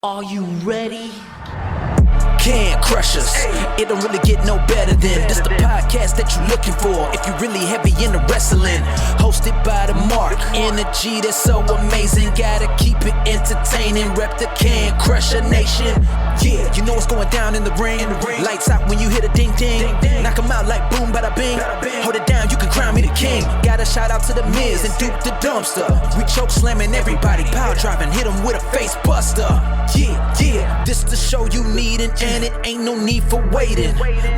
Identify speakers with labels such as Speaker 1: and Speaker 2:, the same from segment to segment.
Speaker 1: Are you ready? Can Crush Us. It don't really get no better than this the podcast that you're looking for if you're really heavy into wrestling. Hosted by the Mark. Energy that's so amazing. Gotta keep it entertaining. Rep the Can Crusher Nation. Yeah, you know what's going down in the ring. Lights out when you hit a ding ding. Knock 'em out like boom bada bing. Hold it down, you can crown me the king. Got a shout out to the Miz and Duke the Dumpster. We choke slamming everybody. Power driving, hit 'em with a face buster. Yeah, this the show you need and it ain't no need for waiting.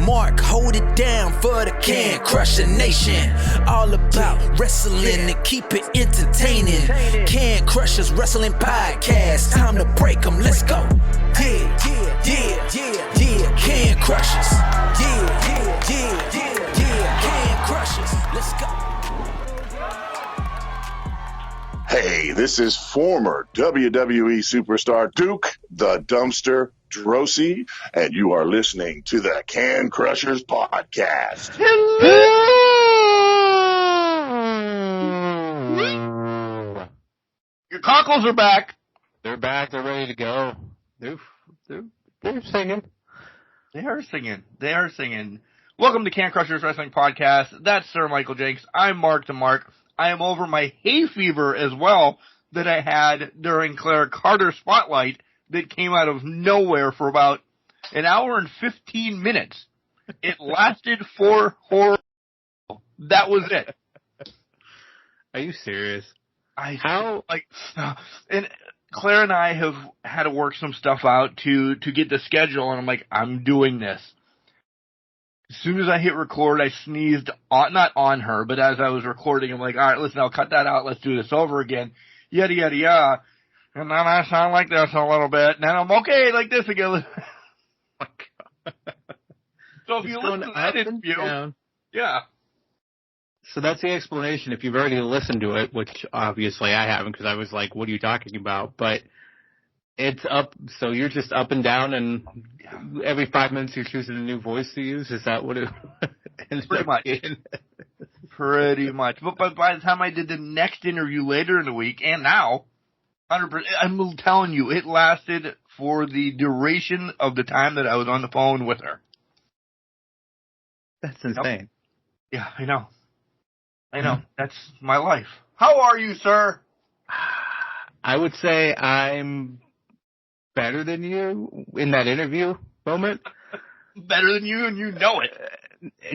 Speaker 1: Mark, hold it down for the Can Crusher Nation. All about wrestling and keep it entertaining. Can Crushers Wrestling Podcast. Time to break 'em, let's go. Yeah, Can Crushers. Yeah, Can Crushers, let's go.
Speaker 2: Hey, this is former WWE superstar Duke the Dumpster Drosy, and you are listening to the Can Crushers Podcast.
Speaker 3: Hello! Your cockles are back. They're back. They're ready to go. They're singing. They are singing. Welcome to Can Crushers Wrestling Podcast. That's Sir Michael Jenks. I'm Mark the Mark. I am over my hay fever as well that I had during Clara Carter's Spotlight that came out of nowhere for about an hour and 15 minutes. It lasted for horror. That was it.
Speaker 4: Are you serious?
Speaker 3: And Claire and I have had to work some stuff out to get the schedule, and I'm like, I'm doing this. As soon as I hit record, I sneezed, not on her, but as I was recording, I'm like, all right, listen, I'll cut that out. Let's do this over again. Yada, yada, yada. And then I sound like this a little bit. And then I'm okay like this again. Oh, my God. So if you listen to that interview, yeah.
Speaker 4: So that's the explanation. If you've already listened to it, which obviously I haven't because I was like, what are you talking about? But it's up, so you're just up and down, and every 5 minutes you're choosing a new voice to use? Is that what it is?
Speaker 3: Pretty much. Pretty much. But by the time I did the next interview later in the week, and now, 100%, I'm telling you, it lasted for the duration of the time that I was on the phone with her.
Speaker 4: That's insane.
Speaker 3: Yep. Yeah, I know. That's my life. How are you, sir?
Speaker 4: I would say I'm better than you in that interview moment.
Speaker 3: Better than you, and you know it.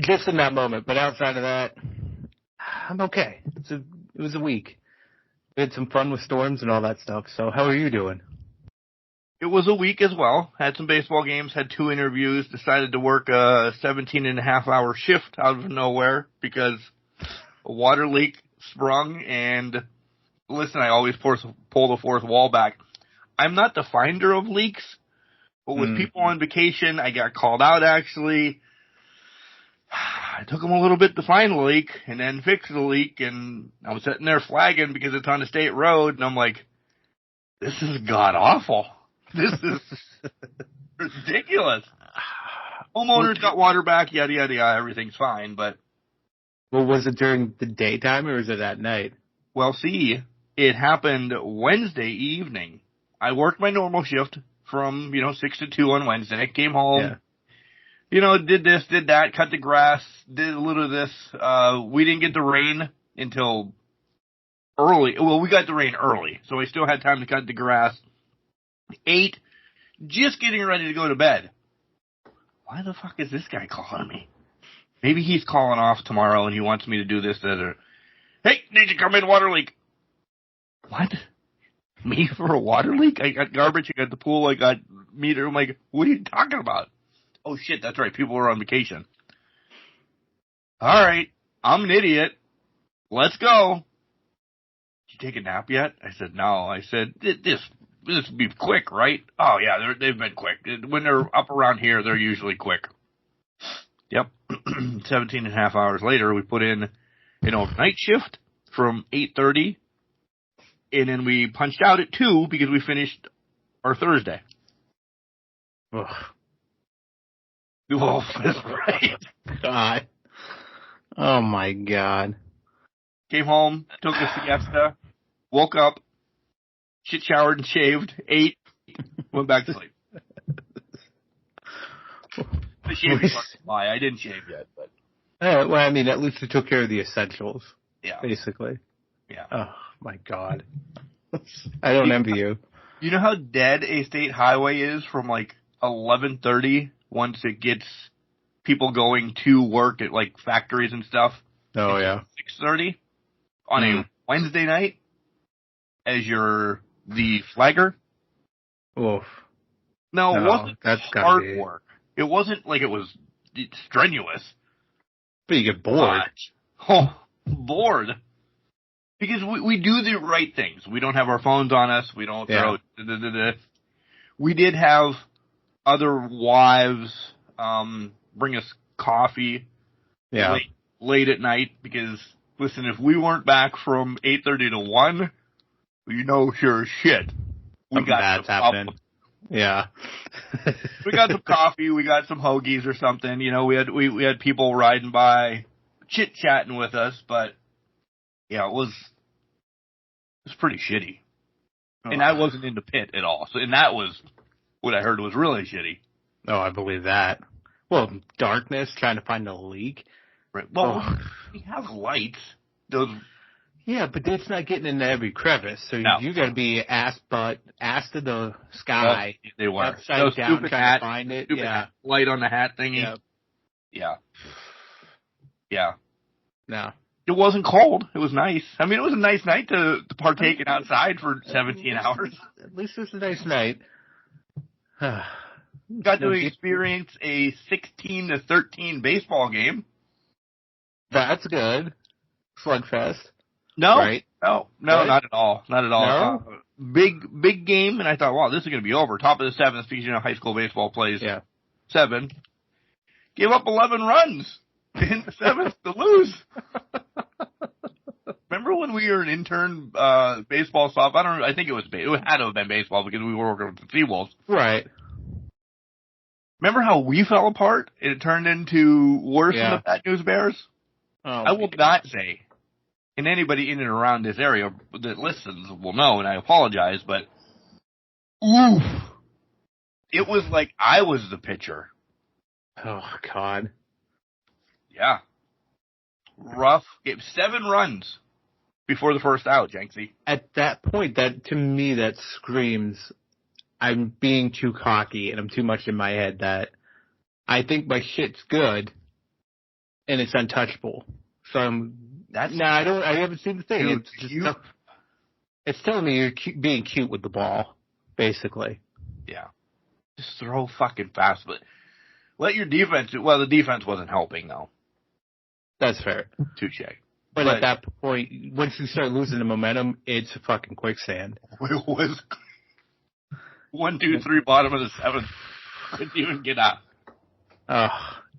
Speaker 4: Just in that moment, but outside of that, I'm okay. It was a week. We had some fun with storms and all that stuff. So how are you doing?
Speaker 3: It was a week as well. Had some baseball games, had 2 interviews, decided to work a 17-and-a-half-hour shift out of nowhere because a water leak sprung, and listen, I always pull the fourth wall back. I'm not the finder of leaks, but with people on vacation, I got called out actually. I took them a little bit to find the leak and then fix the leak, and I was sitting there flagging because it's on a state road, and I'm like, this is god-awful. This is ridiculous. Homeowners got water back, yada, yada, yada, everything's fine, but...
Speaker 4: Well, was it during the daytime, or was it at night?
Speaker 3: Well, see, it happened Wednesday evening. I worked my normal shift from, 6 to 2 on Wednesday. Came home, did this, did that, cut the grass, did a little of this. We didn't get the rain until early. Well, we got the rain early, so I still had time to cut the grass. 8, just getting ready to go to bed. Why the fuck is this guy calling me? Maybe he's calling off tomorrow and he wants me to do this, that, or... Hey, need you come in, water leak. What? Me for a water leak? I got garbage, I got the pool, I got meter. I'm like, what are you talking about? Oh shit, that's right, people were on vacation. Alright, I'm an idiot. Let's go. Did you take a nap yet? I said, no. I said, this would be quick, right? Oh yeah, they've been quick. When they're up around here, they're usually quick. Yep. 17.5 hours later, we put in an overnight shift from 8:30, and then we punched out at 2 because we finished our Thursday.
Speaker 4: Ugh.
Speaker 3: Oh, that's right.
Speaker 4: God. Oh my God.
Speaker 3: Came home, took a siesta, woke up, shit showered and shaved, ate, Went back to sleep. The shaving part's why I didn't shave yet, but.
Speaker 4: Well, I mean, at least it took care of the essentials.
Speaker 3: Yeah.
Speaker 4: Basically.
Speaker 3: Yeah.
Speaker 4: Oh, my God. I don't envy you.
Speaker 3: You know how dead a state highway is from, 11:30 once it gets people going to work at, factories and stuff?
Speaker 4: Oh, yeah.
Speaker 3: 6:30 on a Wednesday night as the flagger?
Speaker 4: Oof.
Speaker 3: No, it wasn't
Speaker 4: that's
Speaker 3: hard work. It wasn't like it was strenuous.
Speaker 4: But you get bored.
Speaker 3: Oh, bored. Because we do the right things. We don't have our phones on us. We don't throw... We did have other wives bring us coffee late at night because, listen, if we weren't back from 8:30 to 1, you know sure as shit. We got some happening.
Speaker 4: Yeah.
Speaker 3: We got some coffee, we got some hoagies or something. You know, we had people riding by, chit-chatting with us, but yeah, it was pretty shitty. Oh. And I wasn't in the pit at all. And that was what I heard was really shitty.
Speaker 4: Oh, I believe that. Well, darkness, trying to find a leak.
Speaker 3: Right. Well, we have lights. Those.
Speaker 4: Yeah, but it's not getting into every crevice, so you got to be ass to the sky.
Speaker 3: Well, they were
Speaker 4: upside down trying to find it. Yeah,
Speaker 3: light on the hat thingy. Yeah. No, it wasn't cold. It was nice. I mean, it was a nice night to partake in outside for 17 hours.
Speaker 4: At least it was a nice night.
Speaker 3: Got to experience a 16-13 baseball game.
Speaker 4: That's good. Slugfest.
Speaker 3: No,
Speaker 4: right?
Speaker 3: No, not at all. Not at all.
Speaker 4: No?
Speaker 3: Big game, and I thought, wow, this is going to be over. Top of the seventh, because high school baseball plays 7. Gave up 11 runs in the seventh to lose. Remember when we were an intern baseball stop? I think it had to have been baseball because we were working with the Seawolves.
Speaker 4: Right.
Speaker 3: Remember how we fell apart? It turned into worse than the Bad News Bears? Oh, I will not say. And anybody in and around this area that listens will know, and I apologize, but oof. It was like I was the pitcher.
Speaker 4: Oh, God.
Speaker 3: Yeah. Rough. Gave 7 runs before the first out, Jenksy.
Speaker 4: At that point, to me, that screams I'm being too cocky and I'm too much in my head that I think my shit's good and it's untouchable. So I haven't seen the thing. It's telling me you're being cute with the ball, basically.
Speaker 3: Yeah. Just throw fucking fast, but let your defense the defense wasn't helping, though.
Speaker 4: That's fair.
Speaker 3: Touche.
Speaker 4: But at that point, once you start losing the momentum, it's a fucking quicksand.
Speaker 3: It was 1, 2, 3, bottom of the 7th. Couldn't even get up.
Speaker 4: Oh.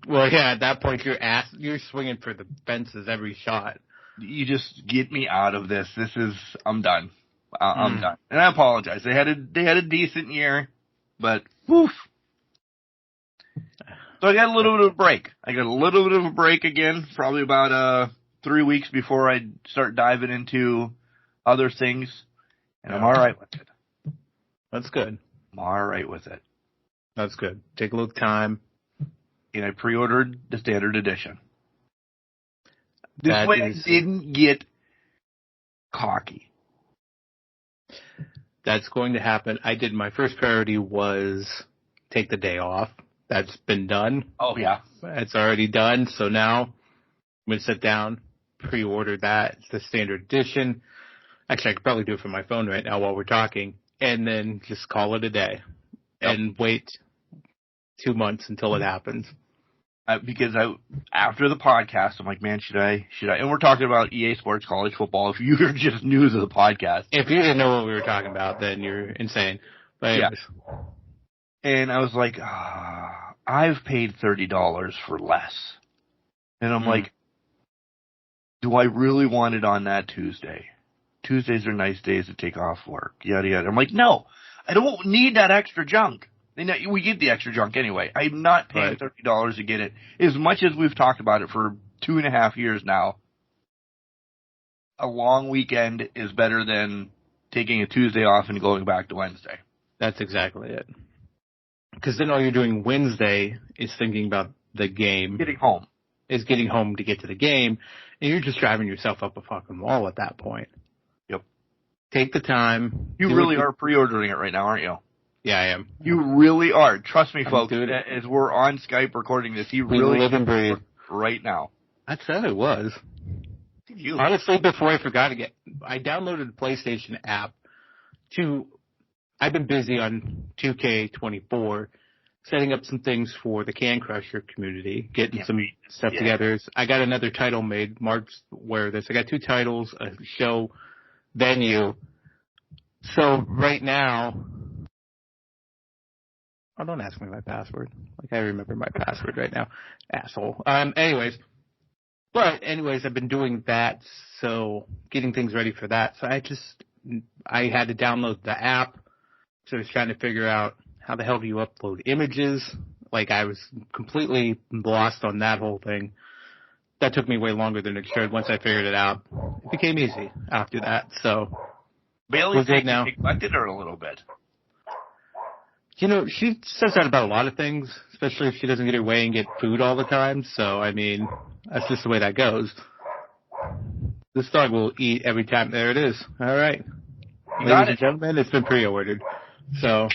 Speaker 4: Well, yeah, at that point, you're swinging for the fences every shot.
Speaker 3: You just get me out of this. I'm done. I'm done. And I apologize. They had a decent year, but woof. So I got a little bit of a break. Again, probably about 3 weeks before I start diving into other things, and I'm all right with it.
Speaker 4: That's good.
Speaker 3: I'm all right with it.
Speaker 4: That's good. Take a little time.
Speaker 3: And I pre-ordered the standard edition. This way I didn't get cocky.
Speaker 4: That's going to happen. My first priority was take the day off. That's been done.
Speaker 3: Oh, yeah.
Speaker 4: It's already done. So now I'm going to sit down, pre-order that. It's the standard edition. Actually, I could probably do it from my phone right now while we're talking. And then just call it a day. And wait 2 months until it happens.
Speaker 3: Because after the podcast, I'm like, man, should I? And we're talking about EA Sports College Football. If you're just new to the podcast.
Speaker 4: If you didn't know what we were talking about, then you're insane. But anyways.
Speaker 3: Yeah. And I was like, I've paid $30 for less. And I'm like, do I really want it on that Tuesday? Tuesdays are nice days to take off work. Yada, yada. I'm like, no, I don't need that extra junk. We get the extra junk anyway. I'm not paying $30 to get it. As much as we've talked about it for 2.5 years now, a long weekend is better than taking a Tuesday off and going back to Wednesday.
Speaker 4: That's exactly it. Because then all you're doing Wednesday is thinking about the game.
Speaker 3: Getting home.
Speaker 4: Is getting home to get to the game, and you're just driving yourself up a fucking wall at that point.
Speaker 3: Yep.
Speaker 4: Take the time.
Speaker 3: You really are pre-ordering it right now, aren't you?
Speaker 4: Yeah, I am.
Speaker 3: You really are. Trust me, folks, as we're on Skype recording this, you really
Speaker 4: live and breathe
Speaker 3: right now.
Speaker 4: I said it was. Honestly, before I forgot again, I downloaded the PlayStation app I've been busy on 2K24, setting up some things for the Can Crusher community, getting some stuff together. I got another title made. Mark's aware of this. I got 2 titles, a show, venue. So right now, oh, don't ask me my password. Like, I remember my password right now. Asshole. Anyways, I've been doing that, so getting things ready for that. So I had to download the app, so I was trying to figure out how the hell do you upload images. Like, I was completely lost on that whole thing. That took me way longer than it should. Once I figured it out, it became easy after that. So,
Speaker 3: Bailey's neglected her a little bit.
Speaker 4: You know, she says that about a lot of things, especially if she doesn't get her way and get food all the time. So, I mean, that's just the way that goes. This dog will eat every time. There it is. All right. Ladies and gentlemen, it's been pre-ordered. So.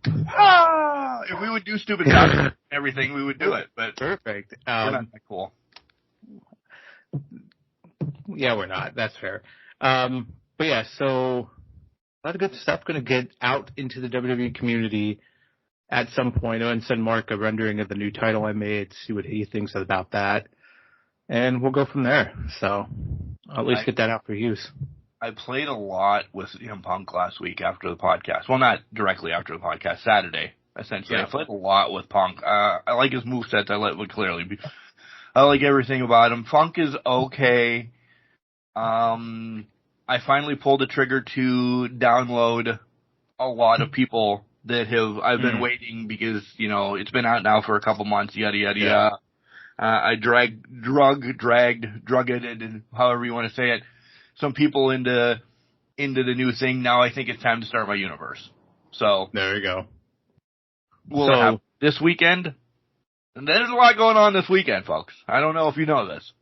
Speaker 3: If we would do stupid stuff and everything, we would do it. But
Speaker 4: perfect.
Speaker 3: We're not that cool.
Speaker 4: Yeah, we're not. That's fair. But yeah, so a lot of good stuff going to get out into the WWE community at some point. And send Mark a rendering of the new title I made, see what he thinks about that. And we'll go from there. So I'll at least get that out for use.
Speaker 3: I played a lot with CM Punk last week after the podcast. Well, not directly after the podcast, Saturday, essentially. Yeah. I played a lot with Punk. I like his movesets. I like everything about him. Funk is okay. I finally pulled the trigger to download a lot of people that I've been waiting because, you know, it's been out now for a couple months, yada, yada, yada. I drugged, and however you want to say it, some people into the new thing. Now I think it's time to start my universe. So
Speaker 4: there you go.
Speaker 3: We'll have this weekend. And there's a lot going on this weekend, folks. I don't know if you know this.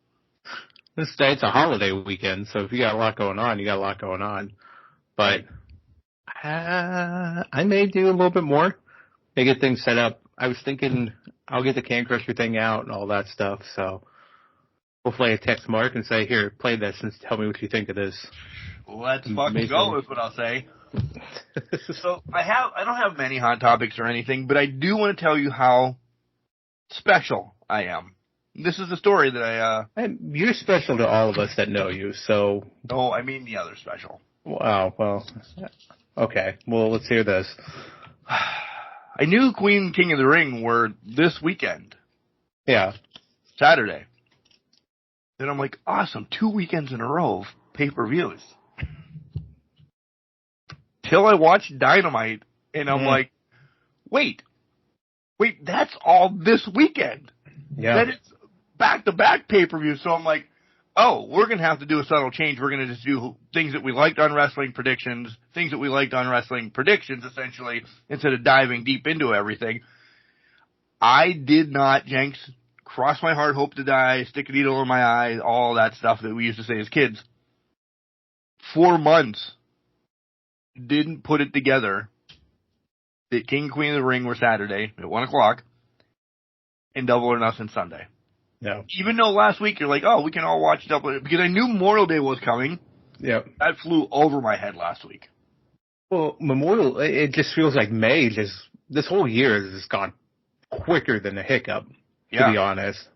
Speaker 4: It's a holiday weekend, so if you got a lot going on, you got a lot going on. But I may do a little bit more to get things set up. I was thinking I'll get the Can Crusher thing out and all that stuff, so hopefully I text Mark and say, here, play this and tell me what you think of this.
Speaker 3: Let's fucking go is what I'll say. So I don't have many hot topics or anything, but I do want to tell you how special I am. This is the story that
Speaker 4: you're special to all of us that know you, so...
Speaker 3: No, I mean the other special.
Speaker 4: Wow, well... Okay, well, let's hear this.
Speaker 3: I knew Queen and King of the Ring were this weekend.
Speaker 4: Yeah.
Speaker 3: Saturday. Then I'm like, awesome, 2 weekends in a row of pay-per-views. Till I watched Dynamite, and I'm like, wait, that's all this weekend.
Speaker 4: Yeah.
Speaker 3: Then it's back-to-back pay-per-view, so I'm like, oh, we're going to have to do a subtle change. We're going to just do things that we liked on wrestling predictions, essentially, instead of diving deep into everything. I did not, Jenks, cross my heart, hope to die, stick a needle in my eye, all that stuff that we used to say as kids. 4 months. Didn't put it together that King and Queen of the Ring were Saturday at 1 o'clock and Double or Nothing Sunday.
Speaker 4: No.
Speaker 3: Even though last week you're like, oh, we can all watch Double, because I knew Memorial Day was coming.
Speaker 4: Yep.
Speaker 3: That flew over my head last week.
Speaker 4: Well, Memorial, it just feels like May this whole year has just gone quicker than a hiccup, to be honest.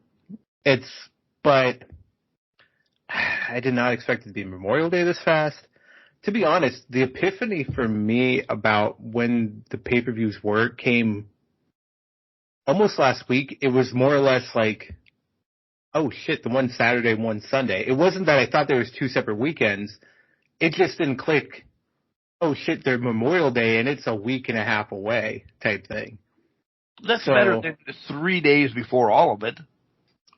Speaker 4: But I did not expect it to be Memorial Day this fast. To be honest, the epiphany for me about when the pay-per-views came almost last week. It was more or less like, oh shit, the one Saturday, one Sunday. It wasn't that I thought there was 2 separate weekends. It just didn't click. Oh shit, they're Memorial Day and it's a week and a half away type thing.
Speaker 3: That's better than 3 days before all of it.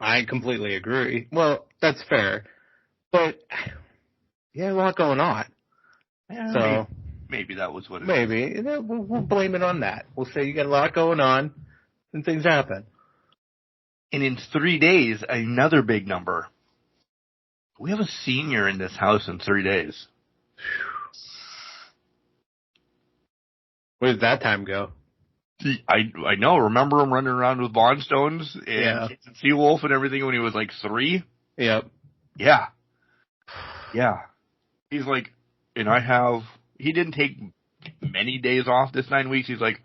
Speaker 4: I completely agree. Well, that's fair. But, yeah, a lot going on.
Speaker 3: Yeah,
Speaker 4: so
Speaker 3: Maybe that was what it
Speaker 4: Maybe.
Speaker 3: is.
Speaker 4: We'll blame it on that. We'll say you got a lot going on and things happen.
Speaker 3: And in 3 days, another big number. We have a senior in this house in 3 days.
Speaker 4: Where did that time go?
Speaker 3: I know. Remember him running around with Bondstones and Seawolf and everything when he was like 3?
Speaker 4: Yep.
Speaker 3: Yeah. Yeah. He's like, and he didn't take many days off this 9 weeks. He's like,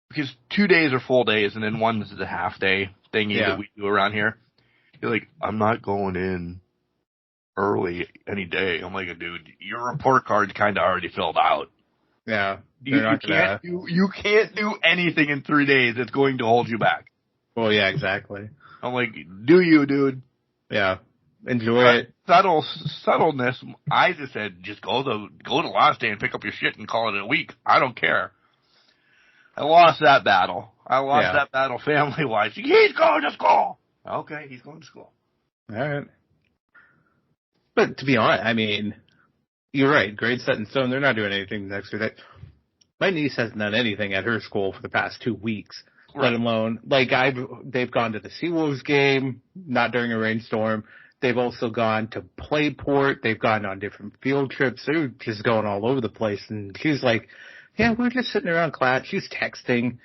Speaker 3: because 2 days are full days and then one's the half day thingy that we do around here. He's like, I'm not going in early any day. I'm like, dude, your report card's kind of already filled out.
Speaker 4: Yeah.
Speaker 3: You can't do anything in 3 days that's going to hold you back.
Speaker 4: Well, yeah, exactly.
Speaker 3: I'm like, do you, dude?
Speaker 4: Yeah. Enjoy it.
Speaker 3: Subtleness. I just said, just go to last day and pick up your shit and call it a week. I don't care. I lost that battle. That battle family-wise. He's going to school. Okay, he's going to school.
Speaker 4: All right. But to be honest, I mean, you're right. Grades set in stone. They're not doing anything next week. My niece hasn't done anything at her school for the past 2 weeks, let alone, they've gone to the Seawolves game, not during a rainstorm. They've also gone to Playport. They've gone on different field trips. They're just going all over the place. And she's like, yeah, we're just sitting around class. She's texting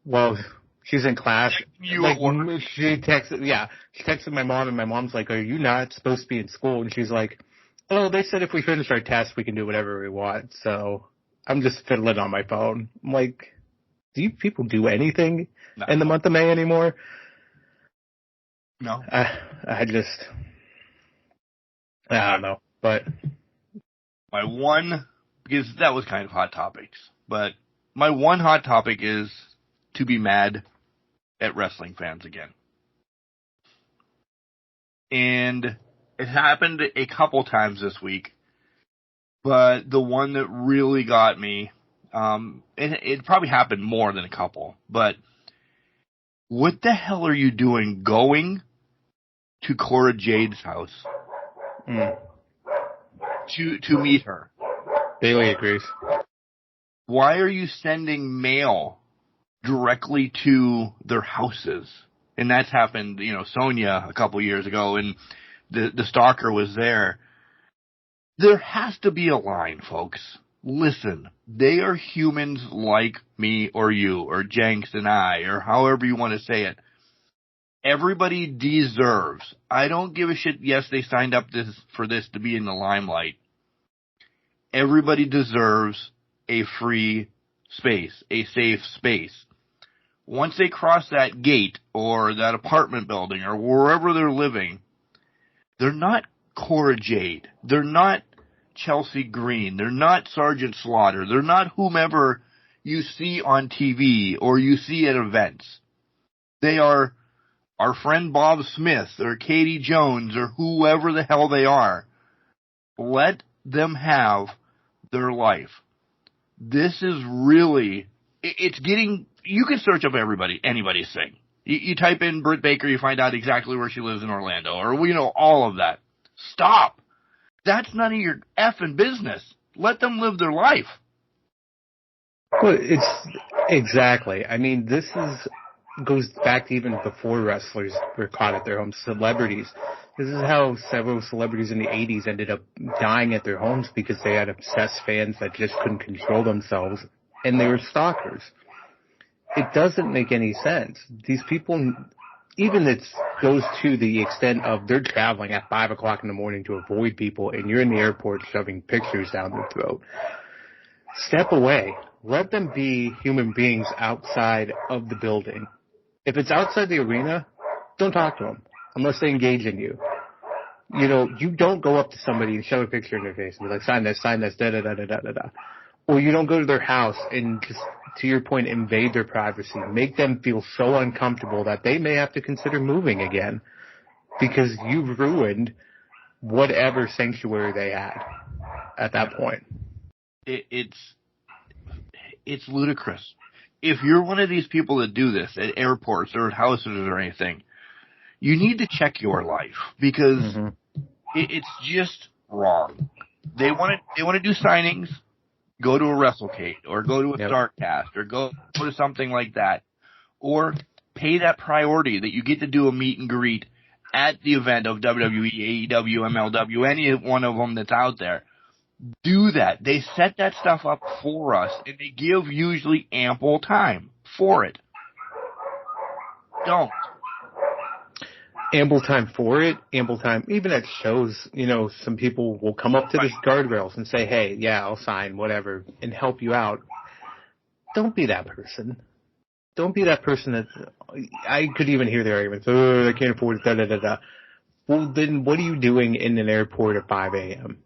Speaker 4: while she's in class. She texted my mom, and my mom's like, are you not supposed to be in school? And she's like, oh, they said if we finish our test, we can do whatever we want. So I'm just fiddling on my phone. I'm like, do you people do anything in the month of May anymore?
Speaker 3: No.
Speaker 4: I don't know. But
Speaker 3: my one, because that was kind of hot topics, but my one hot topic is to be mad at wrestling fans again. And it happened a couple times this week, but the one that really got me, and it probably happened more than a couple, but what the hell are you doing going to Cora Jade's house to meet her?
Speaker 4: Bailey agrees.
Speaker 3: Why are you sending mail directly to their houses? And that's happened, Sonia a couple years ago, and the stalker was there. There has to be a line, folks. Listen, they are humans like me or you or Jenks and I, or however you want to say it. Everybody deserves. I don't give a shit. Yes, they signed up for this to be in the limelight. Everybody deserves a free space, a safe space. Once they cross that gate or that apartment building or wherever they're living, they're not Cora Jade. They're not Chelsea Green. They're not Sergeant Slaughter. They're not whomever you see on TV or you see at events. They are our friend Bob Smith or Katie Jones or whoever the hell they are. Let them have their life. This is really, it's getting, you can search up anybody's thing. You type in Britt Baker, you find out exactly where she lives in Orlando, or all of that. Stop. That's none of your effing business. Let them live their life.
Speaker 4: Well, it's exactly. I mean, this goes back to even before wrestlers were caught at their homes. Celebrities. This is how several celebrities in the 80s ended up dying at their homes because they had obsessed fans that just couldn't control themselves, and they were stalkers. It doesn't make any sense. These people, even it goes to the extent of they're traveling at 5 o'clock in the morning to avoid people, and you're in the airport shoving pictures down their throat. Step away. Let them be human beings outside of the building. If it's outside the arena, don't talk to them unless they engage in you. You don't go up to somebody and shove a picture in their face and be like, sign this, da-da-da-da-da-da. Or you don't go to their house and just, to your point, invade their privacy. Make them feel so uncomfortable that they may have to consider moving again because you've ruined whatever sanctuary they had at that point.
Speaker 3: It's ludicrous. If you're one of these people that do this at airports or at houses or anything, you need to check your life because it's just wrong. They want to do signings. go to a WrestleCade or go to a
Speaker 4: Yep.
Speaker 3: StarCast or go to something like that, or pay that priority that you get to do a meet and greet at the event of WWE, AEW, MLW, any one of them that's out there. Do that. They set that stuff up for us, and they give usually ample time for it. Don't.
Speaker 4: Ample time for it, ample time, even at shows, some people will come up to the guardrails and say, hey, yeah, I'll sign, whatever, and help you out. Don't be that person. Don't be that person that, I could even hear the arguments, I can't afford it, da-da-da-da. Well, then what are you doing in an airport at 5 a.m.?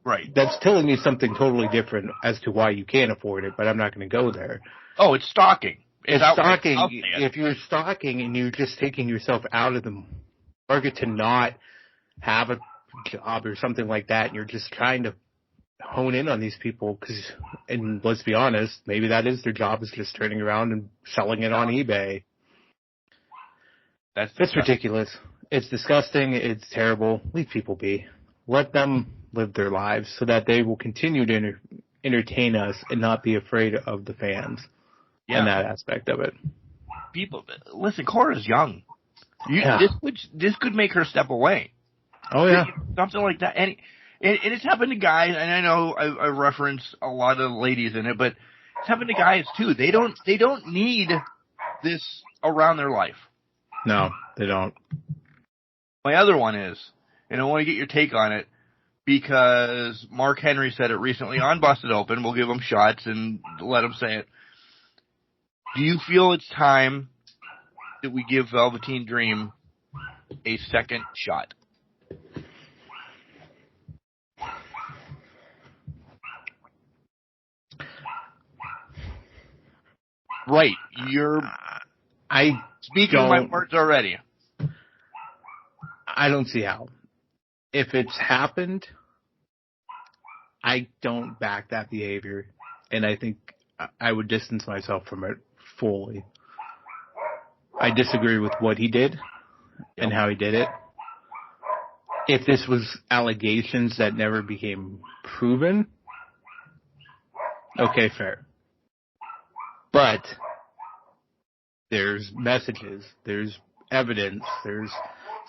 Speaker 3: Right.
Speaker 4: That's telling me something totally different as to why you can't afford it, but I'm not going to go there.
Speaker 3: Oh, it's stalking.
Speaker 4: It's stalking. If you're stalking and you're just taking yourself out of the market to not have a job or something like that, and you're just trying to hone in on these people, and let's be honest, maybe that is their job, is just turning around and selling it on eBay. That's ridiculous. It's disgusting. It's terrible. Leave people be. Let them live their lives so that they will continue to entertain us and not be afraid of the fans. And that aspect of it.
Speaker 3: People, listen, Cora's young. This could make her step away.
Speaker 4: Oh yeah,
Speaker 3: something like that. And it's happened to guys. And I know I reference a lot of ladies in it, but it's happened to guys too. They don't need this around their life.
Speaker 4: No, they don't.
Speaker 3: My other one is, and I want to get your take on it, because Mark Henry said it recently on Busted Open. We'll give him shots and let him say it. Do you feel it's time that we give Velveteen Dream a second shot? Right. I speaking my words already.
Speaker 4: I don't see how. If it's happened, I don't back that behavior, and I think I would distance myself from it fully. I disagree with what he did and how he did it. If this was allegations that never became proven, okay, fair. But there's messages, there's evidence, so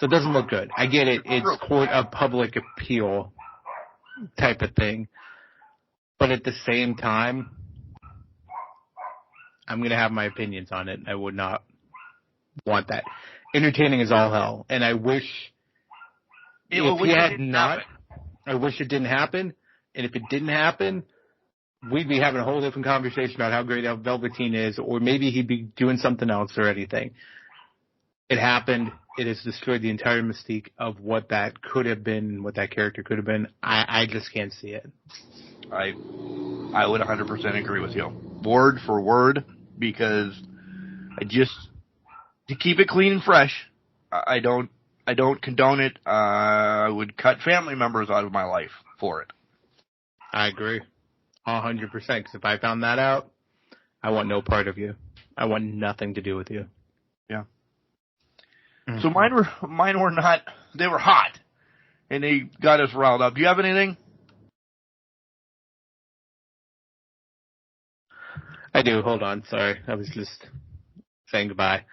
Speaker 4: it doesn't look good. I get it. It's court of public appeal type of thing. But at the same time, I'm going to have my opinions on it. I would not want that. Entertaining is all hell. And I wish I wish it didn't happen. And if it didn't happen, we'd be having a whole different conversation about how great Velveteen is, or maybe he'd be doing something else or anything. It happened. It has destroyed the entire mystique of what that could have been, what that character could have been. I just can't see it.
Speaker 3: I would 100% agree with you. Word for word, because to keep it clean and fresh, I don't condone it. I would cut family members out of my life for it.
Speaker 4: I agree. 100%, because if I found that out, I want no part of you. I want nothing to do with you.
Speaker 3: Yeah. So mine were not, they were hot, and they got us riled up. Do you have anything?
Speaker 4: I do. Hold on. Sorry. I was just saying goodbye.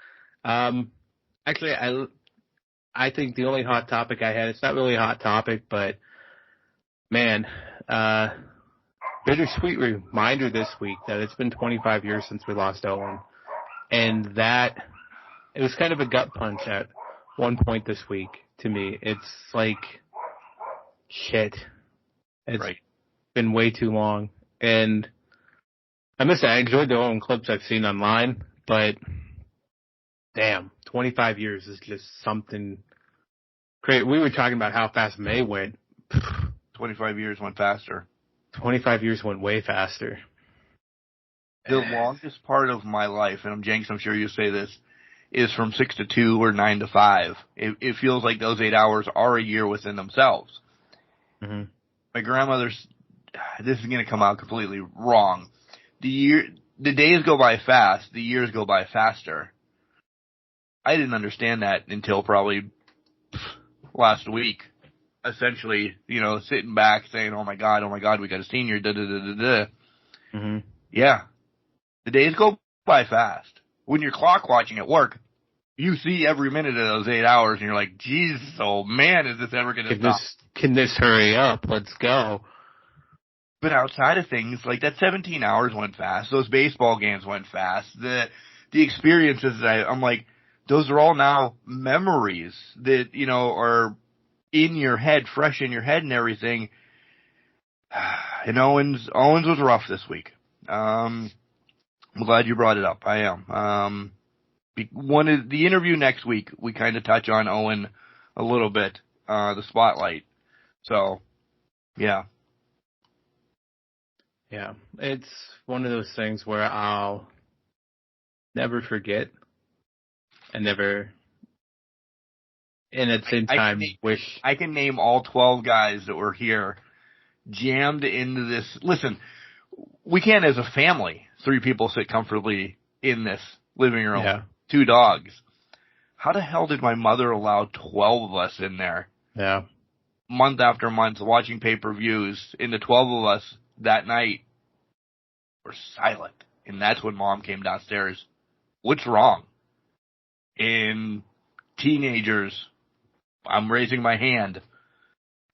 Speaker 4: Actually, I think the only hot topic I had, it's not really a hot topic, but man, bittersweet reminder this week that it's been 25 years since we lost Owen. And that, it was kind of a gut punch at one point this week to me. It's like, shit. It's been way too long. And I must say, I enjoyed the Owen clips I've seen online, but damn, 25 years is just something great. We were talking about how fast May went.
Speaker 3: 25 years went faster.
Speaker 4: 25 years went way faster.
Speaker 3: The longest part of my life, and Jenks, I'm sure you say this, is from 6 to 2 or 9 to 5. It feels like those 8 hours are a year within themselves.
Speaker 4: Mm-hmm.
Speaker 3: My grandmother's, this is going to come out completely wrong. The days go by fast, the years go by faster. I didn't understand that until probably last week. Essentially, sitting back saying, oh my God, we got a senior, da-da-da-da-da.
Speaker 4: Mm-hmm.
Speaker 3: Yeah. The days go by fast. When you're clock watching at work, you see every minute of those 8 hours, and you're like, Jesus, oh man, is this ever going to stop?
Speaker 4: Can this hurry up? Let's go.
Speaker 3: But outside of things, like that 17 hours went fast. Those baseball games went fast. The experiences I'm like, those are all now memories that, are in your head, fresh in your head and everything. And Owens was rough this week. I'm glad you brought it up. I am. The interview next week, we kind of touch on Owen a little bit, the spotlight. So, yeah.
Speaker 4: Yeah, it's one of those things where I'll never forget and never, and at the same time, wish.
Speaker 3: I can name all 12 guys that were here jammed into this. Listen, we can't as a family, 3 people sit comfortably in this living room.
Speaker 4: Yeah.
Speaker 3: 2 dogs. How the hell did my mother allow 12 of us in there?
Speaker 4: Yeah.
Speaker 3: Month after month, watching pay-per-views, and the 12 of us that night were silent. And that's when Mom came downstairs. What's wrong? And teenagers, I'm raising my hand,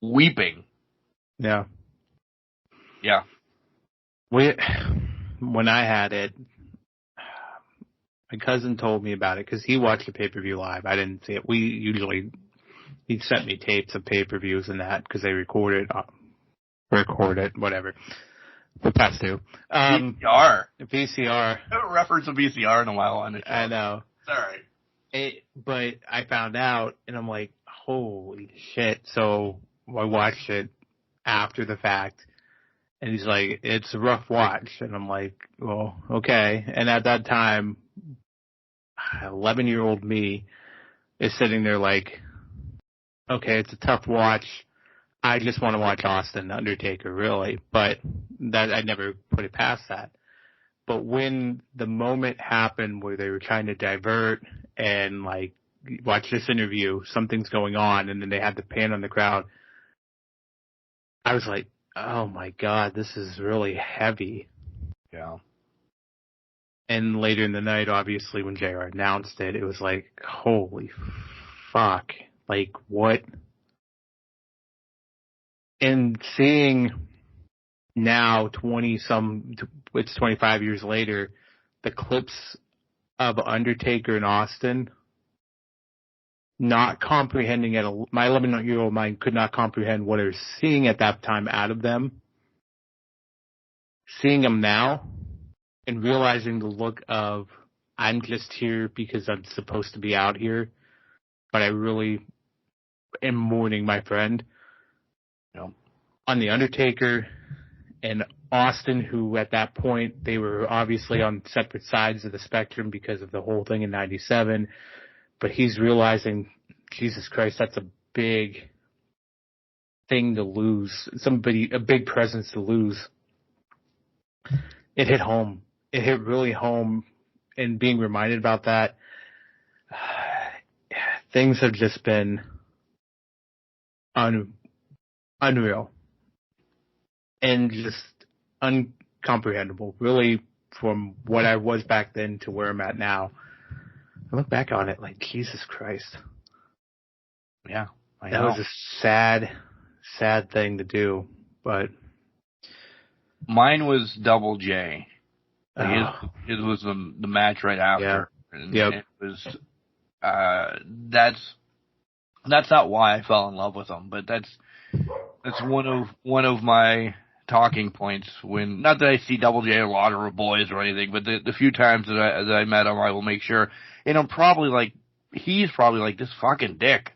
Speaker 3: weeping.
Speaker 4: Yeah.
Speaker 3: Yeah.
Speaker 4: When I had it, my cousin told me about it because he watched the pay-per-view live. I didn't see it. He sent me tapes of pay-per-views and that because they record it, whatever. The past two.
Speaker 3: VCR.
Speaker 4: VCR.
Speaker 3: I haven't referenced a VCR in a while on it.
Speaker 4: I know.
Speaker 3: It's all right.
Speaker 4: But I found out, and I'm like, holy shit. So I watched it after the fact, and he's like, it's a rough watch. And I'm like, well, okay. And at that time, 11-year-old me is sitting there like, okay, it's a tough watch. I just want to watch Austin Undertaker, really. But that I never put it past that. But when the moment happened where they were trying to divert and like watch this interview, something's going on, and then they had the pan on the crowd, I was like, oh my God, this is really heavy.
Speaker 3: Yeah.
Speaker 4: And later in the night, obviously, when JR announced it, it was like, holy fuck. Like, what? And seeing now, it's 25 years later, the clips of Undertaker and Austin, not comprehending my 11-year-old mind could not comprehend what I was seeing at that time out of them. Seeing them now and realizing the look of, I'm just here because I'm supposed to be out here, but I really am mourning my friend. On the Undertaker and Austin, who at that point, they were obviously on separate sides of the spectrum because of the whole thing in 97, but he's realizing, Jesus Christ, that's a big thing to lose. A big presence to lose. It hit home. It hit really home, and being reminded about that, things have just been unreal. And just uncomprehendable, really, from what I was back then to where I'm at now. I look back on it like, Jesus Christ.
Speaker 3: Yeah, I
Speaker 4: know. That was a sad thing to do, but...
Speaker 3: Mine was Double J. His was the match right after.
Speaker 4: Yeah.
Speaker 3: And
Speaker 4: yep.
Speaker 3: It was, that's not why I fell in love with him, but that's one of my talking points when, not that I see Double J a lot or boys or anything, but the few times that I met him, I will make sure, and he's probably like this fucking dick,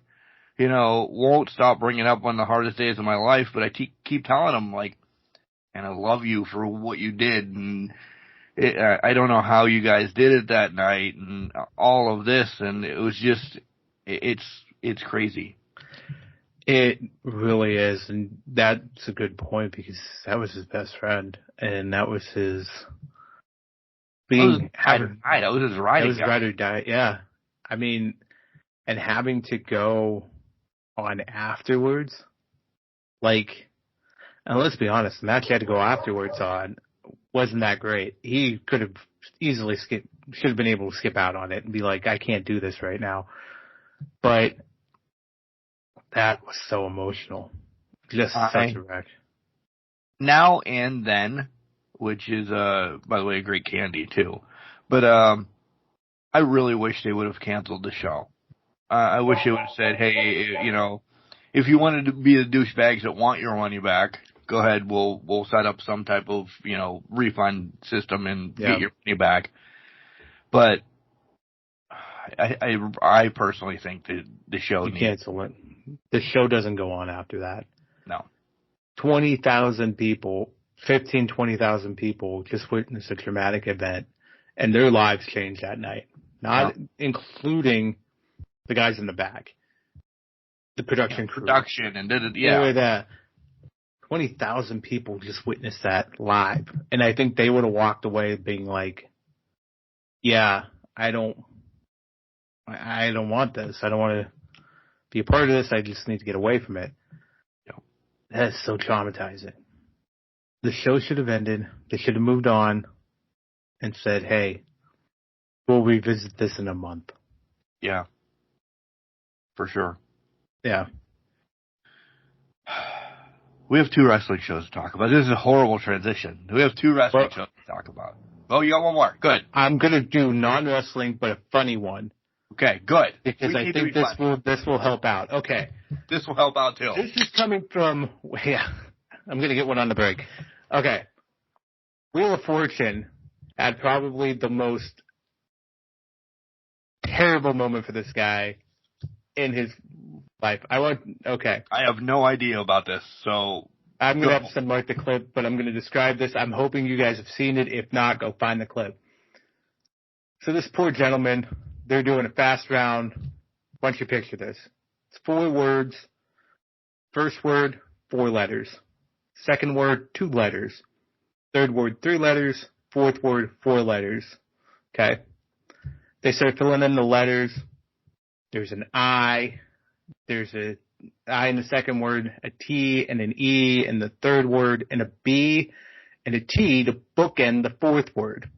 Speaker 3: won't stop bringing up one of the hardest days of my life, but I keep telling him like, and I love you for what you did, and I don't know how you guys did it that night, and all of this, and it was just, it's crazy.
Speaker 4: It really is, and that's a good point because that was his best friend, and that was his
Speaker 3: that was his ride
Speaker 4: or die. Yeah, I mean, and having to go on afterwards, like, and let's be honest, the match you had to go afterwards on wasn't that great. He could have easily should have been able to skip out on it and be like, I can't do this right now. But that was so emotional. Just such a wreck.
Speaker 3: Now and Then, which is, by the way, a great candy too. But, I really wish they would have canceled the show. I wish they would have said, hey, if you wanted to be the douchebags that want your money back, go ahead. We'll set up some type of, refund system and get your money back. But I personally think that the show needs
Speaker 4: cancel it. The show doesn't go on after that.
Speaker 3: No.
Speaker 4: 20,000 people, 20,000 people just witnessed a traumatic event, and their lives changed that night. Not including the guys in the back. The production crew.
Speaker 3: Production and did it, yeah.
Speaker 4: That 20,000 people just witnessed that live. And I think they would have walked away being like, yeah, I don't want this. I don't want to be a part of this. I just need to get away from it. That is so traumatizing. The show should have ended. They should have moved on and said, hey, we'll revisit this in a month.
Speaker 3: Yeah. For sure.
Speaker 4: Yeah.
Speaker 3: We have 2 wrestling shows to talk about. This is a horrible transition. We have 2 wrestling shows to talk about. Oh, you got one more. Good.
Speaker 4: I'm going to do non-wrestling, but a funny one.
Speaker 3: Okay, good.
Speaker 4: Because I think this will help out. Okay.
Speaker 3: This will help out, too.
Speaker 4: This is coming from... Yeah. I'm going to get one on the break. Okay. Wheel of Fortune had probably the most terrible moment for this guy in his life. Okay.
Speaker 3: I have no idea about this, so...
Speaker 4: I'm going to have to send Mark the clip, but I'm going to describe this. I'm hoping you guys have seen it. If not, go find the clip. So this poor gentleman, they're doing a fast round. Once you picture this. It's 4 words. First word, 4 letters. Second word, 2 letters. Third word, 3 letters. Fourth word, 4 letters. Okay. They start filling in the letters. There's an I. There's a I in the second word, a T and an E in the third word, and a B and a T to bookend the fourth word.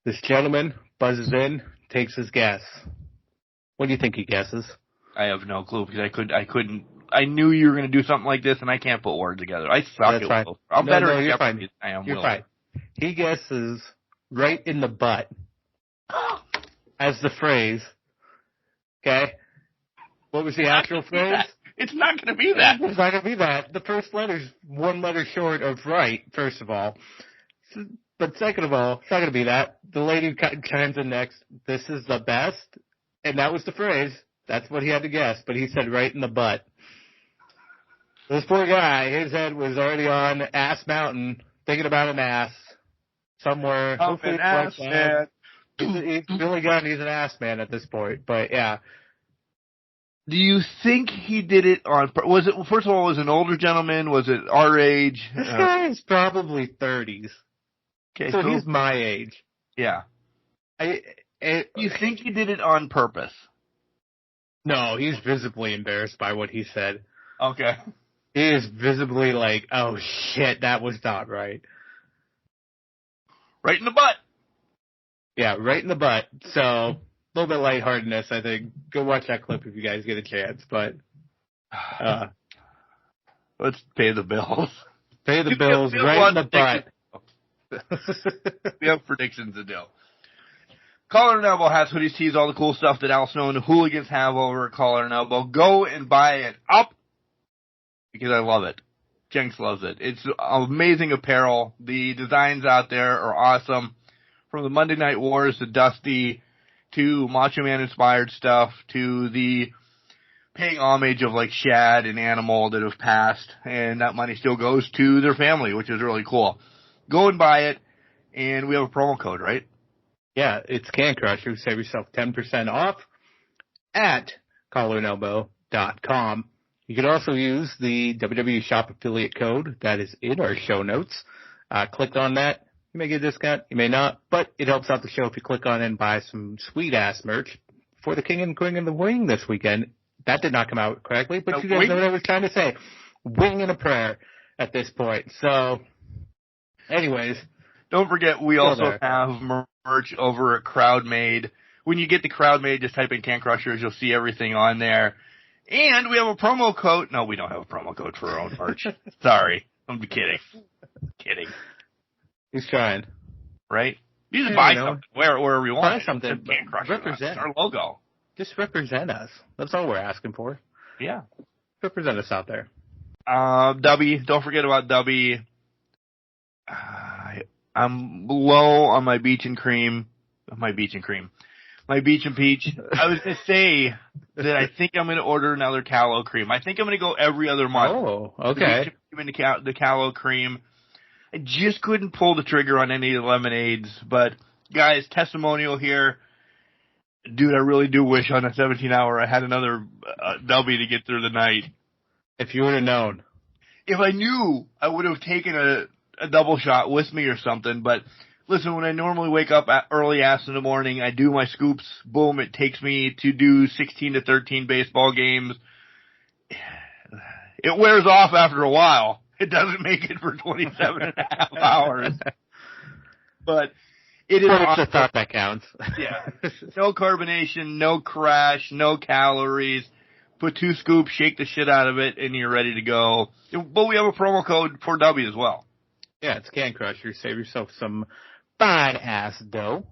Speaker 4: This gentleman buzzes in, takes his guess. What do you think he guesses?
Speaker 3: I have no clue because I knew you were going to do something like this, and I can't put words together. I suck at
Speaker 4: fine.
Speaker 3: I'm better at
Speaker 4: you're fine.
Speaker 3: I am.
Speaker 4: You're fine. He guesses right in the butt as the phrase. Okay. What was the actual phrase?
Speaker 3: It's not going to be that.
Speaker 4: It's not going to be that. The first letter's 1 letter short of right, first of all. But second of all, it's not going to be that. The lady chimes in next. This is the best. And that was the phrase. That's what he had to guess. But he said right in the butt. This poor guy, his head was already on Ass Mountain, thinking about an ass somewhere.
Speaker 3: Hopefully, an ass man.
Speaker 4: He's really gone. He's an ass man at this point. But yeah.
Speaker 3: Do you think he did it on? Was it first of all? Was it an older gentleman? Was it our age?
Speaker 4: This guy is probably 30s.
Speaker 3: Okay,
Speaker 4: so he's my age.
Speaker 3: Yeah. You think he did it on purpose?
Speaker 4: No, he's visibly embarrassed by what he said.
Speaker 3: Okay.
Speaker 4: He is visibly like, oh shit, that was not right.
Speaker 3: Right in the butt.
Speaker 4: Yeah, right in the butt. So, a little bit lightheartedness, I think. Go watch that clip if you guys get a chance, but,
Speaker 3: let's pay the bills.
Speaker 4: Pay the bills right in the butt.
Speaker 3: We have predictions to do. Collar and Elbow hats, hoodies, tees, all the cool stuff that Al Snow and the hooligans have over at Collar and Elbow. Go and buy it up because I love it. Jenks loves it. It's amazing apparel. The designs out there are awesome. From the Monday Night Wars to Dusty to Macho Man inspired stuff to the paying homage of like Shad and Animal that have passed, and that money still goes to their family, which is really cool. Go and buy it, and we have a promo code, right?
Speaker 4: Yeah, it's Can Crusher. Save yourself 10% off at collarandelbow.com. You can also use the WWE Shop affiliate code that is in our show notes. Click on that. You may get a discount. You may not, but it helps out the show if you click on it and buy some sweet-ass merch for the King and Queen and the Wing this weekend. That did not come out correctly, but you guys know what I was trying to say. Wing and a prayer at this point. So, Anyways.
Speaker 3: Don't forget, we also have merch over at CrowdMade. When you get the CrowdMade, just type in Can Crushers. You'll see everything on there. And we have a promo code. No, we don't have a promo code for our own merch. Sorry. I'm kidding. Kidding.
Speaker 4: He's trying.
Speaker 3: Right? You just buy something wherever you want.
Speaker 4: Buy something.
Speaker 3: Can Crushers. Represent our logo.
Speaker 4: Just represent us. That's all we're asking for.
Speaker 3: Yeah.
Speaker 4: Represent us out there.
Speaker 3: Dubby. Don't forget about Dubby. I'm low on my beach and cream. My beach and peach. I was going to say that I think I'm going to order another Callow cream. I think I'm going to go every other month.
Speaker 4: Oh, okay.
Speaker 3: The Callow cream. I just couldn't pull the trigger on any of the lemonades. But, guys, testimonial here. Dude, I really do wish on a 17-hour I had another Dubby to get through the night.
Speaker 4: If you would have known.
Speaker 3: If I knew, I would have taken a double shot with me or something, but listen, when I normally wake up early ass in the morning, I do my scoops, boom, it takes me to do 16 to 13 baseball games. It wears off after a while. It doesn't make it for 27 and a half hours. But it is
Speaker 4: awesome. The thought that counts.
Speaker 3: Yeah. No carbonation, no crash, no calories. Put 2 scoops, shake the shit out of it, and you're ready to go. But we have a promo code for W as well.
Speaker 4: Yeah, it's Can Crushers. Save yourself some fine-ass dough.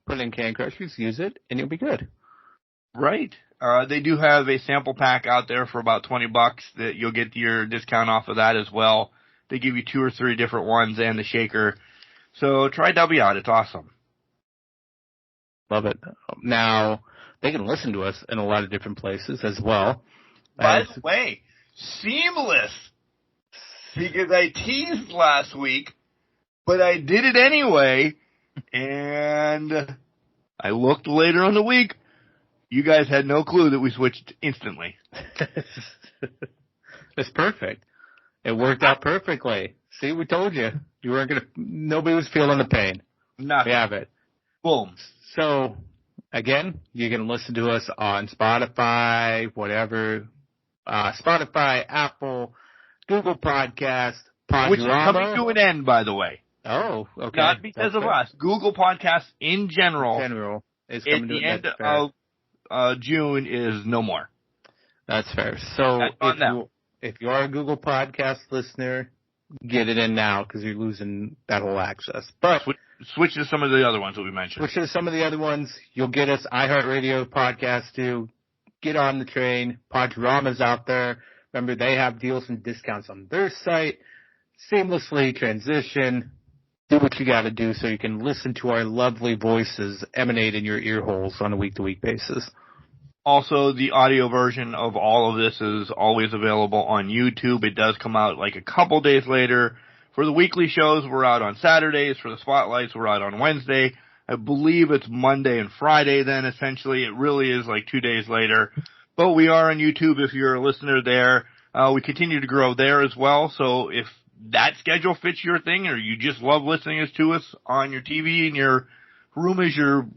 Speaker 4: Put in Can Crushers, use it, and you'll be good.
Speaker 3: Right. They do have a sample pack out there for about $20 that you'll get your discount off of that as well. They give you 2 or 3 different ones and the shaker. So try W out. It's awesome.
Speaker 4: Love it. Now, they can listen to us in a lot of different places as well.
Speaker 3: By the way, Seamless. Because I teased last week, but I did it anyway, and I looked later on the week. You guys had no clue that we switched instantly.
Speaker 4: It's perfect. It worked out perfectly. See, we told you. You weren't nobody was feeling the pain.
Speaker 3: Nothing.
Speaker 4: We have it.
Speaker 3: Boom.
Speaker 4: So, again, you can listen to us on Spotify, whatever. Spotify, Apple, Google Podcast, Podurama.
Speaker 3: Which is coming to an end, by the way.
Speaker 4: Oh, okay.
Speaker 3: Not because of us. Google Podcasts in general
Speaker 4: is coming to an end.
Speaker 3: At the end of June is no more.
Speaker 4: That's fair. So if you are a Google Podcast listener, get it in now because you're losing that whole access. But
Speaker 3: switch to some of the other ones that we mentioned.
Speaker 4: Switch to some of the other ones. You'll get us iHeartRadio podcast too. Get on the train. Podurama's out there. Remember, they have deals and discounts on their site. Seamlessly transition. Do what you got to do so you can listen to our lovely voices emanate in your ear holes on a week-to-week basis.
Speaker 3: Also, the audio version of all of this is always available on YouTube. It does come out like a couple days later. For the weekly shows, we're out on Saturdays. For the spotlights, we're out on Wednesday. I believe it's Monday and Friday then, essentially. It really is like 2 days later. But we are on YouTube if you're a listener there. We continue to grow there as well. So if that schedule fits your thing or you just love listening to us on your TV in your room as you're,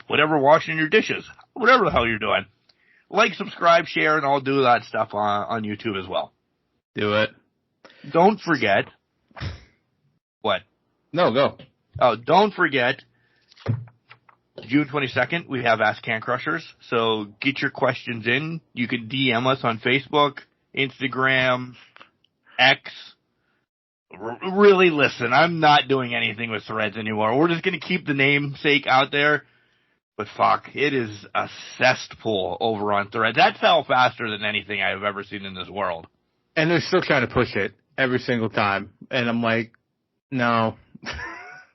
Speaker 3: whatever, washing your dishes, whatever the hell you're doing, like, subscribe, share, and I'll do that stuff on YouTube as well.
Speaker 4: Do it.
Speaker 3: Don't forget. What?
Speaker 4: No, go.
Speaker 3: Oh, don't forget. June 22nd, we have Ask Can Crushers, so get your questions in. You can DM us on Facebook, Instagram, X. Really, listen, I'm not doing anything with Threads anymore. We're just going to keep the namesake out there, but fuck, it is a cesspool over on Threads. That fell faster than anything I've ever seen in this world.
Speaker 4: And they're still trying to push it every single time, and I'm like, no.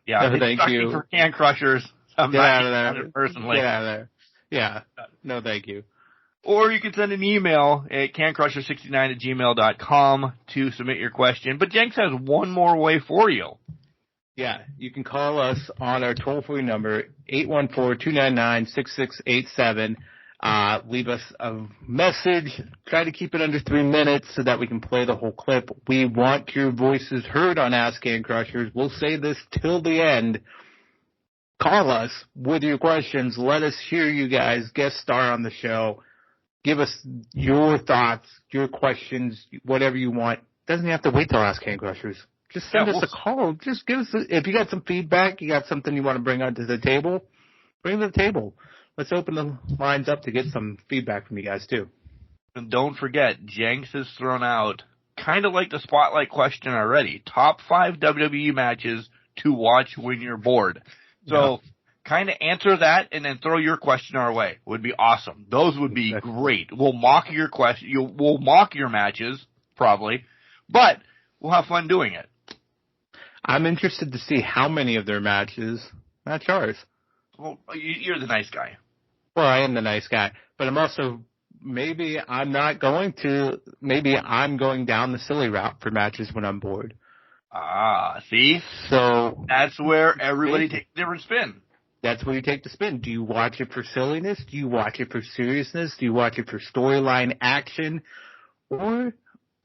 Speaker 3: Yeah,
Speaker 4: no, thank you.
Speaker 3: For Can Crushers.
Speaker 4: Get out of there.
Speaker 3: Personally.
Speaker 4: Get out of there. Yeah. No, thank you.
Speaker 3: Or you can send an email at cancrusher69@gmail.com to submit your question. But Jenks has one more way for you.
Speaker 4: Yeah. You can call us on our toll-free number, 814-299-6687. Leave us a message. Try to keep it under 3 minutes so that we can play the whole clip. We want your voices heard on Ask Can Crushers. We'll say this till the end. Call us with your questions. Let us hear you guys. Guest star on the show. Give us your thoughts, your questions, whatever you want. Doesn't have to wait till Ask Can Crushers. just send us a call. Just give us, if you got some feedback, you got something you want to bring onto the table, bring it to the table. Let's open the lines up to get some feedback from you guys, too.
Speaker 3: And don't forget, Jenks has thrown out, kind of like the spotlight question already, top 5 WWE matches to watch when you're bored. So kind of answer that and then throw your question our way. Would be awesome. Those would be great. We'll mock your question. We'll mock your matches, probably, but we'll have fun doing it.
Speaker 4: I'm interested to see how many of their matches match ours.
Speaker 3: Well, you're the nice guy.
Speaker 4: Well, I am the nice guy, but I'm also, maybe I'm going down the silly route for matches when I'm bored.
Speaker 3: See?
Speaker 4: So
Speaker 3: that's where everybody takes a different spin.
Speaker 4: That's where you take the spin. Do you watch it for silliness? Do you watch it for seriousness? Do you watch it for storyline action? Or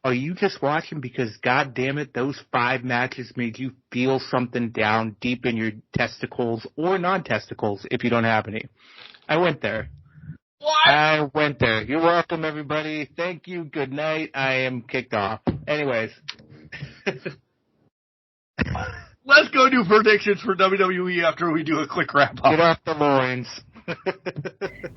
Speaker 4: are you just watching because, God damn it, those 5 matches made you feel something down deep in your testicles or non-testicles if you don't have any? I went there.
Speaker 3: What?
Speaker 4: I went there. You're welcome, everybody. Thank you. Good night. I am kicked off. Anyways.
Speaker 3: Let's go do predictions for WWE after we do a quick wrap-up.
Speaker 4: Get off the loins.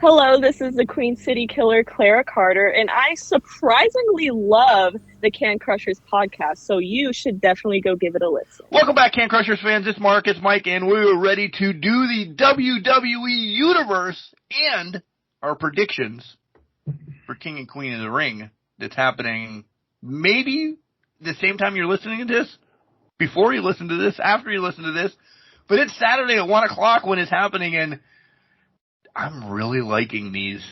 Speaker 5: Hello, this is the Queen City Killer, Clara Carter, and I surprisingly love the Can Crushers podcast, so you should definitely go give it a listen.
Speaker 3: Welcome back, Can Crushers fans. It's Mark, it's Mike, and we're ready to do the WWE Universe and our predictions for King and Queen of the Ring that's happening maybe the same time you're listening to this, before you listen to this, after you listen to this, but it's Saturday at 1 o'clock when it's happening, and I'm really liking these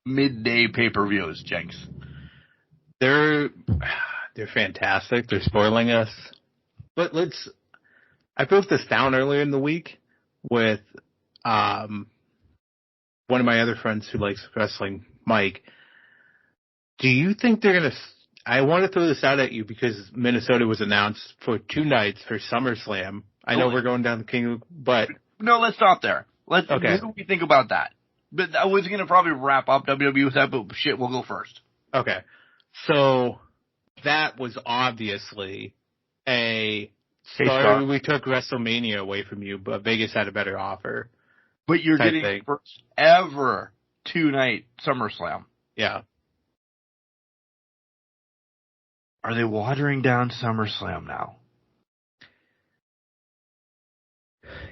Speaker 3: midday pay-per-views, Jenks.
Speaker 4: They're fantastic. They're spoiling us. But I broke this down earlier in the week with one of my other friends who likes wrestling, Mike. Do you think they're going to... I want to throw this out at you because Minnesota was announced for 2 nights for SummerSlam. I know we're going down the King, but... No,
Speaker 3: let's stop there.
Speaker 4: Okay.
Speaker 3: What do we think about that? But I was going to probably wrap up WWE with that, but shit, we'll go first.
Speaker 4: Okay. So that was obviously a... Sorry, we took WrestleMania away from you, but Vegas had a better offer.
Speaker 3: But you're getting the first ever 2-night SummerSlam.
Speaker 4: Yeah.
Speaker 3: Are they watering down SummerSlam now?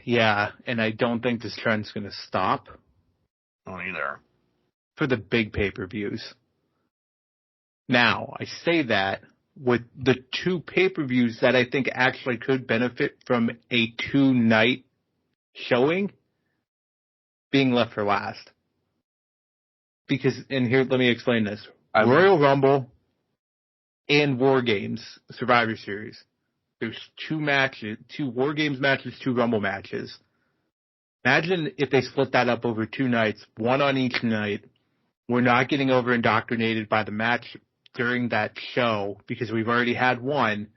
Speaker 4: Yeah, and I don't think this trend's going to stop.
Speaker 3: Not either.
Speaker 4: For the big pay-per-views. Now, I say that with the 2 pay-per-views that I think actually could benefit from a 2-night showing being left for last. Because, and here, let me explain this. Royal Rumble and War Games Survivor Series. There's 2 matches, 2 War Games matches, 2 Rumble matches. Imagine if they split that up over 2 nights, 1 on each night. We're not getting over indoctrinated by the match during that show because we've already had 1.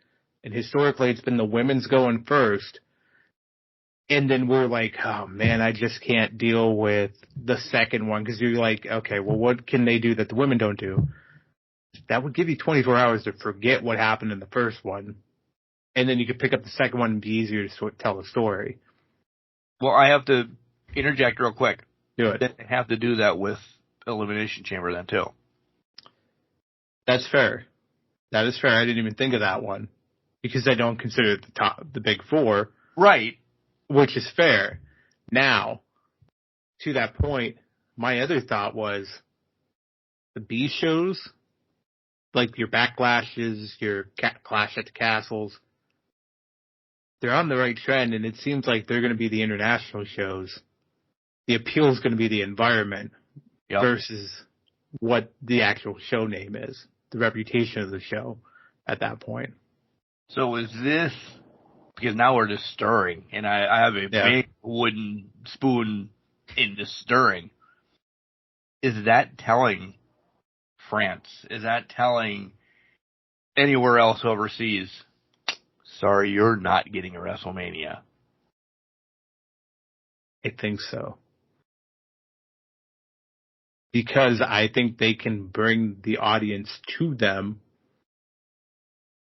Speaker 4: And historically it's been the women's going first. And then we're like, oh man, I just can't deal with the second one because you're like, okay, well what can they do that the women don't do? That would give you 24 hours to forget what happened in the first one. And then you could pick up the second one and be easier to tell the story.
Speaker 3: Well, I have to interject real quick.
Speaker 4: Do it.
Speaker 3: They have to do that with Elimination Chamber then, too.
Speaker 4: That's fair. That is fair. I didn't even think of that one. Because I don't consider it the big 4.
Speaker 3: Right.
Speaker 4: Which is fair. Now, to that point, my other thought was the B shows, like your Backlashes, your Clash at the Castles, they're on the right trend, and it seems like they're going to be the international shows. The appeal is going to be the environment versus what the actual show name is, the reputation of the show at that point.
Speaker 3: So is this, because now we're just stirring, and I have a big wooden spoon in just stirring. Is that telling France? Is that telling anywhere else overseas, sorry, you're not getting a WrestleMania?
Speaker 4: I think so. Because I think they can bring the audience to them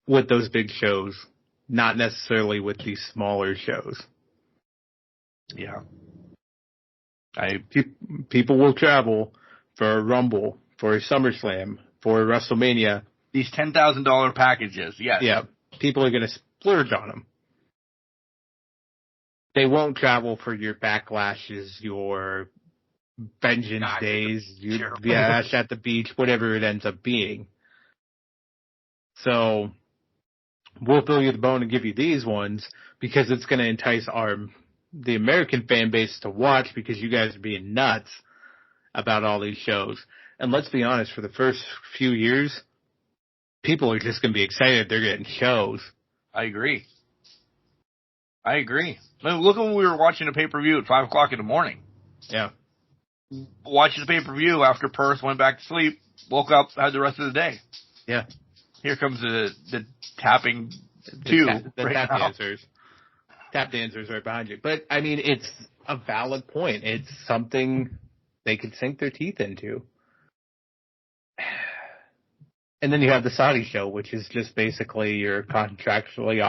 Speaker 4: with those big shows not necessarily with these smaller shows.
Speaker 3: Yeah.
Speaker 4: People will travel for a Rumble, for a SummerSlam, for a WrestleMania.
Speaker 3: These $10,000 packages, yes.
Speaker 4: Yeah, people are going to splurge on them. They won't travel for your backlashes, your vengeance days, your bash at the beach, whatever it ends up being. So we'll fill you the bone and give you these ones because it's going to entice the American fan base to watch because you guys are being nuts about all these shows. And let's be honest, for the first few years, people are just going to be excited they're getting shows.
Speaker 3: I agree. I mean, look when we were watching a pay-per-view at 5 o'clock in the morning.
Speaker 4: Yeah.
Speaker 3: Watching the pay-per-view after Perth went back to sleep, woke up, had the rest of the day.
Speaker 4: Yeah.
Speaker 3: Here comes the tapping two.
Speaker 4: The tap dancers. Tap dancers right behind you. But, I mean, it's a valid point. It's something they could sink their teeth into. And then you have the Saudi show, which is just basically you're contractually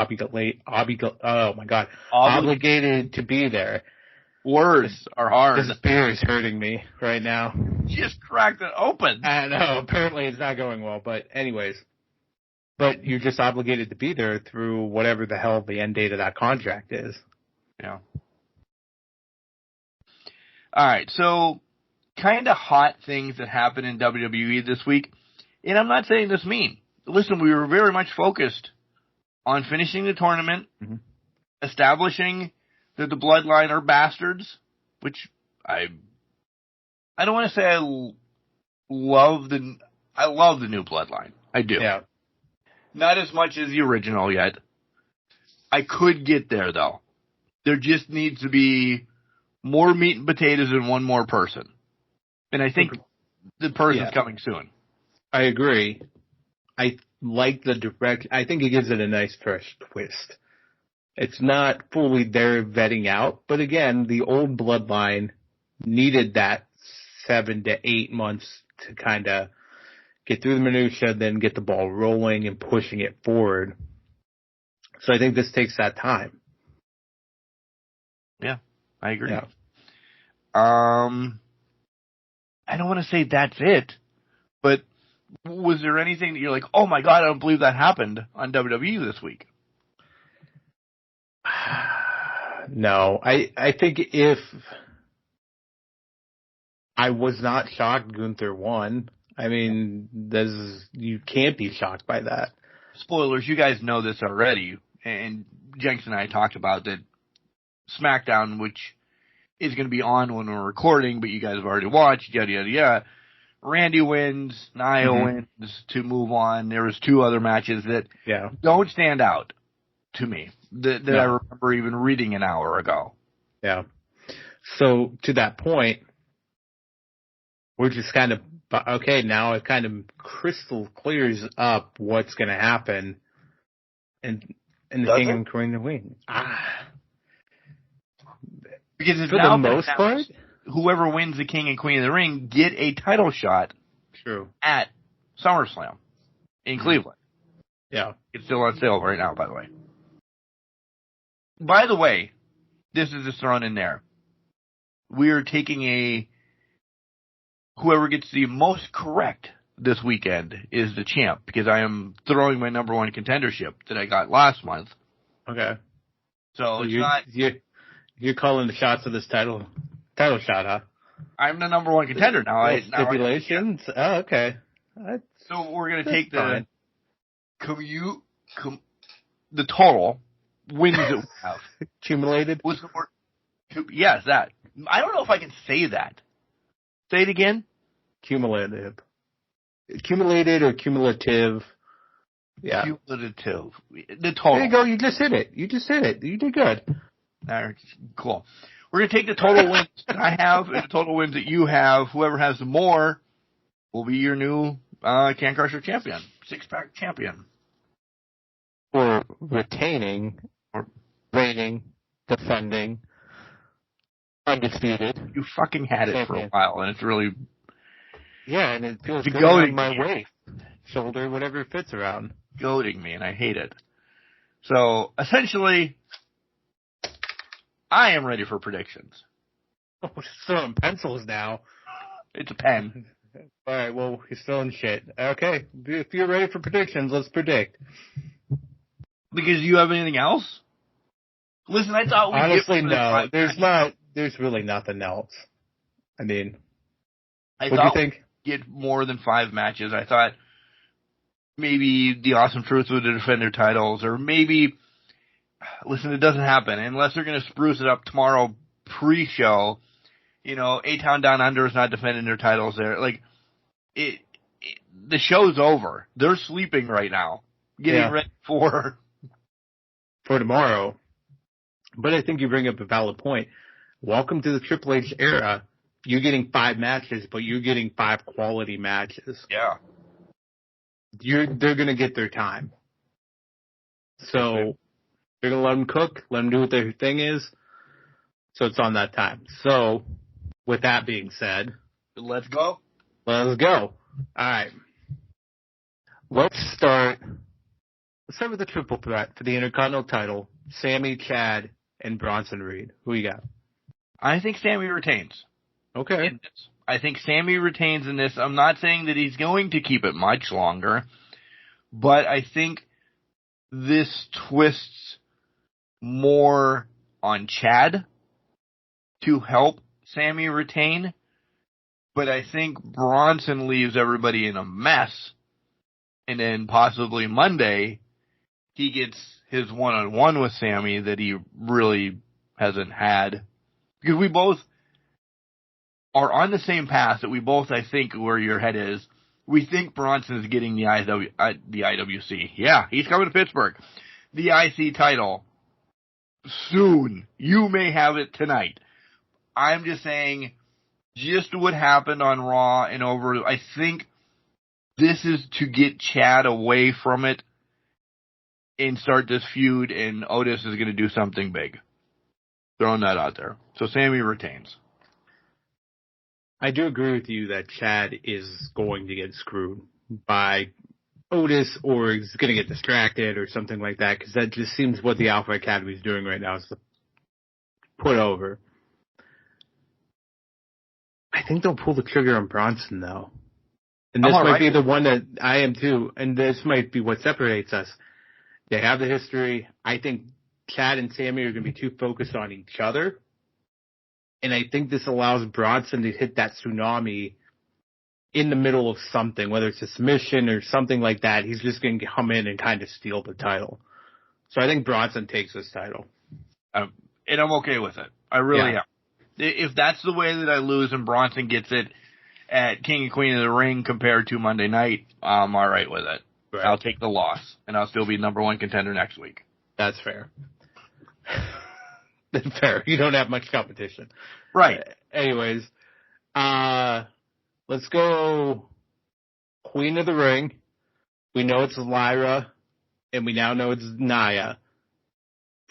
Speaker 4: obligated to be there.
Speaker 3: Words are hard.
Speaker 4: This beer is hurting me right now.
Speaker 3: Just cracked it open.
Speaker 4: I know. Apparently it's not going well, but anyways. But you're just obligated to be there through whatever the hell the end date of that contract is.
Speaker 3: Yeah. All right, so kind of hot things that happened in WWE this week. And I'm not saying this mean. Listen, we were very much focused on finishing the tournament, establishing that the Bloodline are bastards, which I don't want to say I love the new Bloodline. I do.
Speaker 4: Yeah.
Speaker 3: Not as much as the original yet. I could get there though. There just needs to be more meat and potatoes and one more person. And I think the person's coming soon.
Speaker 4: I agree. I like the I think it gives it a nice fresh twist. It's not fully there vetting out, but again, the old Bloodline needed that 7 to 8 months to kind of get through the minutia, then get the ball rolling and pushing it forward. So I think this takes that time.
Speaker 3: Yeah, I agree.
Speaker 4: Yeah.
Speaker 3: I don't want to say that's it, but was there anything that you're like, oh my God, I don't believe that happened on WWE this week?
Speaker 4: No, I think if I was not shocked Gunther won, I mean, you can't be shocked by that.
Speaker 3: Spoilers, you guys know this already, and Jenks and I talked about that SmackDown, which is going to be on when we're recording, but you guys have already watched, yada, yada, yada. Randy wins, Nia wins to move on. There was 2 other matches that don't stand out to me that I remember even reading an hour ago.
Speaker 4: Yeah. So to that point, we're just kind of, okay, now it kind of crystal clears up what's going to happen and the King and Queen of Wing.
Speaker 3: Because it's
Speaker 4: for
Speaker 3: now
Speaker 4: the most part,
Speaker 3: whoever wins the King and Queen of the Ring get a title shot.
Speaker 4: True.
Speaker 3: At SummerSlam in Cleveland.
Speaker 4: Yeah.
Speaker 3: It's still on sale right now, by the way. By the way, this is just thrown in there. We are taking whoever gets the most correct this weekend is the champ, because I am throwing my number 1 contendership that I got last month.
Speaker 4: Okay.
Speaker 3: So
Speaker 4: you're calling the shots of this title shot, huh?
Speaker 3: I'm the number 1 contender now.
Speaker 4: Stipulations? Oh, okay.
Speaker 3: So we're going to take the the total wins that we have.
Speaker 4: Accumulated?
Speaker 3: What's the word? Yes, that. I don't know if I can say that. Say it again.
Speaker 4: Cumulative. Accumulated or cumulative. Yeah.
Speaker 3: Cumulative. The total.
Speaker 4: There you go. You just hit it. You did good.
Speaker 3: All right. Cool. We're going to take the total wins that I have and the total wins that you have. Whoever has more will be your new Can Crusher champion. 6-pack champion.
Speaker 4: Or retaining, or reigning, defending, undisputed.
Speaker 3: You fucking had it for a while, and it's really...
Speaker 4: Yeah, and it feels good on my waist, shoulder, whatever it fits around.
Speaker 3: Goading me, and I hate it. So, essentially, I am ready for predictions.
Speaker 4: Oh, we're throwing pencils now.
Speaker 3: It's a pen.
Speaker 4: All right, well, he's throwing shit. Okay, if you're ready for predictions, let's predict.
Speaker 3: Because you have anything else? Listen, I thought we
Speaker 4: honestly no. There's really nothing else. I mean, what do you think?
Speaker 3: Get more than 5 matches. I thought maybe the Awesome Truth would defend their titles, or maybe. Listen, it doesn't happen unless they're going to spruce it up tomorrow pre-show. You know, A-Town Down Under is not defending their titles there. Like, the show's over. They're sleeping right now, getting ready for
Speaker 4: tomorrow. But I think you bring up a valid point. Welcome to the Triple H era. You're getting 5 matches, but you're getting 5 quality matches.
Speaker 3: Yeah.
Speaker 4: They're going to get their time. So they're going to let them cook, let them do what their thing is. So it's on that time. So with that being said,
Speaker 3: let's go.
Speaker 4: Let's go. All right. Let's start with the triple threat for the Intercontinental title. Sammy, Chad, and Bronson Reed. Who you got?
Speaker 3: I think Sammy retains.
Speaker 4: Okay.
Speaker 3: I think Sammy retains in this. I'm not saying that he's going to keep it much longer, but I think this twists more on Chad to help Sammy retain, but I think Bronson leaves everybody in a mess, and then possibly Monday he gets his one-on-one with Sammy that he really hasn't had. Because we both are on the same path that we both, I think, where your head is. We think Bronson is getting the IWC. Yeah, he's coming to Pittsburgh. The IC title soon. You may have it tonight. I'm just saying, just what happened on Raw and over. I think this is to get Chad away from it and start this feud, and Otis is going to do something big. Throwing that out there. So Sammy retains.
Speaker 4: I do agree with you that Chad is going to get screwed by Otis, or he's going to get distracted or something like that, because that just seems what the Alpha Academy is doing right now, is to put over. I think they'll pull the trigger on Bronson, though. And this might be the one that I am too, and this might be what separates us. They have the history. I think Chad and Sammy are going to be too focused on each other. And I think this allows Bronson to hit that tsunami in the middle of something, whether it's a submission or something like that. He's just going to come in and kind of steal the title. So I think Bronson takes this title.
Speaker 3: And I'm okay with it. I really am. If that's the way that I lose and Bronson gets it at King and Queen of the Ring compared to Monday night, I'm all right with it. Right. I'll take the loss, and I'll still be number 1 contender next week.
Speaker 4: That's fair. That's fair. You don't have much competition.
Speaker 3: Right.
Speaker 4: Anyways, let's go Queen of the Ring. We know it's Lyra, and we now know it's Nia.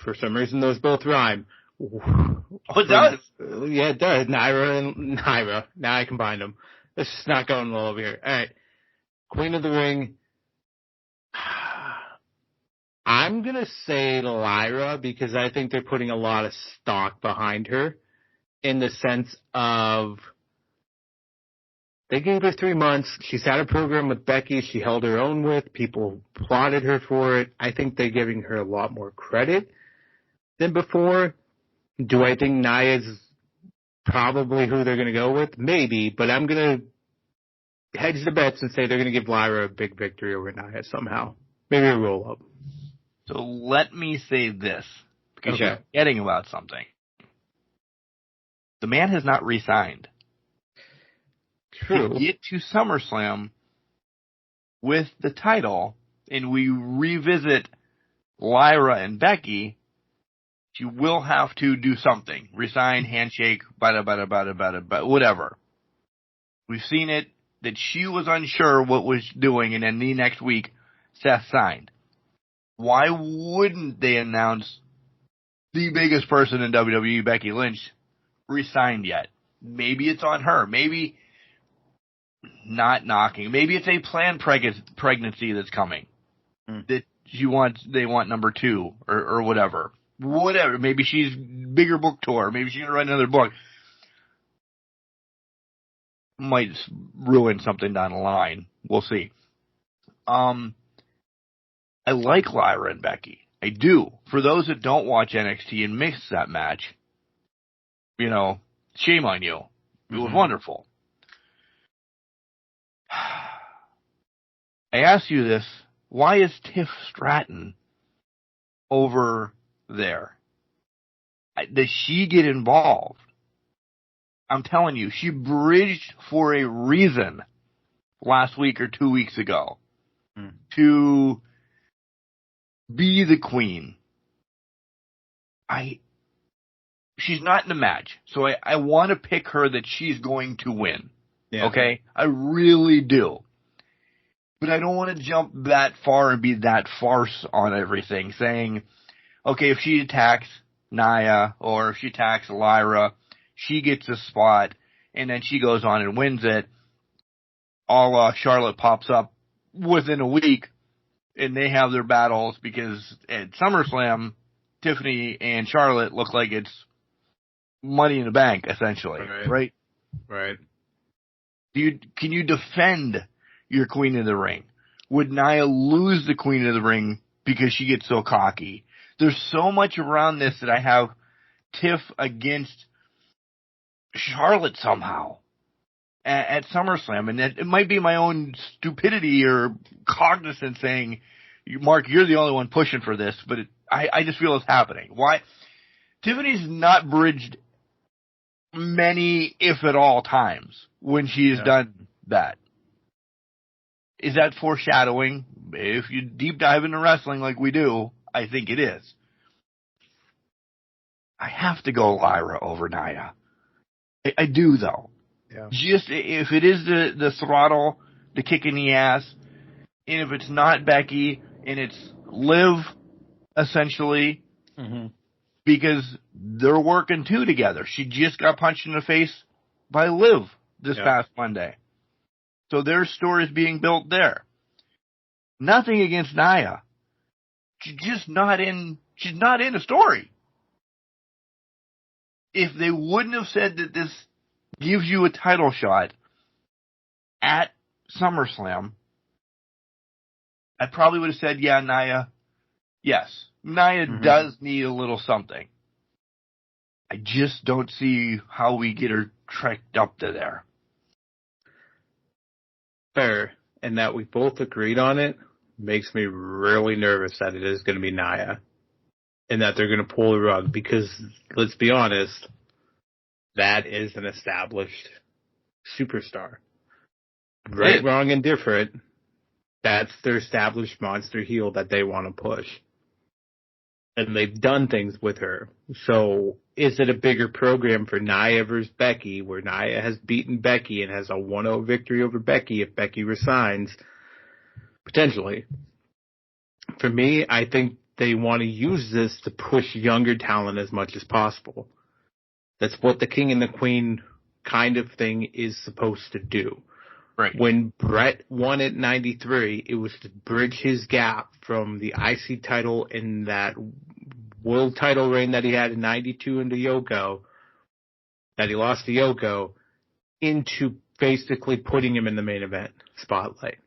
Speaker 4: For some reason, those both rhyme.
Speaker 3: Oh, it does?
Speaker 4: Yeah, it does. Naira and Naira. Now I combined them. This is not going well over here. All right. Queen of the Ring. I'm going to say Lyra because I think they're putting a lot of stock behind her in the sense of they gave her 3 months. She's had a program with Becky she held her own with. People applauded her for it. I think they're giving her a lot more credit than before. Do I think Nia's probably who they're going to go with? Maybe, but I'm going to hedge the bets and say they're going to give Lyra a big victory over Nia somehow. Maybe a roll-up.
Speaker 3: So let me say this, because you're forgetting about something. The man has not re-signed.
Speaker 4: True.
Speaker 3: To get to SummerSlam with the title, and we revisit Lyra and Becky, she will have to do something. Resign, handshake, whatever. We've seen it, that she was unsure what was doing, and then the next week, Seth signed. Why wouldn't they announce the biggest person in WWE, Becky Lynch, resigned yet? Maybe it's on her. Maybe not knocking. Maybe it's a planned pregnancy that's coming. That they want number 2 or whatever. Whatever. Maybe she's bigger book tour. Maybe she's going to write another book. Might ruin something down the line. We'll see. I like Lyra and Becky. I do. For those that don't watch NXT and miss that match, shame on you. It was wonderful. I ask you this, why is Tiff Stratton over there? Does she get involved? I'm telling you, she bridged for a reason last week or 2 weeks ago to be the queen. She's not in the match, so I want to pick her that she's going to win. Yeah. Okay? I really do. But I don't want to jump that far and be that farce on everything, saying, okay, if she attacks Nia or if she attacks Lyra, she gets a spot, and then she goes on and wins it. Charlotte pops up within a week, and they have their battles because at SummerSlam, Tiffany and Charlotte look like it's Money in the Bank, essentially. Right?
Speaker 4: Right.
Speaker 3: Can you defend your Queen of the Ring? Would Nia lose the Queen of the Ring because she gets so cocky? There's so much around this that I have Tiff against Charlotte somehow at SummerSlam, and it might be my own stupidity or cognizance saying, Mark, you're the only one pushing for this, but I just feel it's happening. Why? Tiffany's not bridged many, if at all, times when she's done that. Is that foreshadowing? If you deep dive into wrestling like we do, I think it is. I have to go Lyra over Nia. I do, though. Yeah. Just if it is the throttle, the kick in the ass, and if it's not Becky, and it's Liv, essentially, because they're working two together. She just got punched in the face by Liv this past Monday. So there's stories being built there. Nothing against Nia. She's just not in the story. If they wouldn't have said that this gives you a title shot at SummerSlam, I probably would have said, yeah, Nia, yes. Nia does need a little something. I just don't see how we get her trekked up to there.
Speaker 4: Fair. And that we both agreed on it makes me really nervous that it is going to be Nia. And that they're going to pull the rug because, let's be honest, that is an established superstar. Right, wrong, and different. That's their established monster heel that they want to push. And they've done things with her. So is it a bigger program for Nia versus Becky, where Nia has beaten Becky and has a 1-0 victory over Becky if Becky resigns? Potentially. For me, I think they want to use this to push younger talent as much as possible. That's what the King and the Queen kind of thing is supposed to do.
Speaker 3: Right.
Speaker 4: When Brett won at 93, it was to bridge his gap from the IC title and that world title reign that he had in 92 into Yoko, that he lost to Yoko, into basically putting him in the main event spotlight.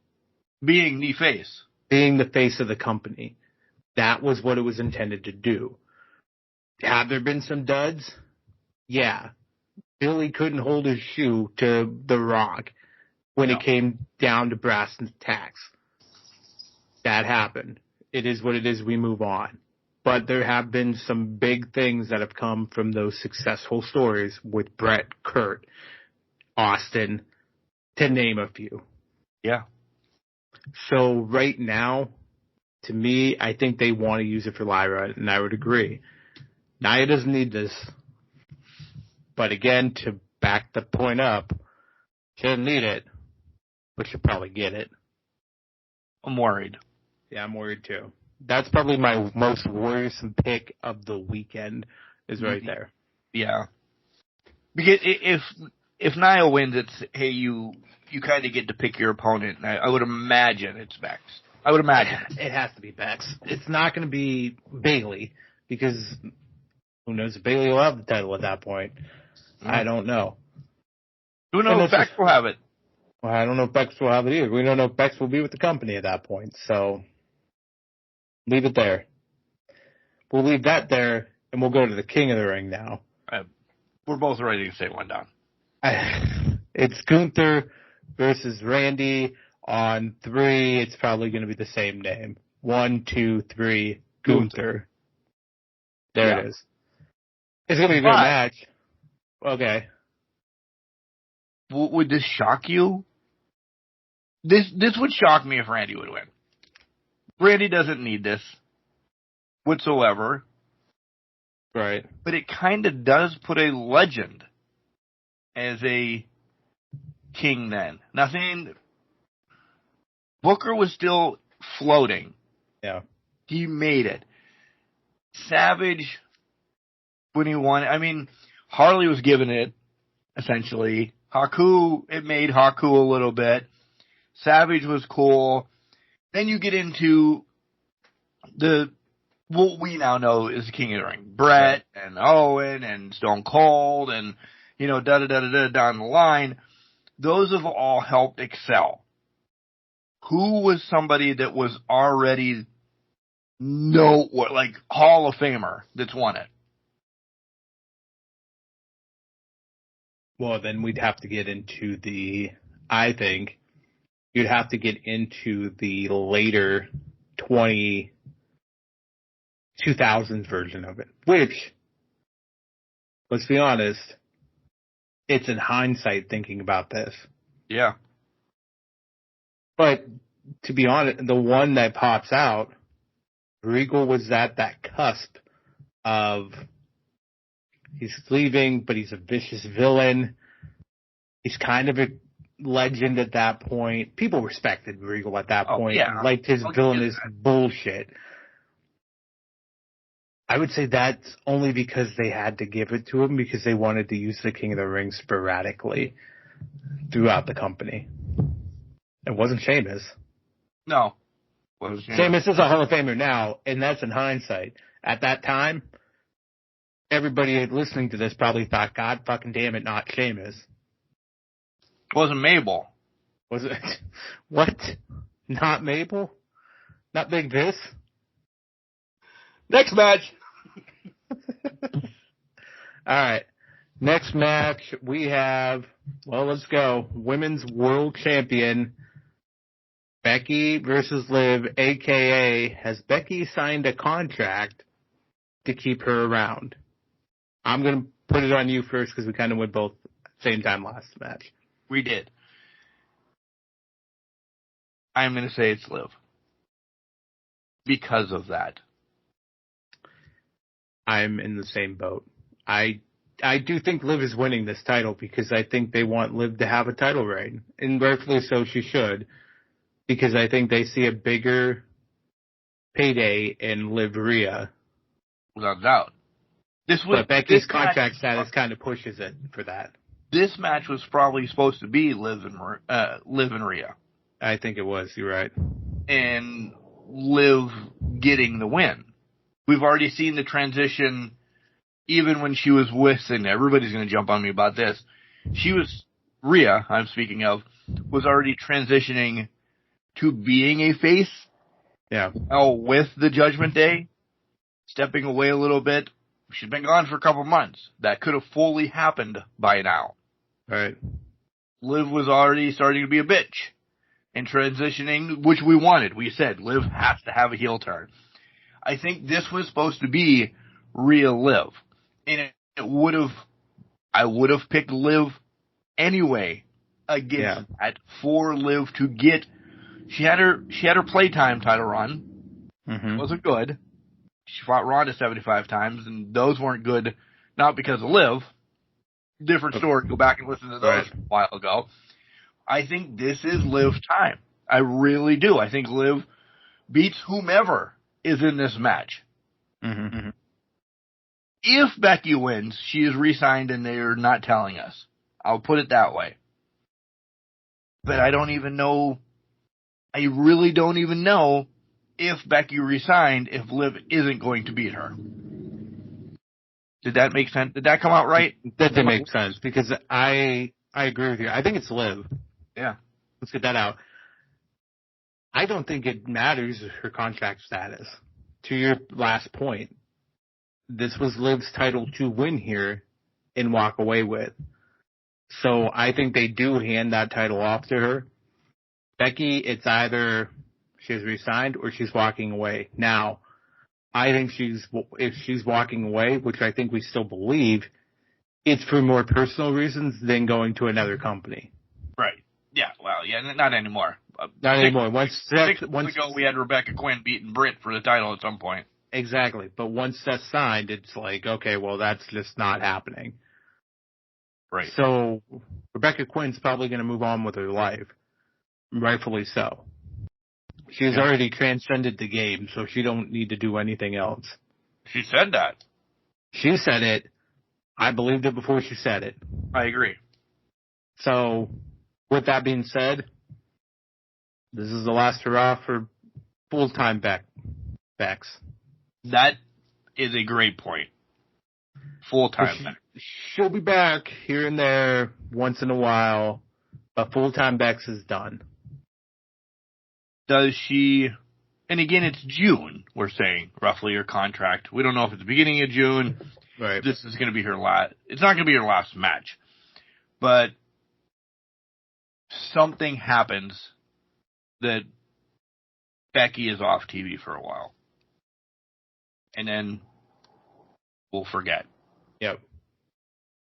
Speaker 3: Being the face.
Speaker 4: Being the face of the company. That was what it was intended to do. Have there been some duds? Yeah. Billy couldn't hold his shoe to The Rock when it came down to brass tacks. That happened. It is what it is. We move on. But there have been some big things that have come from those successful stories with Brett, Kurt, Austin, to name a few.
Speaker 3: Yeah.
Speaker 4: So right now, to me, I think they want to use it for Lyra, and I would agree. Nia doesn't need this. But again, to back the point up, she doesn't need it, but she'll probably get it.
Speaker 3: I'm worried.
Speaker 4: Yeah, I'm worried too. That's probably my most worrisome pick of the weekend is right there.
Speaker 3: Yeah. Because if Nia wins, it's, hey, you kind of get to pick your opponent. And I would imagine it's Bex. I would imagine.
Speaker 4: It has to be Bex. It's not going to be Bayley, because who knows if Bayley will have the title at that point. I don't know.
Speaker 3: Who knows if Bex will have it?
Speaker 4: Well, I don't know if Bex will have it either. We don't know if Bex will be with the company at that point. So leave it there. We'll leave that there, and we'll go to the King of the Ring now.
Speaker 3: We're both ready to say one down.
Speaker 4: It's Gunther versus Randy on 3. It's probably going to be the same name. 1, 2, 3, Gunther. There it is. It's going to be a good match. Okay.
Speaker 3: Would this shock you? This would shock me if Randy would win. Randy doesn't need this whatsoever.
Speaker 4: Right.
Speaker 3: But it kind of does put a legend as a king then. Nothing. Booker was still floating.
Speaker 4: Yeah.
Speaker 3: He made it. Savage, when he won, I mean, Harley was given it, essentially. Haku, it made Haku a little bit. Savage was cool. Then you get into what we now know is the King of the Ring. Brett and Owen and Stone Cold and, da-da-da-da-da down the line. Those have all helped excel. Who was somebody that was already Hall of Famer that's won it?
Speaker 4: Well, then we'd have to get into I think you'd have to get into the later 2000s version of it, which, let's be honest, it's in hindsight thinking about this.
Speaker 3: Yeah.
Speaker 4: But to be honest, the one that pops out, Regal was at that cusp of he's leaving, but he's a vicious villain. He's kind of a legend at that point. People respected Regal at that point.
Speaker 3: Yeah.
Speaker 4: Liked his villainous bullshit. I would say that's only because they had to give it to him because they wanted to use the King of the Ring sporadically throughout the company. It wasn't Sheamus.
Speaker 3: No.
Speaker 4: Sheamus is a Hall of Famer now, and that's in hindsight. At that time, everybody listening to this probably thought, God fucking damn it, not Sheamus.
Speaker 3: It wasn't Mabel.
Speaker 4: Was it? What? Not Mabel? Not Big Vis?
Speaker 3: Next match.
Speaker 4: All right. Next match, we have, let's go. Women's World Champion, Becky versus Liv, a.k.a. has Becky signed a contract to keep her around? I'm going to put it on you first because we kind of went both same time last match.
Speaker 3: We did. I'm going to say it's Liv. Because of that.
Speaker 4: I'm in the same boat. I do think Liv is winning this title because I think they want Liv to have a title reign. And rightfully so, she should. Because I think they see a bigger payday in Liv Rhea.
Speaker 3: Without doubt.
Speaker 4: But Becky's contract status kind of pushes it for that.
Speaker 3: This match was probably supposed to be Liv and Rhea.
Speaker 4: I think it was. You're right.
Speaker 3: And Liv getting the win. We've already seen the transition, even when she was with, and everybody's going to jump on me about this. Rhea, I'm speaking of, was already transitioning to being a face.
Speaker 4: Yeah.
Speaker 3: With the Judgment Day, stepping away a little bit. She'd been gone for a couple months. That could have fully happened by now.
Speaker 4: Right.
Speaker 3: Liv was already starting to be a bitch and transitioning, which we wanted. We said Liv has to have a heel turn. I think this was supposed to be real Liv. And I would have picked Liv anyway against that for Liv to get. She had her Playtime title run.
Speaker 4: Mm-hmm.
Speaker 3: It wasn't good. She fought Ronda 75 times, and those weren't good, not because of Liv. Different story. Go back and listen to those a while ago. I think this is Liv's time. I really do. I think Liv beats whomever is in this match.
Speaker 4: Mm-hmm.
Speaker 3: If Becky wins, she is re-signed and they're not telling us. I'll put it that way. But I don't even know I really don't even know if Becky resigned if Liv isn't going to beat her. Did that make sense? Did that come out right?
Speaker 4: That did make sense because I agree with you. I think it's Liv.
Speaker 3: Yeah.
Speaker 4: Let's get that out. I don't think it matters her contract status. To your last point, this was Liv's title to win here and walk away with. So I think they do hand that title off to her. Becky, it's either she's resigned or she's walking away. Now, I think if she's walking away, which I think we still believe, it's for more personal reasons than going to another company.
Speaker 3: Right. Yeah, well, yeah, not anymore.
Speaker 4: Not anymore.
Speaker 3: Six months ago, we had Rebecca Quinn beating Britt for the title at some point.
Speaker 4: Exactly. But once that's signed, it's like, okay, well, that's just not happening.
Speaker 3: Right.
Speaker 4: So Rebecca Quinn's probably going to move on with her life. Rightfully so. She has already transcended the game, so she don't need to do anything else.
Speaker 3: She said that.
Speaker 4: She said it. I believed it before she said it.
Speaker 3: I agree.
Speaker 4: So, with that being said, this is the last hurrah for full-time Bex.
Speaker 3: That is a great point. Full-time Bex.
Speaker 4: She'll be back here and there once in a while, but full-time Bex is done.
Speaker 3: Does she, and again, it's June, we're saying, roughly, her contract. We don't know if it's the beginning of June.
Speaker 4: Right.
Speaker 3: This is going to be her last, it's not going to be her last match. But something happens that Becky is off TV for a while. And then we'll forget.
Speaker 4: Yep.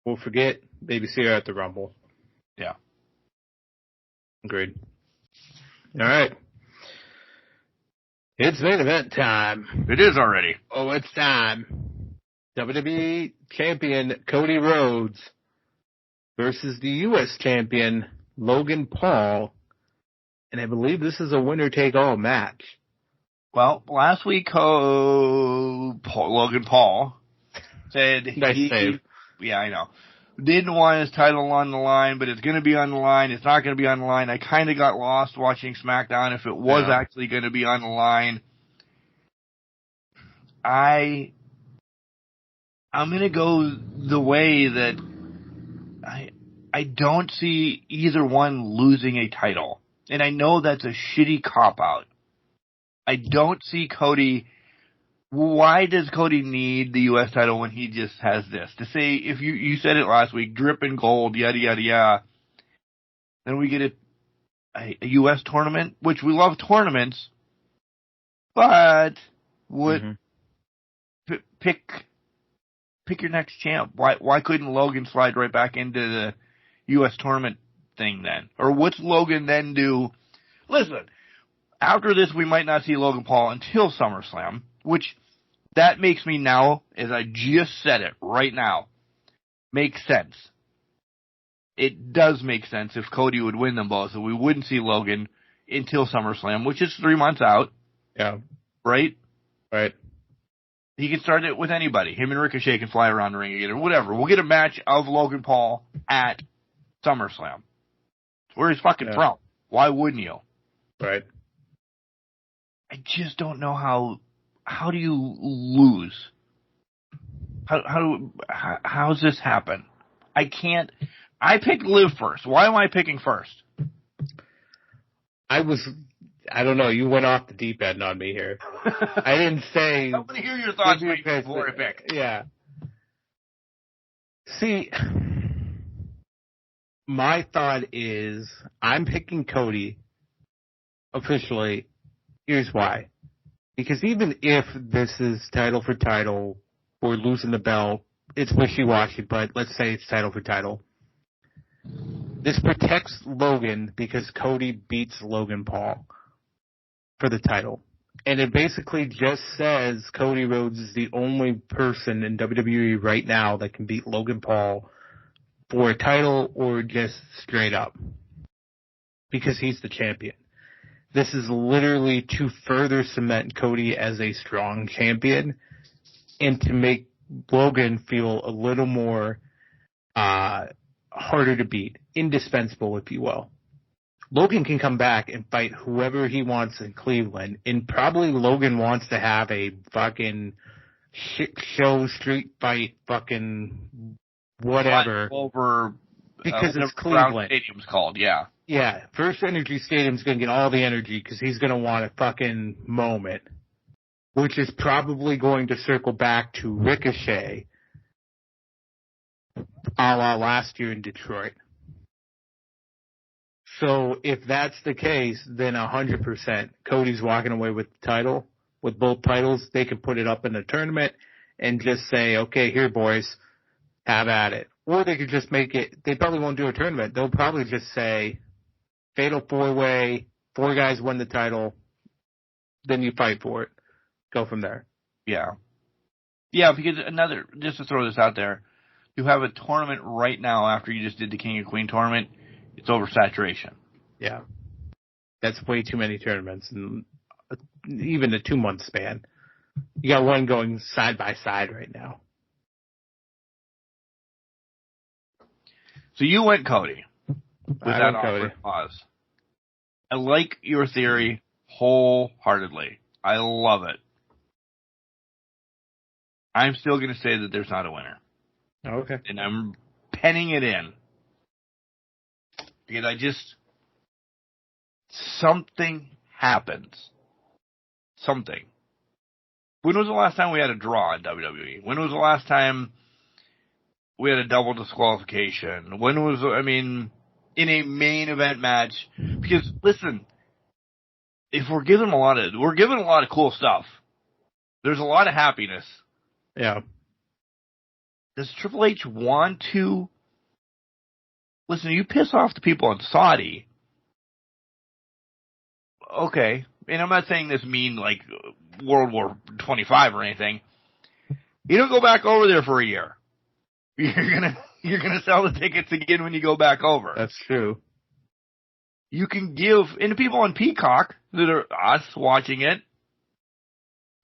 Speaker 4: We'll forget, maybe see her at the Rumble.
Speaker 3: Yeah.
Speaker 4: Agreed. All right. It's main event time.
Speaker 3: It is already.
Speaker 4: Oh, it's time. WWE Champion Cody Rhodes versus the U.S. Champion Logan Paul. And I believe this is a winner-take-all match.
Speaker 3: Well, last week, Logan Paul said
Speaker 4: Nice save.
Speaker 3: Yeah, I know. Didn't want his title on the line, but it's going to be on the line. It's not going to be on the line. I kind of got lost watching SmackDown if it was actually going to be on the line. I'm going to go the way that I don't see either one losing a title. And I know that's a shitty cop-out. I don't see Cody. Why does Cody need the U.S. title when he just has this? To say, if you said it last week, dripping gold, yada, yada, yada. Then we get a U.S. tournament, which we love tournaments, but pick your next champ. Why couldn't Logan slide right back into the U.S. tournament thing then? Or what's Logan then do? Listen, after this, we might not see Logan Paul until SummerSlam, which that makes me now, as I just said it right now, makes sense. It does make sense if Cody would win them both, so we wouldn't see Logan until SummerSlam, which is 3 months out.
Speaker 4: Yeah.
Speaker 3: Right?
Speaker 4: Right.
Speaker 3: He can start it with anybody. Him and Ricochet can fly around the ring again or whatever. We'll get a match of Logan Paul at SummerSlam. Where he's fucking from. Why wouldn't you?
Speaker 4: Right.
Speaker 3: I just don't know how do you lose? How's this happen? I picked Liv first. Why am I picking first?
Speaker 4: I don't know, you went off the deep end on me here. I didn't say...
Speaker 3: I want to hear your thoughts before I pick.
Speaker 4: Yeah. See, my thought is, I'm picking Cody officially. Here's why. Because even if this is title for title, or losing the belt, it's wishy-washy, but let's say it's title for title. This protects Logan because Cody beats Logan Paul for the title. And it basically just says Cody Rhodes is the only person in WWE right now that can beat Logan Paul for a title or just straight up. Because he's the champion. This is literally to further cement Cody as a strong champion and to make Logan feel a little more harder to beat. Indispensable, if you will. Logan can come back and fight whoever he wants in Cleveland, and probably Logan wants to have a fucking shit show street fight, fucking whatever.
Speaker 3: Over
Speaker 4: because it's
Speaker 3: Brown
Speaker 4: Cleveland.
Speaker 3: Stadium's called, yeah.
Speaker 4: Yeah, First Energy Stadium's going to get all the energy because he's going to want a fucking moment, which is probably going to circle back to Ricochet a la last year in Detroit. So if that's the case, then 100% Cody's walking away with the title, with both titles. They can put it up in a tournament and just say, okay, here, boys, have at it. Or they could just make it, they probably won't do a tournament. They'll probably just say, fatal 4-way, 4 guys win the title, then you fight for it. Go from there.
Speaker 3: Yeah. Yeah, because just to throw this out there, you have a tournament right now after you just did the King and Queen tournament. It's oversaturation.
Speaker 4: Yeah. That's way too many tournaments, and even a 2-month span. You got one going side by side right now.
Speaker 3: So you went Cody. With
Speaker 4: I
Speaker 3: that
Speaker 4: went Cody.
Speaker 3: awkward pause. I like your theory wholeheartedly. I love it. I'm still going to say that there's not a winner.
Speaker 4: Okay.
Speaker 3: And I'm penning it in. Because something happens. Something. When was the last time we had a draw in WWE? When was the last time we had a double disqualification? In a main event match? Because, listen, if we're given a lot of cool stuff. There's a lot of happiness.
Speaker 4: Yeah.
Speaker 3: Does Triple H want to? Listen, you piss off the people in Saudi. Okay. And I'm not saying this mean like World War 25 or anything. You don't go back over there for a year. You're gonna sell the tickets again when you go back over.
Speaker 4: That's true.
Speaker 3: You can give, and the people on Peacock that are us watching it,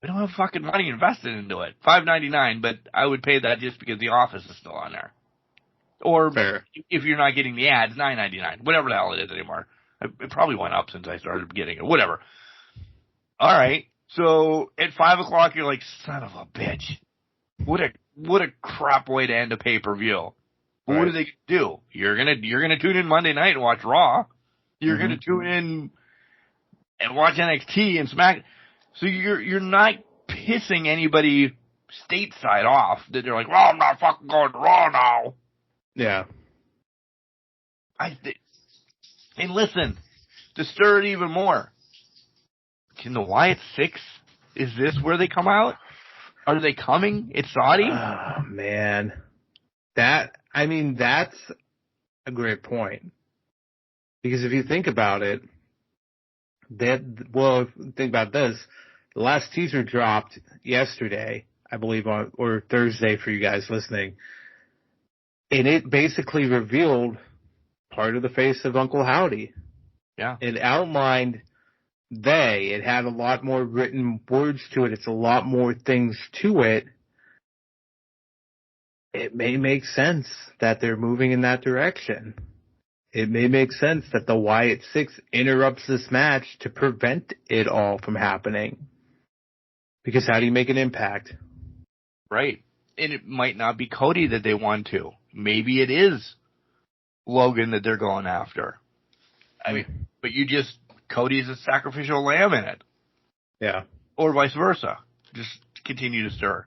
Speaker 3: we don't have fucking money invested into it. $5.99, but I would pay that just because The Office is still on there. Or
Speaker 4: Fair.
Speaker 3: If you're not getting the ads, $9.99. Whatever the hell it is anymore. It probably went up since I started getting it. Whatever. All right. So at 5 o'clock, you're like, son of a bitch. What a crap way to end a pay-per-view. Right. What are they gonna do? You're gonna tune in Monday night and watch Raw. You're gonna tune in and watch NXT and Smack. So you're not pissing anybody stateside off that they're like, well, I'm not fucking going to Raw now.
Speaker 4: Yeah.
Speaker 3: And listen, to stir it even more, can the Wyatt Six, is this where they come out? Are they coming? It's Saudi?
Speaker 4: Oh, man. That's a great point. Because if you think about it, think about this. The last teaser dropped yesterday, I believe, or Thursday for you guys listening. And it basically revealed part of the face of Uncle Howdy.
Speaker 3: Yeah.
Speaker 4: It outlined it had a lot more written words to it. It's a lot more things to it. It may make sense that they're moving in that direction. It may make sense that the Wyatt Six interrupts this match to prevent it all from happening. Because how do you make an impact?
Speaker 3: Right. And it might not be Cody that they want to. Maybe it is Logan that they're going after. But Cody's a sacrificial lamb in it.
Speaker 4: Yeah.
Speaker 3: Or vice versa. Just continue to stir.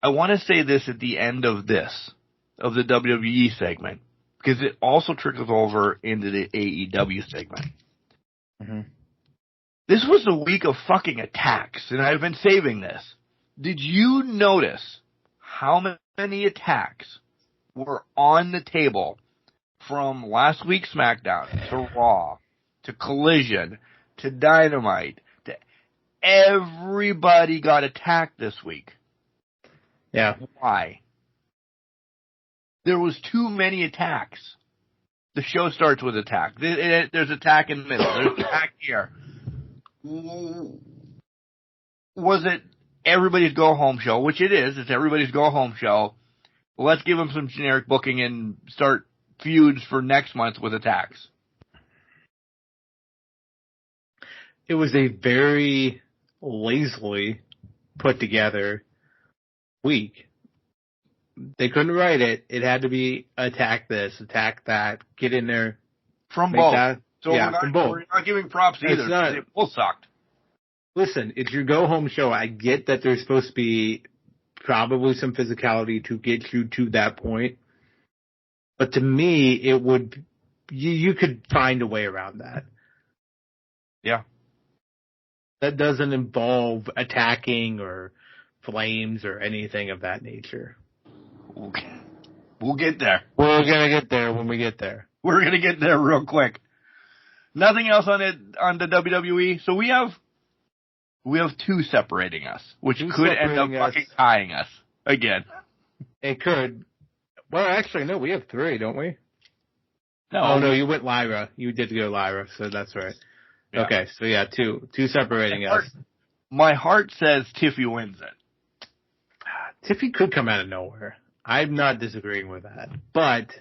Speaker 3: I want to say this at the end of the WWE segment, because it also trickles over into the AEW segment.
Speaker 4: Mm-hmm.
Speaker 3: This was a week of fucking attacks, and I've been saving this. Did you notice how many attacks were on the table from last week's SmackDown to Raw to Collision to Dynamite to everybody got attacked this week?
Speaker 4: Yeah.
Speaker 3: Why? There was too many attacks. The show starts with attack. There's attack in the middle. There's attack here. Was it everybody's go-home show, which it is. It's everybody's go-home show. Let's give them some generic booking and start feuds for next month with attacks.
Speaker 4: It was a very lazily put together week. They couldn't write it. It had to be attack this, attack that, get in there.
Speaker 3: From both.
Speaker 4: That,
Speaker 3: so
Speaker 4: from both.
Speaker 3: We're not giving props either. They both sucked.
Speaker 4: Listen, it's your go-home show. I get that there's supposed to be probably some physicality to get you to that point. But to me, it would, you could find a way around that.
Speaker 3: Yeah.
Speaker 4: That doesn't involve attacking or flames or anything of that nature.
Speaker 3: We'll get there.
Speaker 4: We're going to get there when we get there.
Speaker 3: We're going to get there real quick. Nothing else on the WWE. So we have two separating us, which could end up fucking tying us again.
Speaker 4: It could. Well, actually, no, we have three, don't we?
Speaker 3: No.
Speaker 4: Oh, no, you went Lyra. You did go Lyra, so that's right. Yeah. Okay, so yeah, two separating us.
Speaker 3: My heart says Tiffy wins it.
Speaker 4: Tiffy could come out of nowhere. I'm not disagreeing with that. But,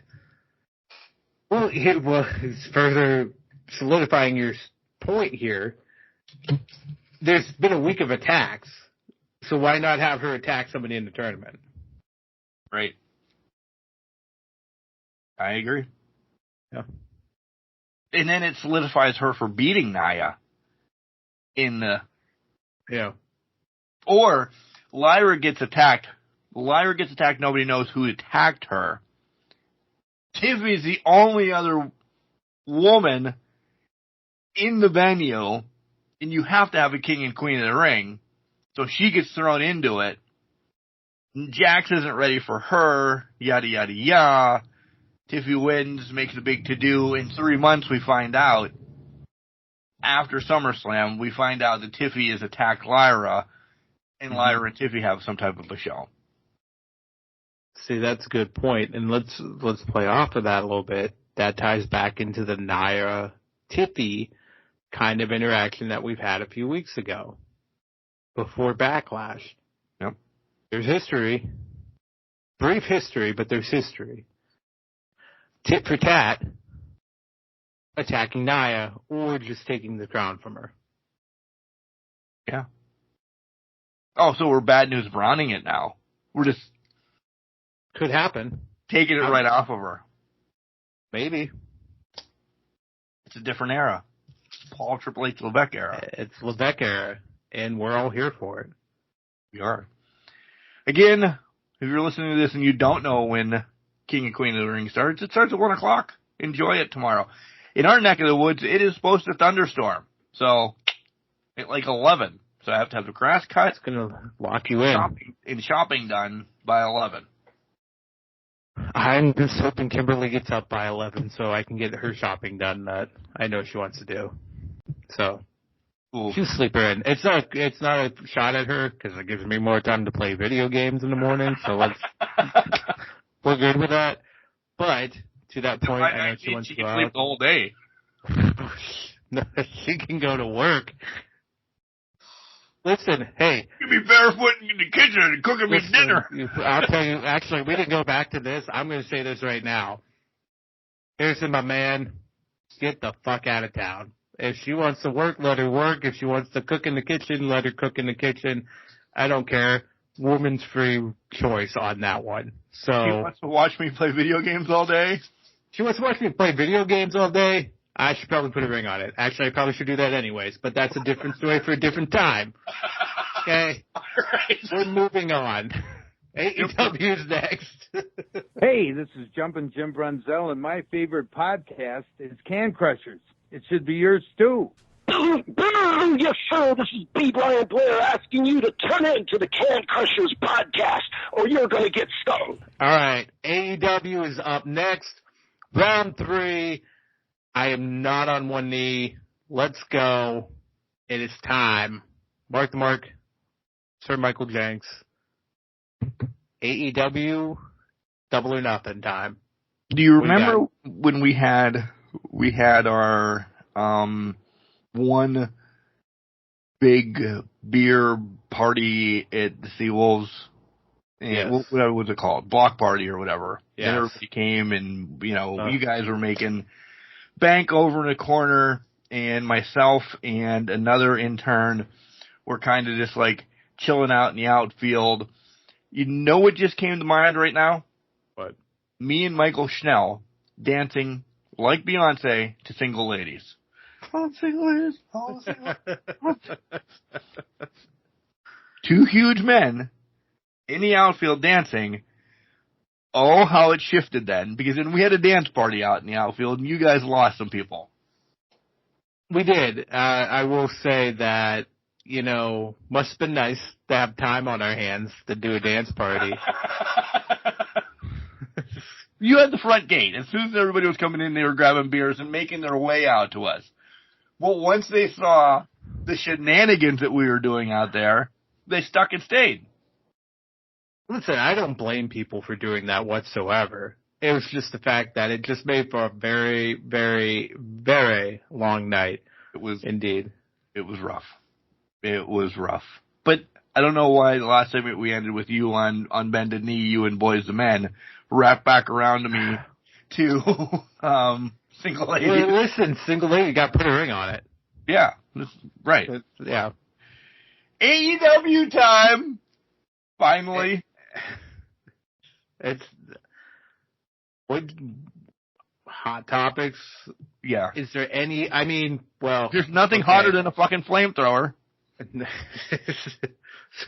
Speaker 4: well, it's further solidifying your point here. There's been a week of attacks, so why not have her attack somebody in the tournament?
Speaker 3: Right. I agree.
Speaker 4: Yeah.
Speaker 3: And then it solidifies her for beating Nia in the...
Speaker 4: Yeah.
Speaker 3: Or Lyra gets attacked. Nobody knows who attacked her. Tiffy's the only other woman in the venue, and you have to have a king and queen in the ring. So she gets thrown into it. Jax isn't ready for her. Yada, yada, yada. Tiffy wins, makes a big to-do. In 3 months, we find out, after SummerSlam, we find out that Tiffy has attacked Lyra, and Lyra and Tiffy have some type of a show.
Speaker 4: See, that's a good point. And let's play off of that a little bit. That ties back into the Nia-Tiffy kind of interaction that we've had a few weeks ago, before Backlash.
Speaker 3: Yep.
Speaker 4: There's history. Brief history, but there's history. Tit for tat, attacking Nia, or just taking the crown from her.
Speaker 3: Yeah. Oh, so we're bad news Browning it now. We're just...
Speaker 4: Could happen.
Speaker 3: Taking it right off of her.
Speaker 4: Maybe.
Speaker 3: It's a different era. Paul Triple H Levesque era.
Speaker 4: It's Levesque era, and we're all here for it.
Speaker 3: We are. Again, if you're listening to this and you don't know when King and Queen of the Ring starts, it starts at 1 o'clock. Enjoy it tomorrow. In our neck of the woods, it is supposed to thunderstorm. So, at like 11. So I have to have the grass cut.
Speaker 4: It's going to lock you in.
Speaker 3: Shopping done by 11.
Speaker 4: I'm just hoping Kimberly gets up by 11 so I can get her shopping done that I know she wants to do. So, she'll sleep her in. It's not a shot at her because it gives me more time to play video games in the morning. So we're good with that. But to that point, I know she wants to go out.
Speaker 3: She can sleep the whole day.
Speaker 4: No, she can go to work. Listen, hey.
Speaker 3: You can be barefoot in the kitchen and cooking me dinner.
Speaker 4: I'll tell you, actually, we didn't go back to this. I'm going to say this right now. Harrison, my man, get the fuck out of town. If she wants to work, let her work. If she wants to cook in the kitchen, let her cook in the kitchen. I don't care. Woman's free choice on that one. So
Speaker 3: she wants to watch me play video games all day?
Speaker 4: She wants to watch me play video games all day? I should probably put a ring on it. Actually, I probably should do that anyways, but that's a different story for a different time. Okay?
Speaker 3: Right.
Speaker 4: We're moving on. AEW's next.
Speaker 6: Hey, this is Jumpin' Jim Brunzell, and my favorite podcast is Can Crushers. It should be yours, too.
Speaker 7: Yes, sir. This is B. Brian Blair asking you to turn into the Can Crushers podcast, or you're going to get stung.
Speaker 4: All right. AEW is up next. Round 3. I am not on one knee. Let's go. It is time. Mark the mark. Sir Michael Jenks. AEW, Double or Nothing time.
Speaker 3: Do you remember when we had our one big beer party at the Seawolves And what was it called? Block party or whatever.
Speaker 4: Yes.
Speaker 3: And everybody came and, you guys were making bank over in a corner, and myself and another intern were kind of just like chilling out in the outfield. You know what just came to mind right now?
Speaker 4: What?
Speaker 3: Me and Michael Schnell dancing like Beyonce to Single Ladies. All single ladies, all single ladies. Two huge men in the outfield dancing. Oh, how it shifted then, because then we had a dance party out in the outfield, and you guys lost some people.
Speaker 4: We did. I will say that, must have been nice to have time on our hands to do a dance party.
Speaker 3: You had the front gate. As soon as everybody was coming in, they were grabbing beers and making their way out to us. Well, once they saw the shenanigans that we were doing out there, they stuck and stayed.
Speaker 4: Listen, I don't blame people for doing that whatsoever. It was just the fact that it just made for a very, very, very long night.
Speaker 3: It was
Speaker 4: indeed.
Speaker 3: It was rough. It was rough. But I don't know why the last segment we ended with you on Bended Knee, you and Boys the Men, wrapped back around to me to Single Lady.
Speaker 4: Well, listen, Single Lady got put a ring on it.
Speaker 3: Yeah, right.
Speaker 4: Yeah.
Speaker 3: AEW time! Finally.
Speaker 4: It's what hot topics?
Speaker 3: Yeah.
Speaker 4: Is there any?
Speaker 3: There's nothing hotter than a fucking flamethrower.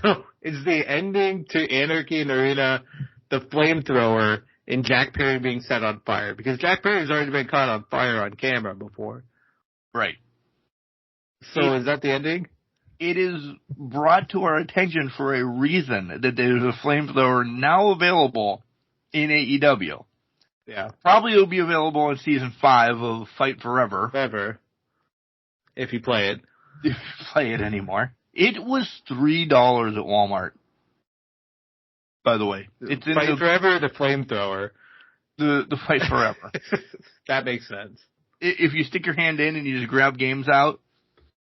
Speaker 4: So is the ending to Anarchy in the Arena the flamethrower and Jack Perry being set on fire? Because Jack Perry's already been caught on fire on camera before.
Speaker 3: Right.
Speaker 4: So is that the ending?
Speaker 3: It is brought to our attention for a reason that there's a flamethrower now available in AEW.
Speaker 4: Yeah.
Speaker 3: Probably it'll be available in Season 5 of Fight Forever.
Speaker 4: Forever. If you play it.
Speaker 3: If you play it anymore. It was $3 at Walmart. By the way. It's in
Speaker 4: Fight Forever, the flamethrower.
Speaker 3: The Fight Forever.
Speaker 4: That makes sense.
Speaker 3: If you stick your hand in and you just grab games out,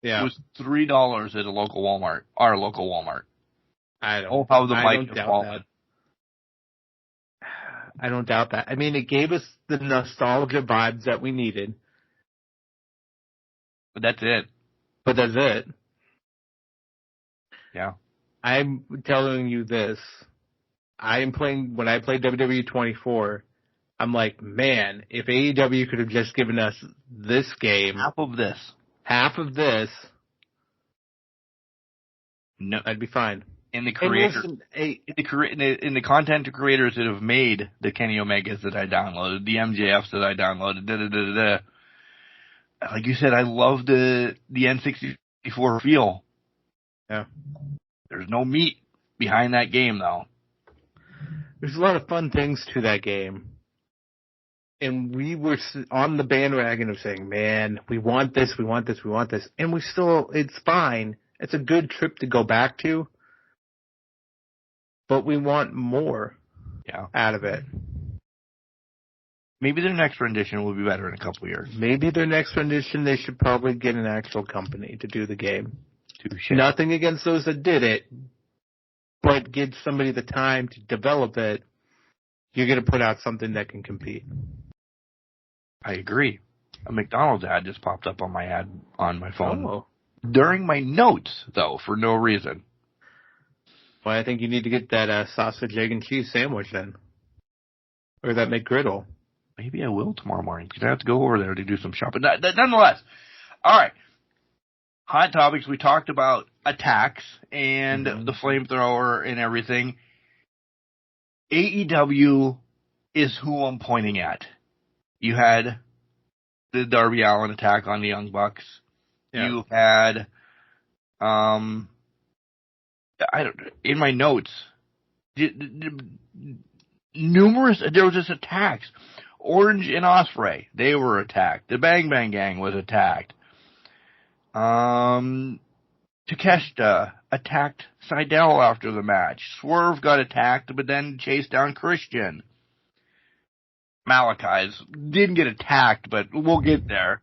Speaker 3: it was $3 at a local Walmart. Our local Walmart.
Speaker 4: I don't doubt that. I don't doubt that. I mean, it gave us the nostalgia vibes that we needed.
Speaker 3: But that's it. Yeah.
Speaker 4: I'm telling you this. When I played WWE 24, I'm like, man, if AEW could have just given us this game. Half of this.
Speaker 3: No,
Speaker 4: I'd be fine.
Speaker 3: In the content creators that have made the Kenny Omegas that I downloaded, the MJFs that I downloaded, like you said, I love the N64 feel.
Speaker 4: Yeah.
Speaker 3: There's no meat behind that game, though.
Speaker 4: There's a lot of fun things to that game. And we were on the bandwagon of saying, man, we want this. And it's fine. It's a good trip to go back to. But we want more out of it.
Speaker 3: Maybe their next rendition will be better in a couple of years.
Speaker 4: Maybe their next rendition, they should probably get an actual company to do the game. Nothing against those that did it, but give somebody the time to develop it. You're going to put out something that can compete.
Speaker 3: I agree. A McDonald's ad just popped up on my phone.
Speaker 4: Oh.
Speaker 3: During my notes, though, for no reason.
Speaker 4: Well, I think you need to get that sausage, egg, and cheese sandwich then. Or that McGriddle.
Speaker 3: Maybe I will tomorrow morning, because I have to go over there to do some shopping. Nonetheless. All right. Hot topics. We talked about attacks and the flamethrower and everything. AEW is who I'm pointing at. You had the Darby Allin attack on the Young Bucks. Yeah. You had, in my notes, there was just attacks. Orange and Ospreay, they were attacked. The Bang Bang Gang was attacked. Takeshita attacked Seidel after the match. Swerve got attacked, but then chased down Christian. Malachi's didn't get attacked, but we'll get there.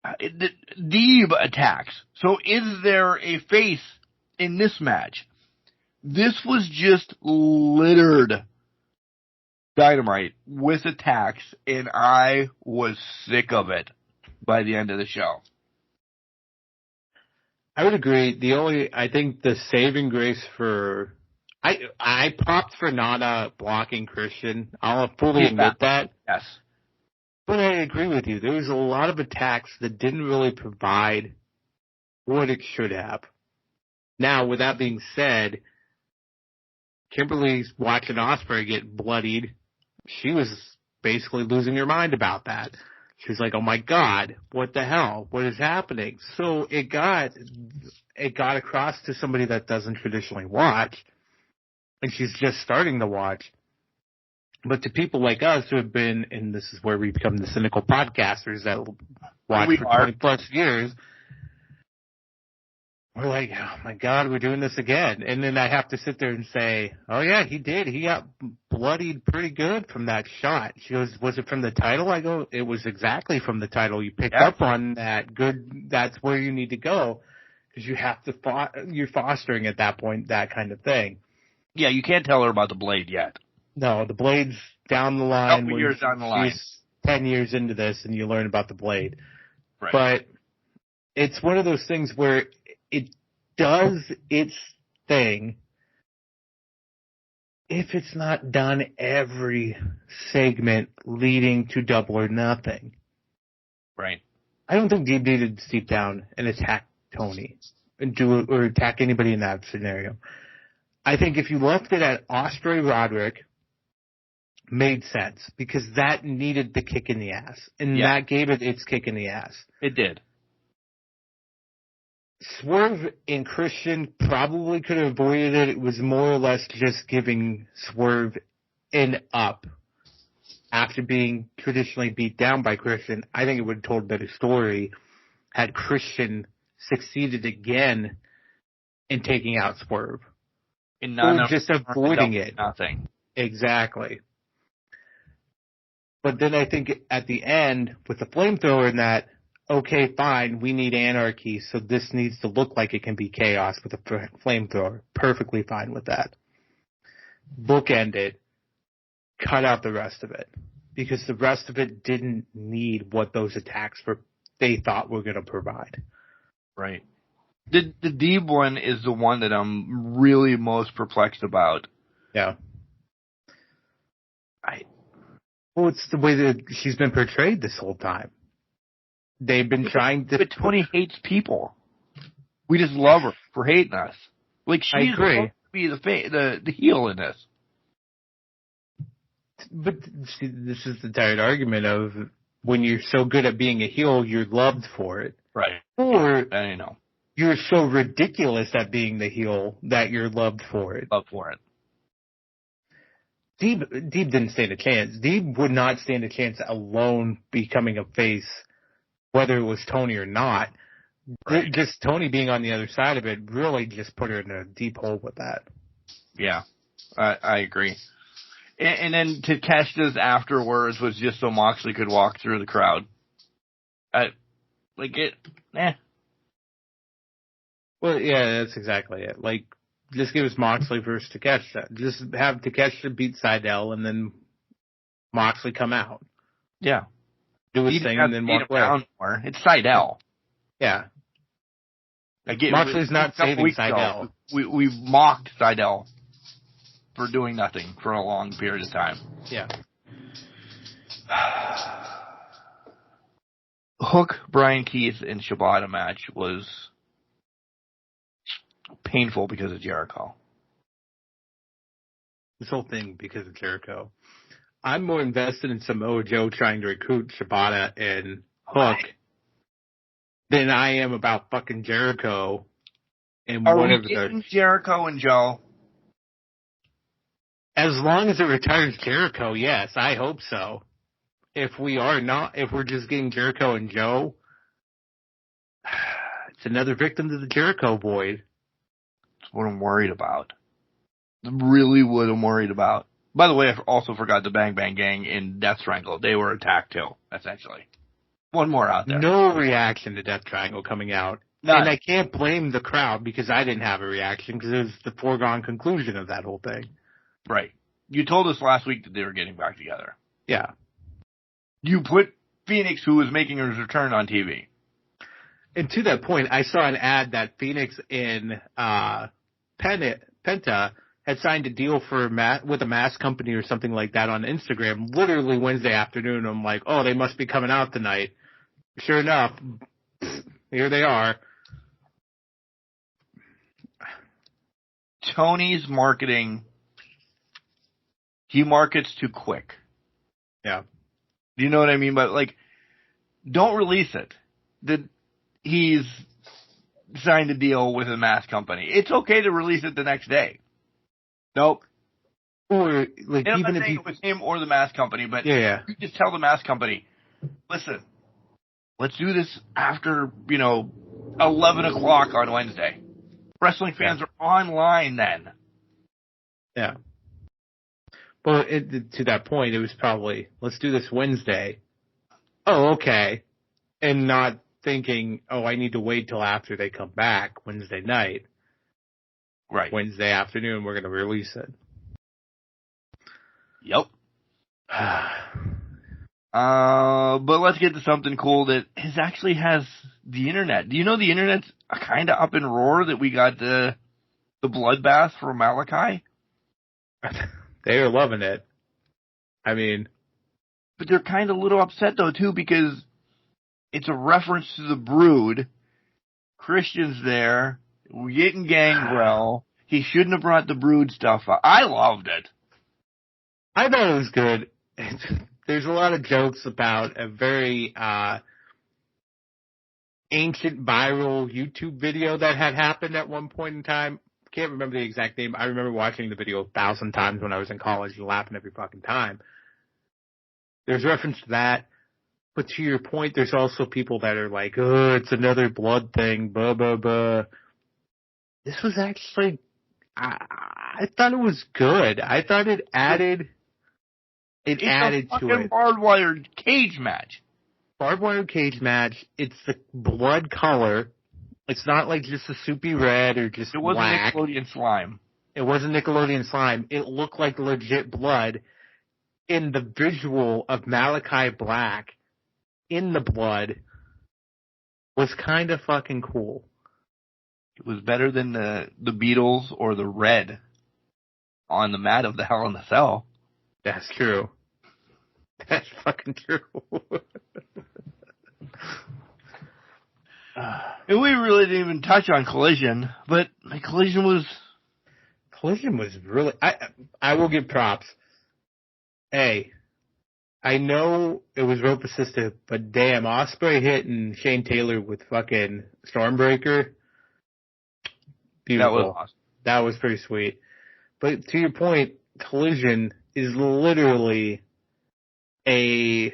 Speaker 3: Deeb attacks. So is there a face in this match? This was just littered Dynamite with attacks, and I was sick of it by the end of the show.
Speaker 4: I would agree. I think the saving grace for, I popped for Nana blocking Christian. I'll fully admit that.
Speaker 3: Yes.
Speaker 4: But I agree with you. There was a lot of attacks that didn't really provide what it should have. Now, with that being said, Kimberly's watching Ospreay get bloodied. She was basically losing her mind about that. She was like, "Oh my God, what the hell? What is happening?" So it got across to somebody that doesn't traditionally watch, and she's just starting to watch. But to people like us who have been, and this is where we become the cynical podcasters that watch for 20 plus years, we're like, "Oh my God, we're doing this again." And then I have to sit there and say, "Oh yeah, he did. He got bloodied pretty good from that shot." She goes, "Was it from the title?" I go, "It was exactly from the title. You picked up on that. Good. That's where you need to go, because you have to. You're fostering at that point that kind of thing."
Speaker 3: Yeah, you can't tell her about the blade yet.
Speaker 4: No, the blade's down the line.
Speaker 3: Couple years down the line.
Speaker 4: She's 10 years into this, and you learn about the blade.
Speaker 3: Right.
Speaker 4: But it's one of those things where it does its thing if it's not done every segment leading to Double or Nothing.
Speaker 3: Right.
Speaker 4: I don't think Deeb needed to steep down and attack Tony or attack anybody in that scenario. I think if you left it at Ospreay Roderick, made sense, because that needed the kick in the ass, and that gave it its kick in the ass.
Speaker 3: It did.
Speaker 4: Swerve and Christian probably could have avoided it. It was more or less just giving Swerve an up after being traditionally beat down by Christian. I think it would have told a better story had Christian succeeded again in taking out Swerve. Or just avoiding it.
Speaker 3: Nothing.
Speaker 4: Exactly. But then I think at the end, with the flamethrower and that, okay, fine, we need anarchy, so this needs to look like it can be chaos with a flamethrower. Perfectly fine with that. Bookend it. Cut out the rest of it. Because the rest of it didn't need what those attacks they thought were going to provide.
Speaker 3: Right. The Deeb one is the one that I'm really most perplexed about.
Speaker 4: Yeah. Well, it's the way that she's been portrayed this whole time. They've been trying to...
Speaker 3: But Tony hates people. We just love her for hating us. Like, she's supposed to be the heel in this.
Speaker 4: But see, this is the tired argument of when you're so good at being a heel, you're loved for it.
Speaker 3: Right.
Speaker 4: Or
Speaker 3: I know.
Speaker 4: You're so ridiculous at being the heel that you're loved for it.
Speaker 3: Loved for it.
Speaker 4: Deeb didn't stand a chance. Deeb would not stand a chance alone becoming a face, whether it was Tony or not. Right. Just Tony being on the other side of it really just put her in a deep hole with that.
Speaker 3: Yeah, I agree. And then Takeshita's afterwards was just so Moxley could walk through the crowd.
Speaker 4: Well, yeah, that's exactly it. Like, just give us Moxley versus Takeshita. Just have Takeshita beat Seidel and then Moxley come out.
Speaker 3: Yeah.
Speaker 4: Do his thing and then walk away.
Speaker 3: It's Seidel.
Speaker 4: Yeah. Moxley's not saving Seidel.
Speaker 3: We mocked Seidel for doing nothing for a long period of time.
Speaker 4: Yeah.
Speaker 3: Hook, Brian Keith, and Shibata match was painful because of Jericho.
Speaker 4: This whole thing because of Jericho. I'm more invested in Samoa Joe trying to recruit Shibata and Hook than I am about fucking Jericho and whatever.
Speaker 3: We getting Jericho and Joe?
Speaker 4: As long as it retires Jericho, yes, I hope so. If we're just getting Jericho and Joe, it's another victim to the Jericho void.
Speaker 3: That's what I'm worried about. Really what I'm worried about. By the way, I also forgot the Bang Bang Gang in Death Triangle. They were attacked too, essentially. One more out there.
Speaker 4: No reaction to Death Triangle coming out
Speaker 3: None.
Speaker 4: And I can't blame the crowd because I didn't have a reaction because it was the foregone conclusion of that whole thing.
Speaker 3: Right. You told us last week that they were getting back together.
Speaker 4: Yeah.
Speaker 3: You put Phoenix, who was making his return, on TV.
Speaker 4: And to that point, I saw an ad that Phoenix and Penta had signed a deal with a mask company or something like that on Instagram literally Wednesday afternoon. I'm like, oh, they must be coming out tonight. Sure enough, here they are.
Speaker 3: Tony's marketing, he markets too quick.
Speaker 4: Yeah.
Speaker 3: Do you know what I mean? But, like, don't release it. He's signed a deal with a mask company. It's okay to release it the next day. Nope.
Speaker 4: Or, like,
Speaker 3: and
Speaker 4: even
Speaker 3: I'm not
Speaker 4: if
Speaker 3: saying
Speaker 4: you...
Speaker 3: it was him or the mask company, but
Speaker 4: yeah.
Speaker 3: you just tell the mask company, listen, let's do this after, 11 o'clock on Wednesday. Wrestling fans are online then.
Speaker 4: Yeah. Well, to that point, it was probably, let's do this Wednesday. Oh, okay. And not thinking, oh, I need to wait till after they come back Wednesday night.
Speaker 3: Right.
Speaker 4: Wednesday afternoon, we're going to release it.
Speaker 3: Yep. But let's get to something cool that actually has the internet. Do you know the internet's kind of up in roar that we got the bloodbath from Malachi?
Speaker 4: They are loving it. I mean...
Speaker 3: But they're kind of a little upset, though, too, because it's a reference to the Brood. Christian's there. We're getting Gangrel. He shouldn't have brought the Brood stuff up. I loved it.
Speaker 4: I thought it was good. There's a lot of jokes about a very ancient viral YouTube video that had happened at one point in time. Can't remember the exact name. I remember watching the video 1,000 times when I was in college and laughing every fucking time. There's reference to that. But to your point, there's also people that are like, oh, it's another blood thing, blah, blah, blah. This was actually, I thought it was good. I thought it added to it.
Speaker 3: Barbed wire cage match.
Speaker 4: Barbed wire cage match. It's the blood color. It's not like just a soupy red or just
Speaker 3: It wasn't
Speaker 4: black.
Speaker 3: Nickelodeon slime.
Speaker 4: It wasn't Nickelodeon slime. It looked like legit blood. In the visual of Malachi Black in the blood was kind of fucking cool.
Speaker 3: It was better than the Beatles or the red on the mat of the Hell in the Cell.
Speaker 4: That's true. That's fucking true.
Speaker 3: And we really didn't even touch on Collision, but Collision was
Speaker 4: really... I will give props. Hey, I know it was rope assisted, but damn, Ospreay hitting Shane Taylor with fucking Stormbreaker. Beautiful.
Speaker 3: That was awesome.
Speaker 4: That was pretty sweet. But to your point, Collision is literally a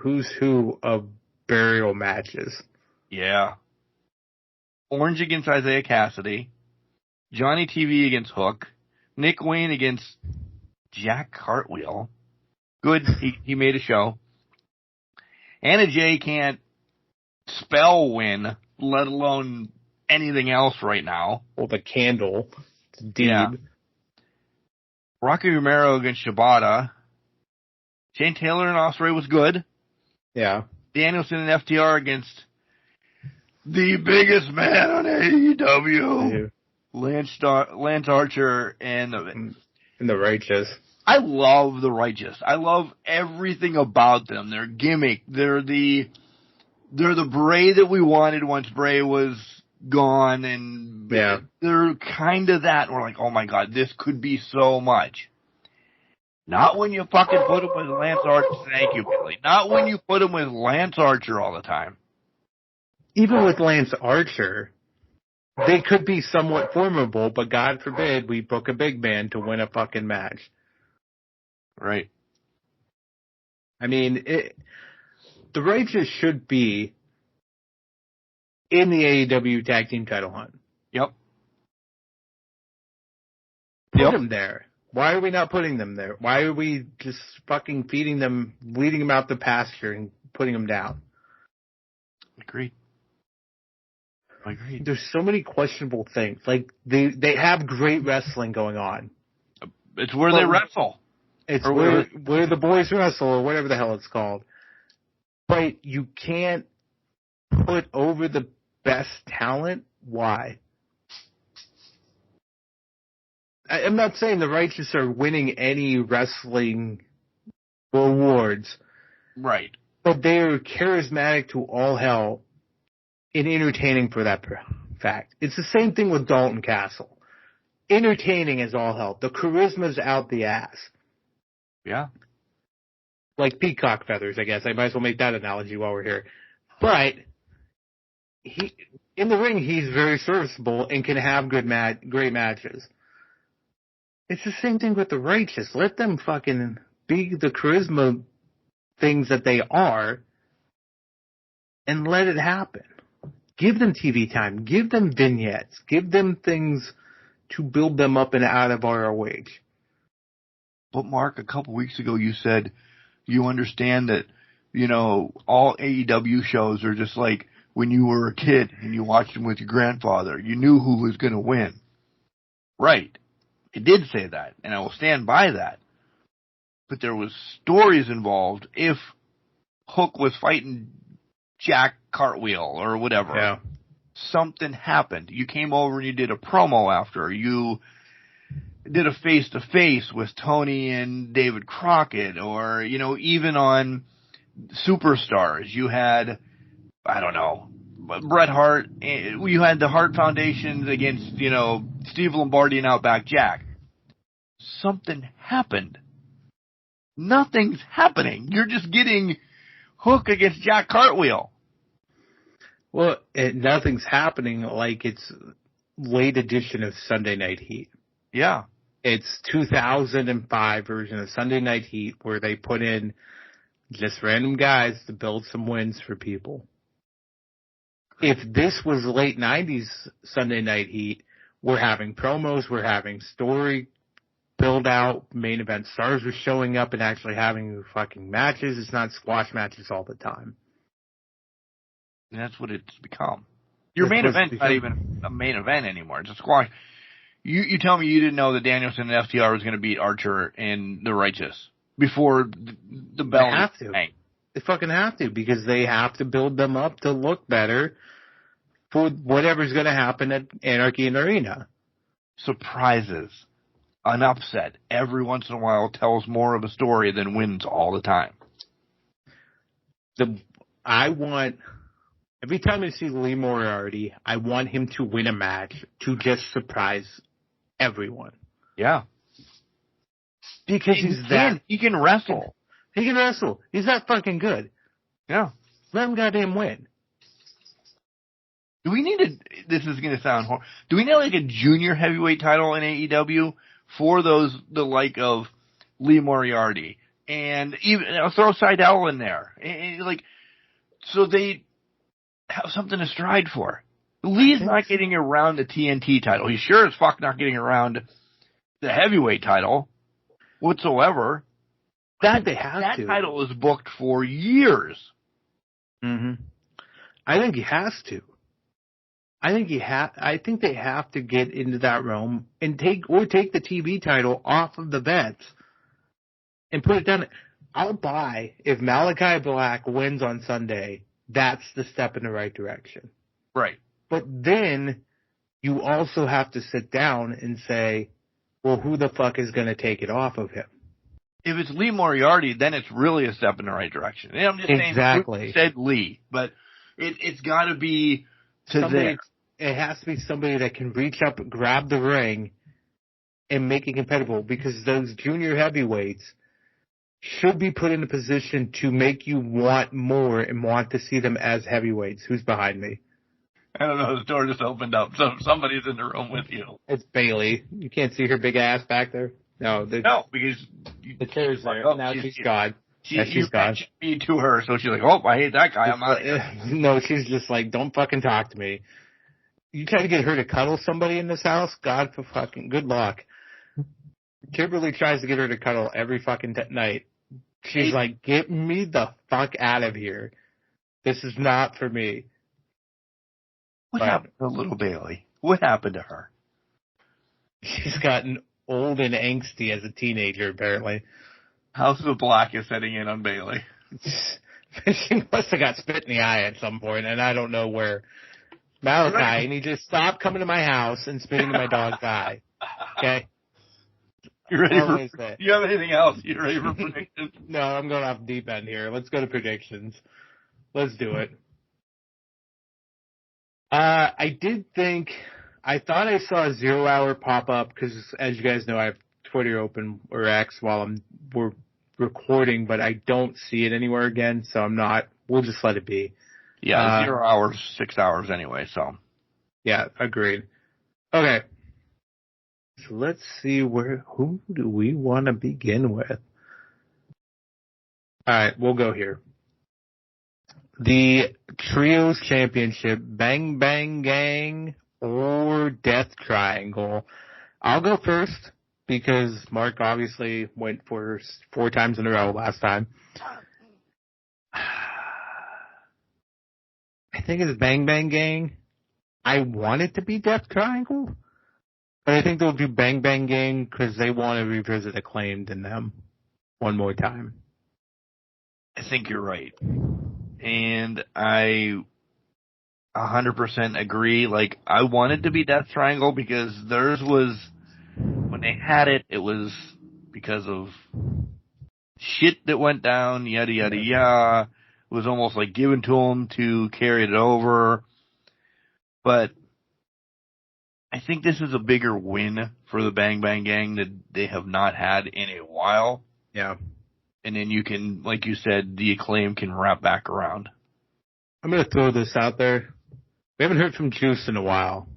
Speaker 4: who's who of burial matches.
Speaker 3: Yeah. Orange against Isaiah Cassidy. Johnny TV against Hook. Nick Wayne against Jack Cartwheel. Good. He made a show. Anna Jay can't spell win, let alone anything else right now.
Speaker 4: Well, the candle. It's deep.
Speaker 3: Yeah. Rocky Romero against Shibata. Shane Taylor and Ospreay was good.
Speaker 4: Yeah.
Speaker 3: Danielson and FTR against the biggest man on AEW. Lance Archer and
Speaker 4: the Righteous.
Speaker 3: I love the Righteous. I love everything about them. Their gimmick. They're the Bray that we wanted once Bray was gone, and
Speaker 4: yeah,
Speaker 3: they're kind of that. We're like, oh my god, this could be so much. Not when you fucking put him with Lance Archer. Thank you, Billy. Not when you put him with Lance Archer all the time.
Speaker 4: Even with Lance Archer, they could be somewhat formidable, but God forbid we book a big man to win a fucking match.
Speaker 3: Right.
Speaker 4: I mean, the Righteous should be in the AEW tag team title hunt.
Speaker 3: Yep.
Speaker 4: Put them there. Why are we not putting them there? Why are we just fucking feeding them, leading them out the pasture and putting them down?
Speaker 3: Agreed. Agreed.
Speaker 4: There's so many questionable things. Like, they have great wrestling going on.
Speaker 3: It's where they wrestle.
Speaker 4: It's where the boys wrestle, or whatever the hell it's called. But you can't put over the best talent. Why? I'm not saying the Righteous are winning any wrestling awards.
Speaker 3: Right.
Speaker 4: But they are charismatic to all hell and entertaining for that fact. It's the same thing with Dalton Castle. Entertaining as all hell. The charisma's out the ass.
Speaker 3: Yeah.
Speaker 4: Like peacock feathers, I guess. I might as well make that analogy while we're here. But in the ring, he's very serviceable and can have great matches. It's the same thing with the Righteous. Let them fucking be the charisma things that they are and let it happen. Give them TV time. Give them vignettes. Give them things to build them up and out of ROH.
Speaker 3: But Mark, a couple weeks ago you said you understand that, all AEW shows are just like when you were a kid and you watched them with your grandfather. You knew who was going to win. Right. I did say that, and I will stand by that. But there was stories involved if Hook was fighting Jack Cartwheel or whatever.
Speaker 4: Yeah.
Speaker 3: Something happened. You came over and you did a promo after. You did a face-to-face with Tony and David Crockett, or, even on Superstars, you had, I don't know, Bret Hart. You had the Hart Foundations against, Steve Lombardi and Outback Jack. Something happened. Nothing's happening. You're just getting Hook against Jack Cartwheel.
Speaker 4: Well, nothing's happening like it's late edition of Sunday Night Heat.
Speaker 3: Yeah.
Speaker 4: It's 2005 version of Sunday Night Heat where they put in just random guys to build some wins for people. If this was late 90s Sunday Night Heat, we're having promos, we're having story build out, main event stars are showing up and actually having fucking matches. It's not squash matches all the time.
Speaker 3: And that's what it's become. Your main event's not even a main event anymore. It's a squash. You tell me you didn't know that Danielson and FTR was going to beat Archer and the Righteous before the bell.
Speaker 4: They have to. They fucking have to, because they have to build them up to look better for whatever's going to happen at Anarchy in the Arena.
Speaker 3: Surprises. An upset every once in a while tells more of a story than wins all the time.
Speaker 4: Every time I see Lee Moriarty, I want him to win a match to just surprise everyone.
Speaker 3: Yeah.
Speaker 4: Because
Speaker 3: he can wrestle.
Speaker 4: He can wrestle. He's that fucking good.
Speaker 3: Yeah.
Speaker 4: Let him goddamn win.
Speaker 3: Do we need this is going to sound horrible. Do we need like a junior heavyweight title in AEW for the like of Lee Moriarty? And even throw Seidel in there. And so they have something to stride for. Lee's not getting around the TNT title. He's sure as fuck not getting around the heavyweight title whatsoever. That title is booked for years.
Speaker 4: Mm-hmm. I think he has to. I think they have to get into that realm and take the TV title off of the vets and put it down. I'll buy if Malachi Black wins on Sunday. That's the step in the right direction.
Speaker 3: Right.
Speaker 4: But then you also have to sit down and say, well, who the fuck is going to take it off of him?
Speaker 3: If it's Lee Moriarty, then it's really a step in the right direction. And I'm just
Speaker 4: exactly.
Speaker 3: saying, said Lee, but it's got to be somebody.
Speaker 4: It has to be somebody that can reach up, grab the ring, and make it competitive, because those junior heavyweights should be put in a position to make you want more and want to see them as heavyweights. Who's behind me?
Speaker 3: I don't know. The door just opened up. So somebody's in the room with you.
Speaker 4: It's Bailey. You can't see her big ass back there? No,
Speaker 3: because
Speaker 4: the chair's there. Oh, now she's gone. She's gone.
Speaker 3: Me to her, so she's like, "Oh, I hate that guy. I'm out of here."
Speaker 4: No, she's just like, "Don't fucking talk to me." You try to get her to cuddle somebody in this house? God for fucking good luck. Kimberly tries to get her to cuddle every fucking night. She's like, "Get me the fuck out of here. This is not for me."
Speaker 3: What happened to little Bailey? What happened to her?
Speaker 4: She's gotten old and angsty as a teenager, apparently.
Speaker 3: House of Black is setting in on Bailey.
Speaker 4: She must have got spit in the eye at some point, and I don't know where. Malachi, and he just stopped coming to my house and spitting in my dog's eye. Okay?
Speaker 3: You ready for? You have anything else? You ready for predictions?
Speaker 4: No, I'm going off deep end here. Let's go to predictions. Let's do it. I thought I saw a 0 hour pop up because, as you guys know, I have Twitter open or X while we're recording, but I don't see it anywhere again, so we'll just let it be.
Speaker 3: Yeah, 0 hours, 6 hours anyway, so.
Speaker 4: Yeah, agreed. Okay. So let's see who do we want to begin with? Alright, we'll go here. The Trios Championship, Bang Bang Gang or Death Triangle. I'll go first because Mark obviously went for 4 times in a row last time. I think it's Bang Bang Gang. I want it to be Death Triangle, but I think they'll do Bang Bang Gang because they want to revisit Acclaimed in them one more time.
Speaker 3: I think you're right. And I 100% agree. Like, I wanted to be Death Triangle because theirs was, when they had it, it was because of shit that went down, yada, yada, yada. It was almost like given to them to carry it over. But I think this is a bigger win for the Bang Bang Gang that they have not had in a while.
Speaker 4: Yeah.
Speaker 3: And then you can, like you said, the Acclaim can wrap back around.
Speaker 4: I'm going to throw this out there. We haven't heard from Juice in a while.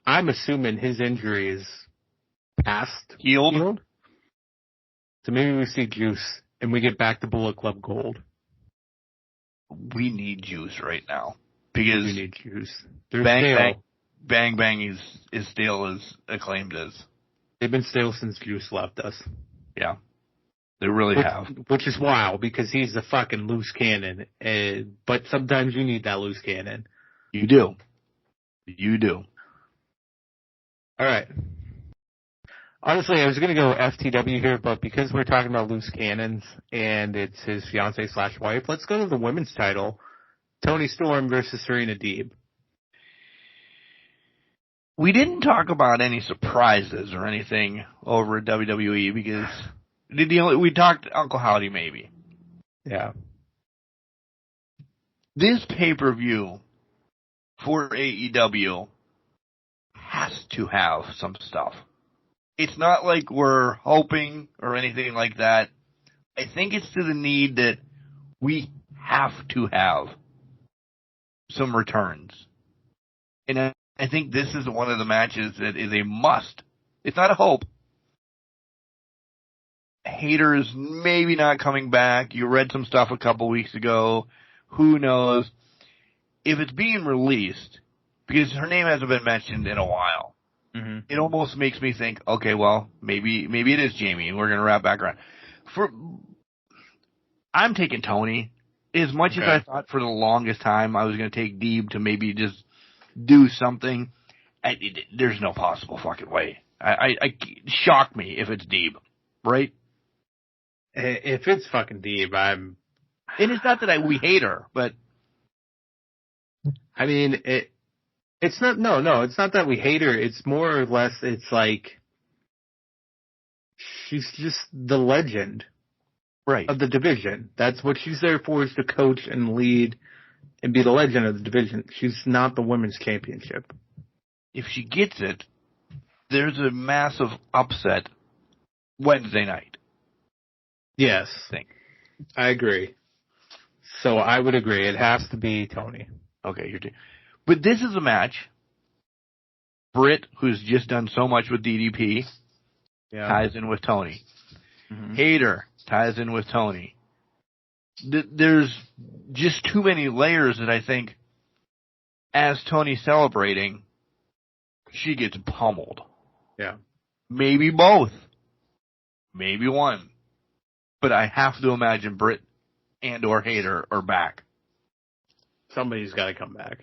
Speaker 4: I'm assuming his injury is past.
Speaker 3: Healed?
Speaker 4: So maybe we see Juice and we get back to Bullet Club Gold.
Speaker 3: We need Juice right now. Because
Speaker 4: we need Juice.
Speaker 3: Bang Bang is stale as Acclaimed is.
Speaker 4: They've been stale since Juice left us.
Speaker 3: Yeah. They really have.
Speaker 4: Which is wild because he's a fucking loose cannon. But sometimes you need that loose cannon.
Speaker 3: You do. You do.
Speaker 4: All right. Honestly, I was going to go FTW here, but because we're talking about loose cannons and it's his fiance/wife, let's go to the women's title. Toni Storm versus Serena Deeb.
Speaker 3: We didn't talk about any surprises or anything over at WWE because we talked Uncle Howdy maybe.
Speaker 4: Yeah.
Speaker 3: This pay-per-view for AEW has to have some stuff. It's not like we're hoping or anything like that. I think it's to the need that we have to have some returns. And I think this is one of the matches that is a must. It's not a hope. Haters maybe not coming back. You read some stuff a couple weeks ago. Who knows? If it's being released, because her name hasn't been mentioned in a while, it almost makes me think, okay, well, maybe it is Jamie, and we're going to wrap back around. I'm taking Toni. As much as I thought for the longest time I was going to take Deeb to maybe just do something, there's no possible fucking way. Shock me if it's Deeb, right?
Speaker 4: If it's fucking Deeb, And
Speaker 3: it's not that we hate her, but
Speaker 4: I mean, it's not, no, it's not that we hate her. It's more or less, it's like, she's just the legend of the division. That's what she's there for, is to coach and lead and be the legend of the division. She's not the women's championship.
Speaker 3: If she gets it, there's a massive upset Wednesday night.
Speaker 4: Yes. I agree. So I would agree. It has to be Toni.
Speaker 3: Okay, but this is a match. Britt, who's just done so much with DDP, ties in with Toni. Hater ties in with Toni. There's just too many layers that I think, as Toni's celebrating, she gets pummeled.
Speaker 4: Yeah.
Speaker 3: Maybe both. Maybe one. But I have to imagine Britt and or Hater are back.
Speaker 4: Somebody's got to come back.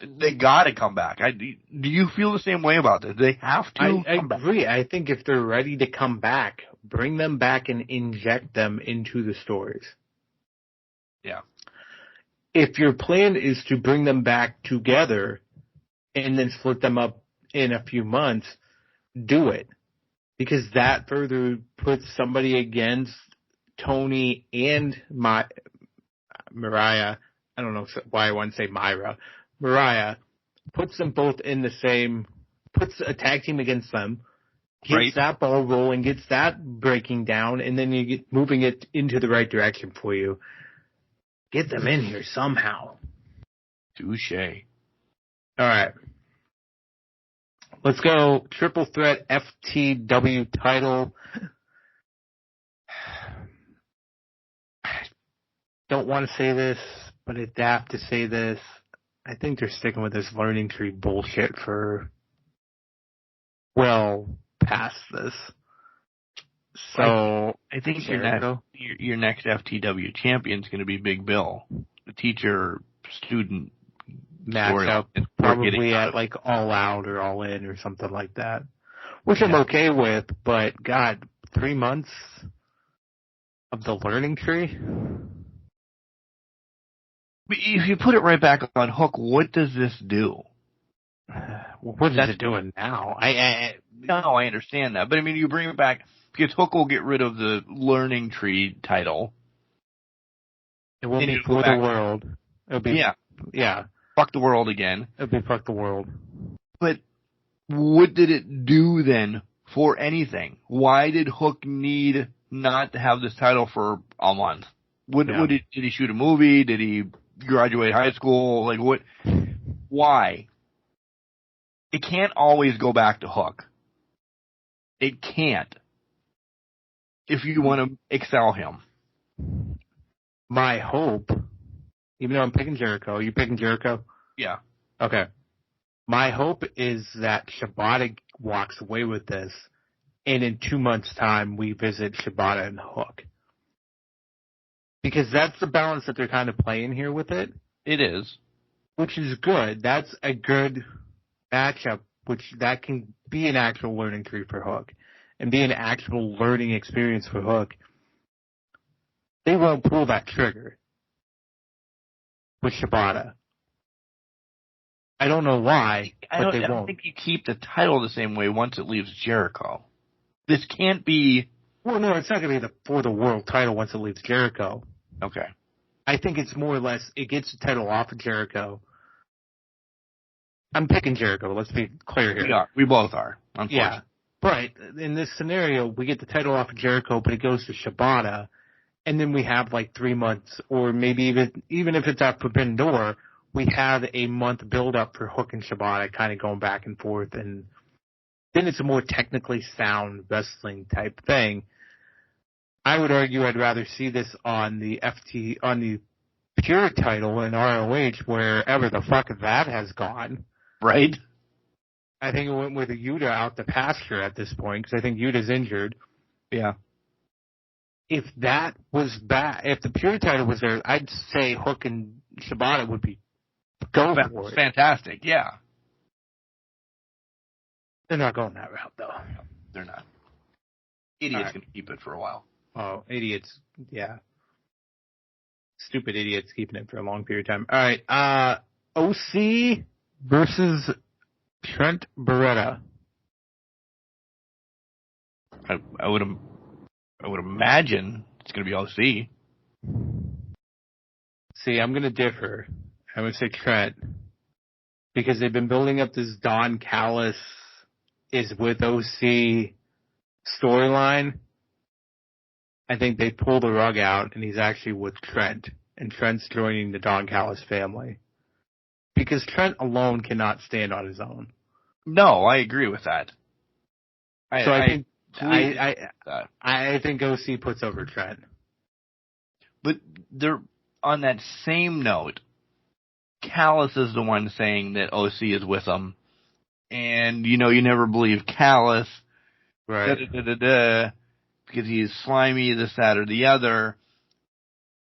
Speaker 3: They got to come back. Do you feel the same way about this? They have to.
Speaker 4: I agree. I think if they're ready to come back, bring them back and inject them into the stories.
Speaker 3: Yeah.
Speaker 4: If your plan is to bring them back together and then split them up in a few months, do it. Because that further puts somebody against Tony and Mariah. I don't know why I want to say Myra. Mariah puts them both in the same, puts a tag team against them, gets that ball rolling, gets that breaking down, and then you get moving it into the right direction for you. Get them in here somehow.
Speaker 3: Touche.
Speaker 4: All right. Let's go triple threat FTW title. I don't want to say this, but I have to say this. I think they're sticking with this learning tree bullshit for well past this. So
Speaker 3: I think your next FTW champion is going to be Big Bill, the teacher-student
Speaker 4: matchup, probably at like All Out or All In or something like that, which I'm okay with. But God, 3 months of the learning tree.
Speaker 3: If you put it right back on Hook, what does this do?
Speaker 4: What is it doing now?
Speaker 3: I understand that, but I mean, you bring it back because Hook will get rid of the learning tree title.
Speaker 4: It will be for the world. It'll be yeah.
Speaker 3: Fuck the world again.
Speaker 4: It'll be fuck the world.
Speaker 3: But what did it do then for anything? Why did Hook need not to have this title for a month? Did he shoot a movie? Did he graduate high school? Like what? Why? It can't always go back to Hook. It can't. If you want to excel him.
Speaker 4: My hope, even though I'm picking Jericho, are you picking Jericho?
Speaker 3: Yeah.
Speaker 4: Okay. My hope is that Shibata walks away with this, and in 2 months' time, we visit Shibata and Hook. Because that's the balance that they're kind of playing here with it.
Speaker 3: It is.
Speaker 4: Which is good. That's a good matchup, which that can be an actual learning tree for Hook and be an actual learning experience for Hook. They won't pull that trigger with Shibata. I don't know why, but they won't.
Speaker 3: I don't think you keep the title the same way once it leaves Jericho. This can't be...
Speaker 4: Well, no, it's not going to be for the world title once it leaves Jericho.
Speaker 3: Okay.
Speaker 4: I think it's more or less, it gets the title off of Jericho. I'm picking Jericho, let's be clear here.
Speaker 3: We both are, unfortunately.
Speaker 4: Yeah, but in this scenario, we get the title off of Jericho, but it goes to Shibata, and then we have like 3 months, or maybe even if it's at Forbidden Door, we have a month build up for Hook and Shibata kind of going back and forth, and then it's a more technically sound wrestling type thing. I would argue I'd rather see this on the Pure title in ROH, wherever the fuck that has gone.
Speaker 3: Right?
Speaker 4: I think it went with Yuta out the pasture at this point, because I think Yuta's injured.
Speaker 3: Yeah.
Speaker 4: If that was bad, if the Pure title was there, I'd say Hook and Shibata would be go for it.
Speaker 3: Fantastic, yeah.
Speaker 4: They're not going that route, though.
Speaker 3: No, they're not. Idiot's going to keep it for a while.
Speaker 4: Oh, idiots, yeah. Stupid idiots keeping it for a long period of time. All right, OC versus Trent Beretta.
Speaker 3: I would imagine it's going to be OC.
Speaker 4: See, I'm going to differ. I would say Trent, because they've been building up this Don Callis is with OC storyline. I think they pull the rug out, and he's actually with Trent, and Trent's joining the Don Callis family. Because Trent alone cannot stand on his own.
Speaker 3: No, I agree with that.
Speaker 4: I think OC puts over Trent.
Speaker 3: But they're on that same note, Callis is the one saying that OC is with him. And, you never believe Callis.
Speaker 4: Right.
Speaker 3: Because he's slimy, this, that, or the other.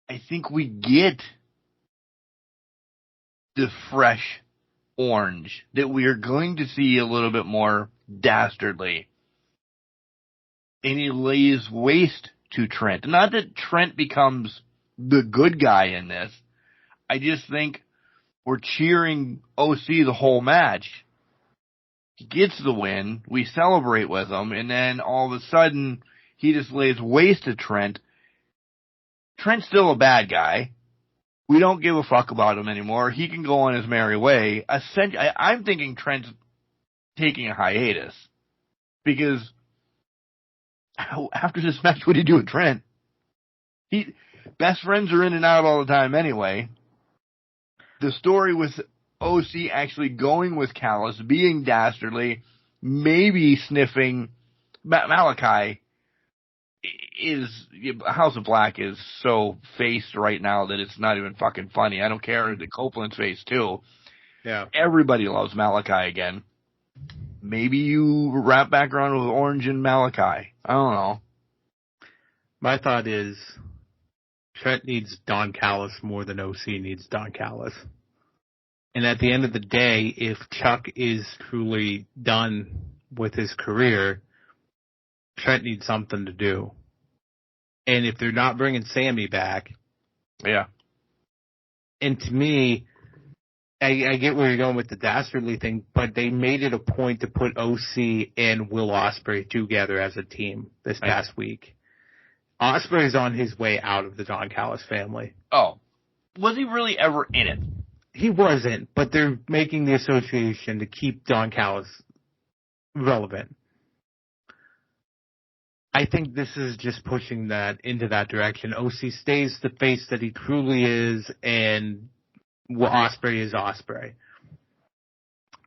Speaker 3: I think we get the fresh Orange that we are going to see a little bit more dastardly. And he lays waste to Trent. Not that Trent becomes the good guy in this. I just think we're cheering OC the whole match. He gets the win. We celebrate with him. And then all of a sudden, he just lays waste to Trent. Trent's still a bad guy. We don't give a fuck about him anymore. He can go on his merry way. I'm thinking Trent's taking a hiatus. Because after this match, what do you do with Trent? Best friends are in and out all the time anyway. The story with OC actually going with Callis, being dastardly, maybe sniffing Malachi House of Black is so faced right now that it's not even fucking funny. I don't care. The Copeland's face too.
Speaker 4: Yeah.
Speaker 3: Everybody loves Malachi again. Maybe you wrap back around with Orange and Malachi. I don't know.
Speaker 4: My thought is Trent needs Don Callis more than OC needs Don Callis. And at the end of the day, if Chuck is truly done with his career, Trent needs something to do. And if they're not bringing Sammy back.
Speaker 3: Yeah.
Speaker 4: And to me, I get where you're going with the dastardly thing, but they made it a point to put OC and Will Ospreay together as a team this past week. Ospreay's on his way out of the Don Callis family.
Speaker 3: Oh. Was he really ever in it?
Speaker 4: He wasn't, but they're making the association to keep Don Callis relevant. I think this is just pushing that into that direction. OC stays the face that he truly is, and Ospreay is Ospreay.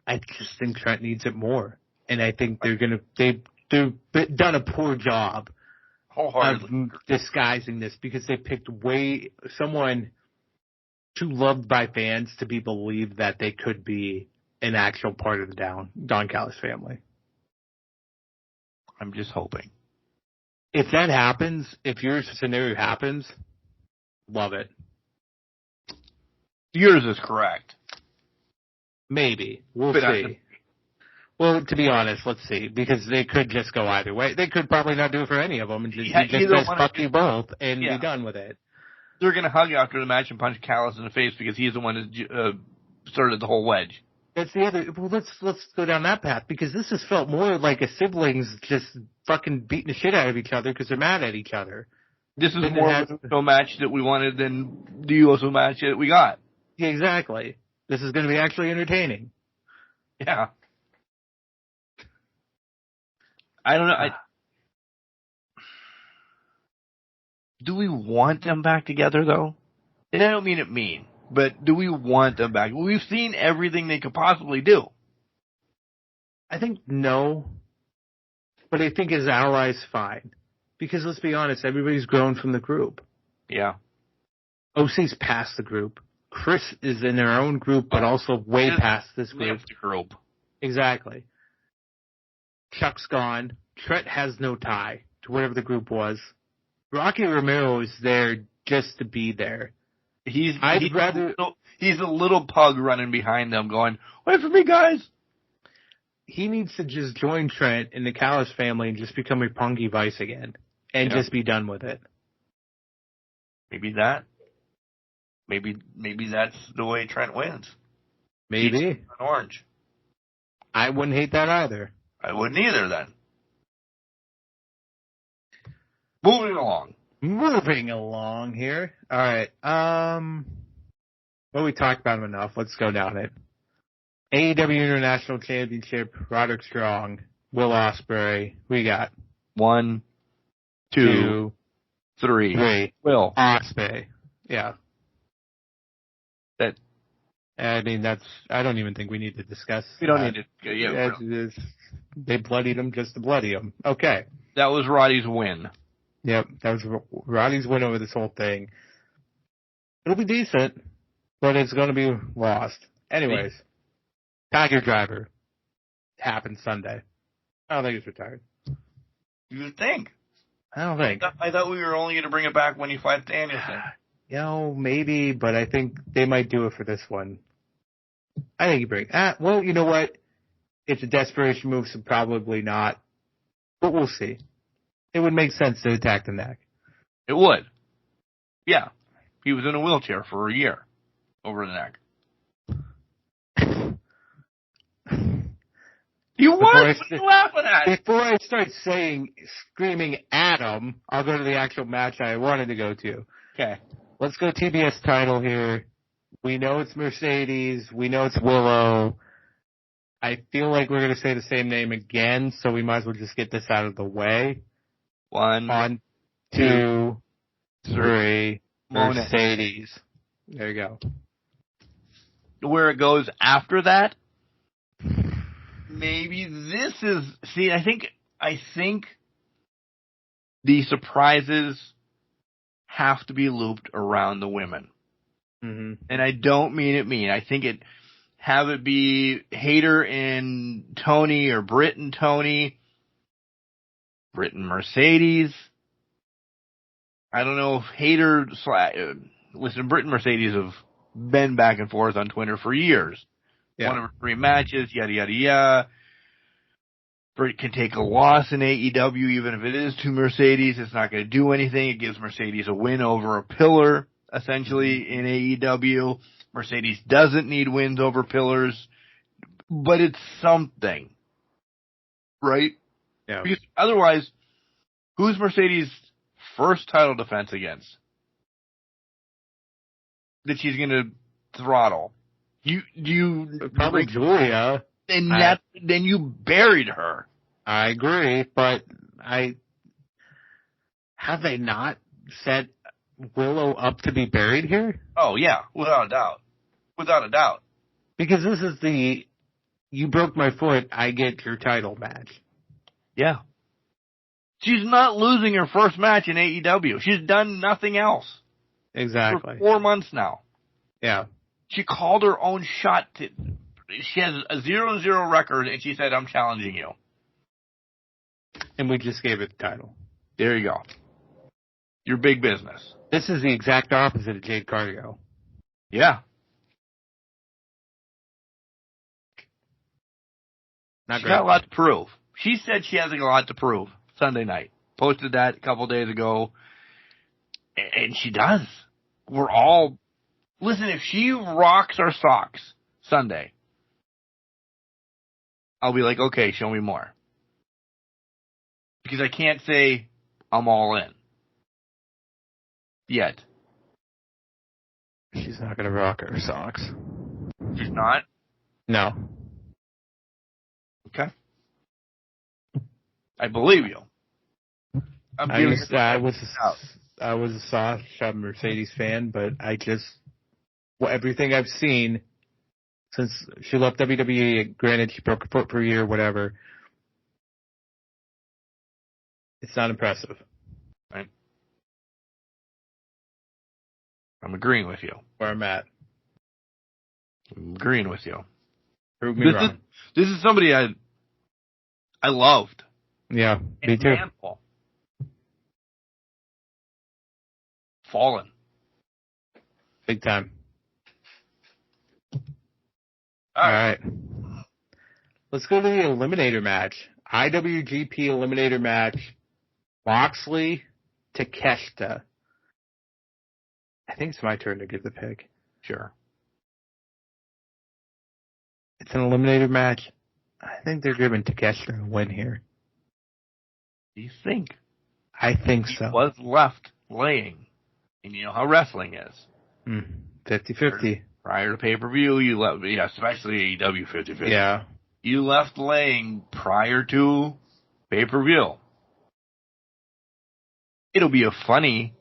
Speaker 4: I just think Trent needs it more, and I think they've done a poor job of disguising this because they picked someone too loved by fans to be believed that they could be an actual part of the Don Callis family.
Speaker 3: I'm just hoping.
Speaker 4: If that happens, if your scenario happens, love it.
Speaker 3: Yours is correct.
Speaker 4: Maybe. We'll see. Well, to be honest, let's see. Because they could just go either way. They could probably not do it for any of them and just fuck you both and be done with it.
Speaker 3: They're going to hug after the match and punch Callis in the face because he's the one that started the whole wedge.
Speaker 4: That's the other. Well, let's go down that path because this has felt more like a siblings just fucking beating the shit out of each other because they're mad at each other.
Speaker 3: This is more of a USO match that we wanted than the USO match that we got.
Speaker 4: Yeah, exactly. This is going to be actually entertaining.
Speaker 3: Yeah. I don't know. Do we want them back together, though? And I don't mean it mean, but do we want them back? We've seen everything they could possibly do.
Speaker 4: I think no, but I think as allies, fine. Because let's be honest, everybody's grown from the group.
Speaker 3: Yeah.
Speaker 4: OC's past the group. Chris is in their own group, but also way past this group. Exactly. Chuck's gone. Trent has no tie to whatever the group was. Rocky Romero is there just to be there. He's a little pug running behind them going, wait for me, guys. He needs to just join Trent in the Callis family and just become a Punky Vice again and just be done with it.
Speaker 3: Maybe that. Maybe that's the way Trent wins.
Speaker 4: Maybe.
Speaker 3: Orange.
Speaker 4: I wouldn't hate that either.
Speaker 3: I wouldn't either then. Moving along here. All right. Well, we talked about him enough. Let's go down it. AEW International Championship, Roderick Strong, Will Ospreay. We got 1, 2, 3. Will Ospreay. Yeah. I don't even think we need to discuss. We don't need to. Yeah, they bloodied him just to bloody him. Okay. That was Roddy's win. Yep, that was Roddy's win over this whole thing. It'll be decent, but it's going to be lost. Anyways, Tiger Driver happened Sunday. I don't think he's retired. You would think. I don't think. I thought we were only going to bring it back when he fights Danielson. Maybe, but I think they might do it for this one.
Speaker 4: I think you bring. Well, you know what? It's a desperation move, so probably not. But we'll see. It would make sense to attack the neck.
Speaker 3: It would. Yeah. He was in a wheelchair for a year over the neck. You what? What are you laughing at?
Speaker 4: Before I start screaming at him, I'll go to the actual match I wanted to go to.
Speaker 3: Okay.
Speaker 4: Let's go TBS title here. We know it's Mercedes. We know it's Willow. I feel like we're going to say the same name again, so we might as well just get this out of the way. 1, 2, 3. Mercedes. There you go.
Speaker 3: Where it goes after that, maybe this is... See, I think the surprises have to be looped around the women.
Speaker 4: Mm-hmm.
Speaker 3: And I don't mean it mean. I think have it be Hayter and Tony or Britt and Tony, Britt and Mercedes. I don't know if Hayter listen, Britt and Mercedes have been back and forth on Twitter for years.
Speaker 4: Yeah.
Speaker 3: 1 of her 3 matches, yada, yada, yada. Britt can take a loss in AEW, even if it is to Mercedes. It's not going to do anything. It gives Mercedes a win over a pillar, essentially, in AEW. Mercedes doesn't need wins over pillars, but it's something. Right?
Speaker 4: Yeah.
Speaker 3: Because otherwise, who's Mercedes' first title defense against? That she's going to throttle.
Speaker 4: Probably Julia.
Speaker 3: And then you buried her.
Speaker 4: I agree, but have they not set Willow up to be buried here?
Speaker 3: Oh yeah, without a doubt. Without a doubt.
Speaker 4: Because this is the you broke my foot, I get your title match.
Speaker 3: Yeah. She's not losing her first match in AEW. She's done nothing else.
Speaker 4: Exactly.
Speaker 3: For 4 months now.
Speaker 4: Yeah.
Speaker 3: She called her own shot. She has a 0-0 record, and she said, "I'm challenging you."
Speaker 4: And we just gave it the title.
Speaker 3: There you go. Your big business.
Speaker 4: This is the exact opposite of Jade Cargill.
Speaker 3: Yeah.
Speaker 4: Not
Speaker 3: She's
Speaker 4: great.
Speaker 3: got a lot to prove. She said she has a lot to prove Sunday night. Posted that a couple days ago. And she does. We're all... Listen, if she rocks our socks Sunday, I'll be like, okay, show me more. Because I can't say I'm all in. Yet.
Speaker 4: She's not going to rock her socks.
Speaker 3: She's not?
Speaker 4: No.
Speaker 3: Okay. I believe you.
Speaker 4: I was a Sasha Mercedes fan, but everything I've seen since she left WWE, granted she broke her foot for a year, whatever, it's not impressive.
Speaker 3: Right. I'm agreeing with you.
Speaker 4: Where I'm at.
Speaker 3: I'm agreeing with you.
Speaker 4: Prove me wrong.
Speaker 3: This is somebody I loved.
Speaker 4: Yeah, me too.
Speaker 3: Handful. Fallen.
Speaker 4: Big time.
Speaker 3: All
Speaker 4: right. Let's go to the Eliminator match. IWGP Eliminator match. Moxley, Takeshita. I think it's my turn to give the pick.
Speaker 3: Sure.
Speaker 4: It's an Eliminator match. I think they're giving Takeshita a win here.
Speaker 3: Do you think?
Speaker 4: I think so.
Speaker 3: He was left laying. And you know how wrestling is.
Speaker 4: 50-50.
Speaker 3: Prior to pay-per-view, you left, especially AEW 50-50.
Speaker 4: Yeah.
Speaker 3: You left laying prior to pay-per-view. It'll be a funny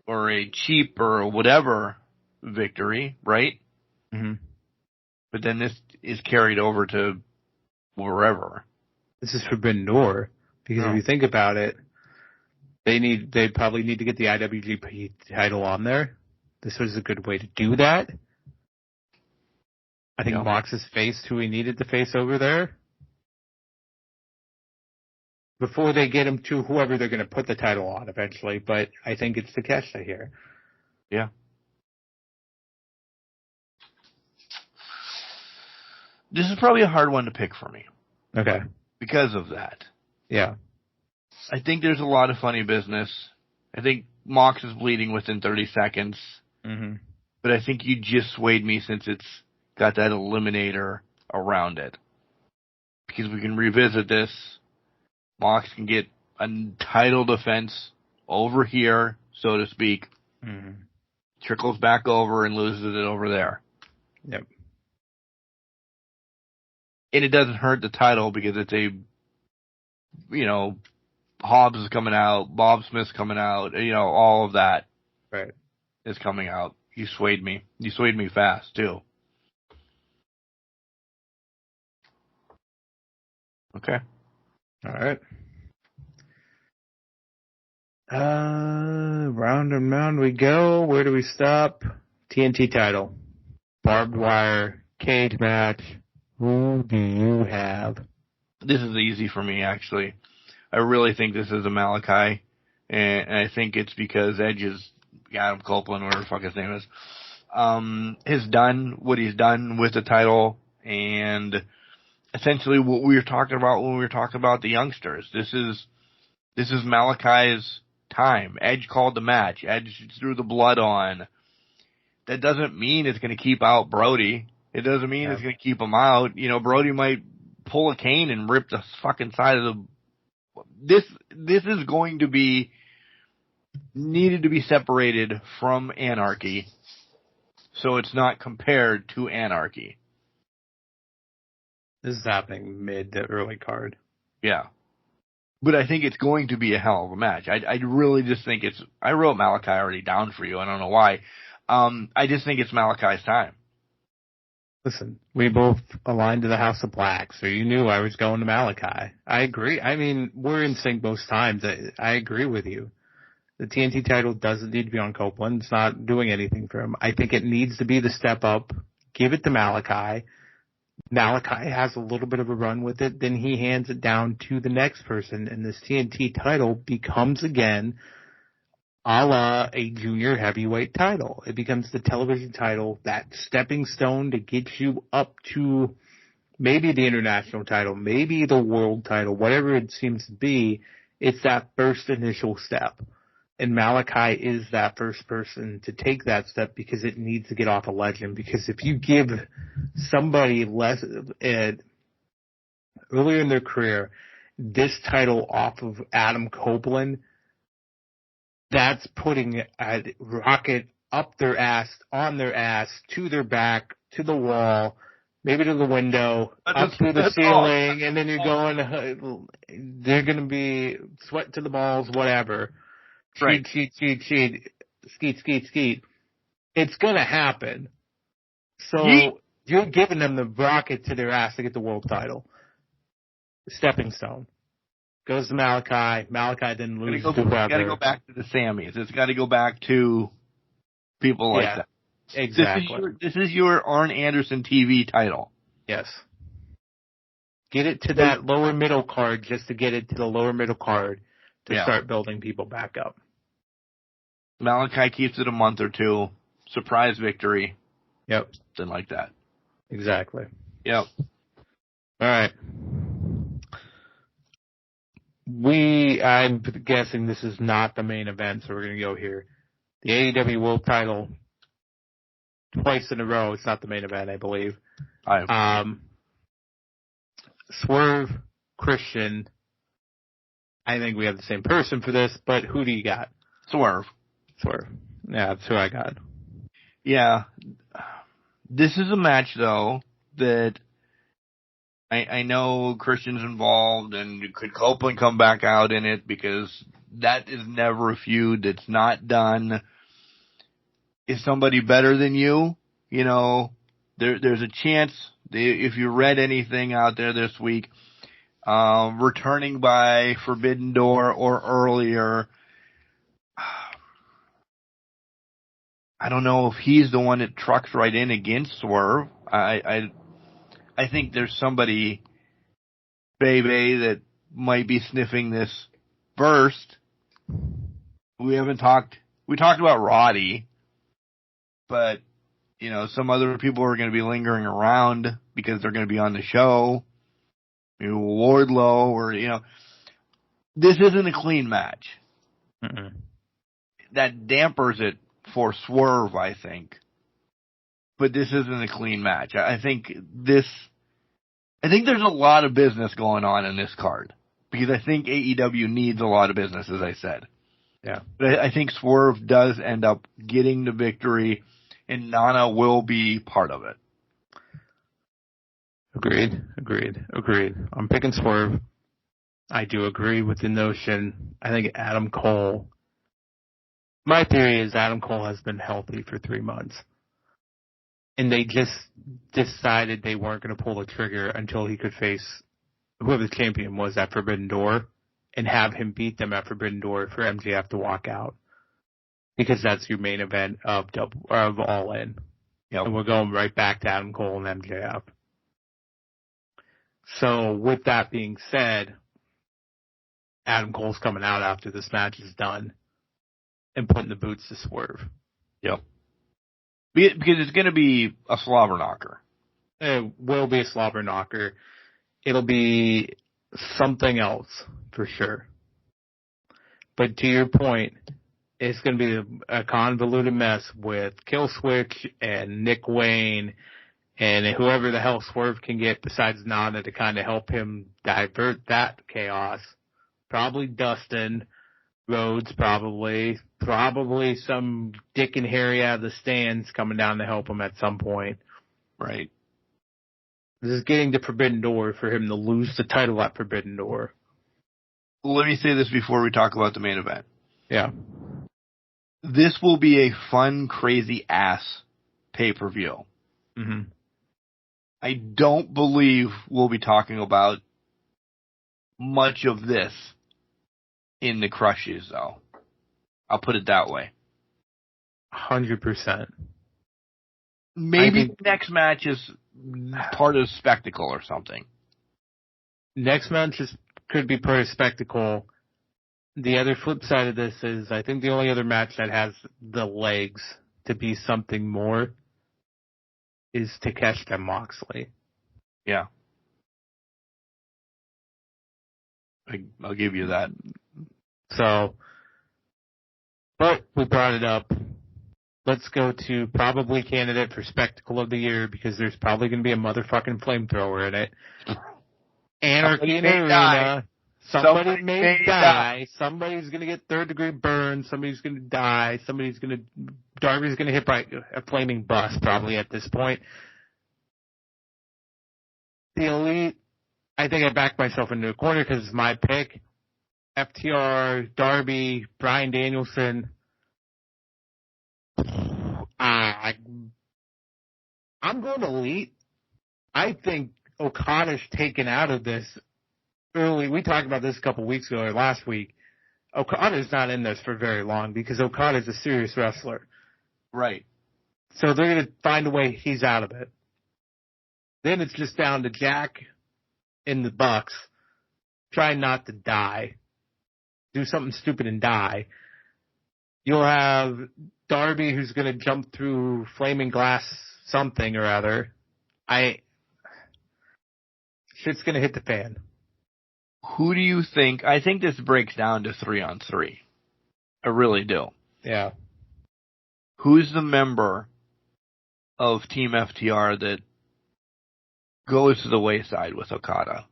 Speaker 3: or a cheap or whatever victory, right?
Speaker 4: Mm-hmm.
Speaker 3: But then this is carried over to wherever.
Speaker 4: This is Forbidden Door. Because if you think about it, they probably need to get the IWGP title on there. This was a good way to do that. I think Mox has faced who he needed to face over there. Before they get him to whoever they're going to put the title on eventually, but I think it's Takeshita here.
Speaker 3: Yeah. This is probably a hard one to pick for me.
Speaker 4: Okay.
Speaker 3: Because of that.
Speaker 4: Yeah.
Speaker 3: I think there's a lot of funny business. I think Mox is bleeding within 30 seconds.
Speaker 4: Mm-hmm.
Speaker 3: But I think you just swayed me since it's got that eliminator around it. Because we can revisit this. Mox can get a title defense over here, so to speak.
Speaker 4: Mm-hmm.
Speaker 3: Trickles back over and loses it over there.
Speaker 4: Yep.
Speaker 3: And it doesn't hurt the title because it's a, Hobbs is coming out, Bob Smith's coming out, all of that
Speaker 4: right.
Speaker 3: is coming out. You swayed me. You swayed me fast, too. Okay.
Speaker 4: All right. Round and round we go. Where do we stop? TNT title. Barbed wire. Cage match. Who do you have?
Speaker 3: This is easy for me, actually. I really think this is a Malachi, and I think it's because Edge is Adam Copeland, whatever the fuck his name is, has done what he's done with the title, and essentially what we were talking about when we were talking about the youngsters. This is Malachi's time. Edge called the match. Edge threw the blood on. That doesn't mean it's going to keep out Brody. It doesn't mean it's going to keep him out. Brody might pull a cane and rip the fucking side of the... This is going to be needed to be separated from Anarchy, so it's not compared to Anarchy.
Speaker 4: This is happening mid to early card.
Speaker 3: Yeah. But I think it's going to be a hell of a match. I really just think it's... I wrote Malachi already down for you. I don't know why. I just think it's Malachi's time.
Speaker 4: Listen, we both aligned to the House of Black, so you knew I was going to Malachi. I agree. I mean, we're in sync most times. I agree with you. The TNT title doesn't need to be on Copeland. It's not doing anything for him. I think it needs to be the step up. Give it to Malachi. Malachi has a little bit of a run with it. Then he hands it down to the next person, and this TNT title becomes again a la a junior heavyweight title. It becomes the television title, that stepping stone to get you up to maybe the international title, maybe the world title, whatever it seems to be. It's that first initial step. And Malachi is that first person to take that step because it needs to get off a legend. Because if you give somebody less earlier in their career this title off of Adam Copeland, that's putting a rocket up their ass, on their ass, to their back, to the wall, maybe to the window, up through the ceiling, and then you're going, they're going to be sweat to the balls, whatever.
Speaker 3: Right.
Speaker 4: Cheat, skeet. It's going to happen. So you're giving them the rocket to their ass to get the world title. Stepping stone. Goes to Malachi. Malachi then loses to whoever.
Speaker 3: It's got to go back to the Sammys. It's got to go back to people like that.
Speaker 4: Exactly.
Speaker 3: This is your Arn Anderson TV title.
Speaker 4: Yes. Get it to that lower middle card just to get it to the lower middle card to start building people back up.
Speaker 3: Malachi keeps it a month or two. Surprise victory.
Speaker 4: Yep.
Speaker 3: Something like that.
Speaker 4: Exactly.
Speaker 3: Yep.
Speaker 4: All right. I'm guessing this is not the main event, so we're going to go here. The AEW World Title, twice in a row. It's not the main event, I believe. Swerve, Christian. I think we have the same person for this, but who do you got?
Speaker 3: Swerve.
Speaker 4: Yeah, that's who I got.
Speaker 3: Yeah. This is a match, though, that I know Christian's involved, and could Copeland come back out in it, because that is never a feud that's not done. Is somebody better than you? There's a chance, if you read anything out there this week, returning by Forbidden Door or earlier, I don't know if he's the one that trucks right in against Swerve. I think there's somebody, baby, that might be sniffing this first. We talked about Roddy, but You know, some other people are going to be lingering around because they're going to be on the show. Maybe Wardlow or, you know. This isn't a clean match.
Speaker 4: Mm-mm.
Speaker 3: That dampers it for Swerve, I think. But this isn't a clean match. I think there's a lot of business going on in this card. Because I think AEW needs a lot of business, as I said.
Speaker 4: Yeah.
Speaker 3: But I think Swerve does end up getting the victory, and Nana will be part of it.
Speaker 4: Agreed. I'm picking Swerve. I do agree with the notion. I think Adam Cole. My theory is Adam Cole has been healthy for 3 months. And they just decided they weren't going to pull the trigger until he could face whoever the champion was at Forbidden Door and have him beat them at Forbidden Door for MJF to walk out. Because that's your main event of All In.
Speaker 3: Yep.
Speaker 4: And we're going right back to Adam Cole and MJF. So with that being said, Adam Cole's coming out after this match is done and putting the boots to Swerve.
Speaker 3: Yep. Because it's going to be a slobber knocker.
Speaker 4: It will be a slobber knocker. It'll be something else for sure. But to your point, it's going to be a convoluted mess with Kill Switch and Nick Wayne and whoever the hell Swerve can get besides Nana to kind of help him divert that chaos. Probably Dustin Rhodes, probably some Dick and Harry out of the stands coming down to help him at some point.
Speaker 3: Right.
Speaker 4: This is getting to Forbidden Door for him to lose the title at Forbidden Door.
Speaker 3: Let me say this before we talk about the main event.
Speaker 4: Yeah.
Speaker 3: This will be a fun, crazy ass pay-per-view.
Speaker 4: Mm-hmm.
Speaker 3: I don't believe we'll be talking about much of this in the crushes, though. I'll put it that way.
Speaker 4: 100%.
Speaker 3: Maybe the next match is part of the spectacle or something.
Speaker 4: Next match could be part of spectacle. The other flip side of this is I think the only other match that has the legs to be something more is Takeshita and Moxley.
Speaker 3: Yeah. I'll give you that.
Speaker 4: So, but we brought it up. Let's go to probably candidate for Spectacle of the Year because there's probably going to be a motherfucking flamethrower in it. Anarchy in Arena. Somebody may die. Somebody's going to get third-degree burn. Somebody's going to die. Darby's going to hit by a flaming bus probably at this point. The Elite, I think I backed myself into a corner because it's my pick. FTR, Darby, Bryan Danielson. I'm going Elite. I think Okada's taken out of this early. We talked about this a couple weeks ago or last week. Okada's not in this for very long because Okada's a serious wrestler.
Speaker 3: Right.
Speaker 4: So they're going to find a way he's out of it. Then it's just down to Jack and the Bucks trying not to die. Do something stupid and die. You'll have Darby who's going to jump through flaming glass something or other. Shit's going to hit the fan.
Speaker 3: Who do you think? I think this breaks down to 3-on-3. I really do.
Speaker 4: Yeah.
Speaker 3: Who's the member of Team FTR that goes to the wayside with Okada?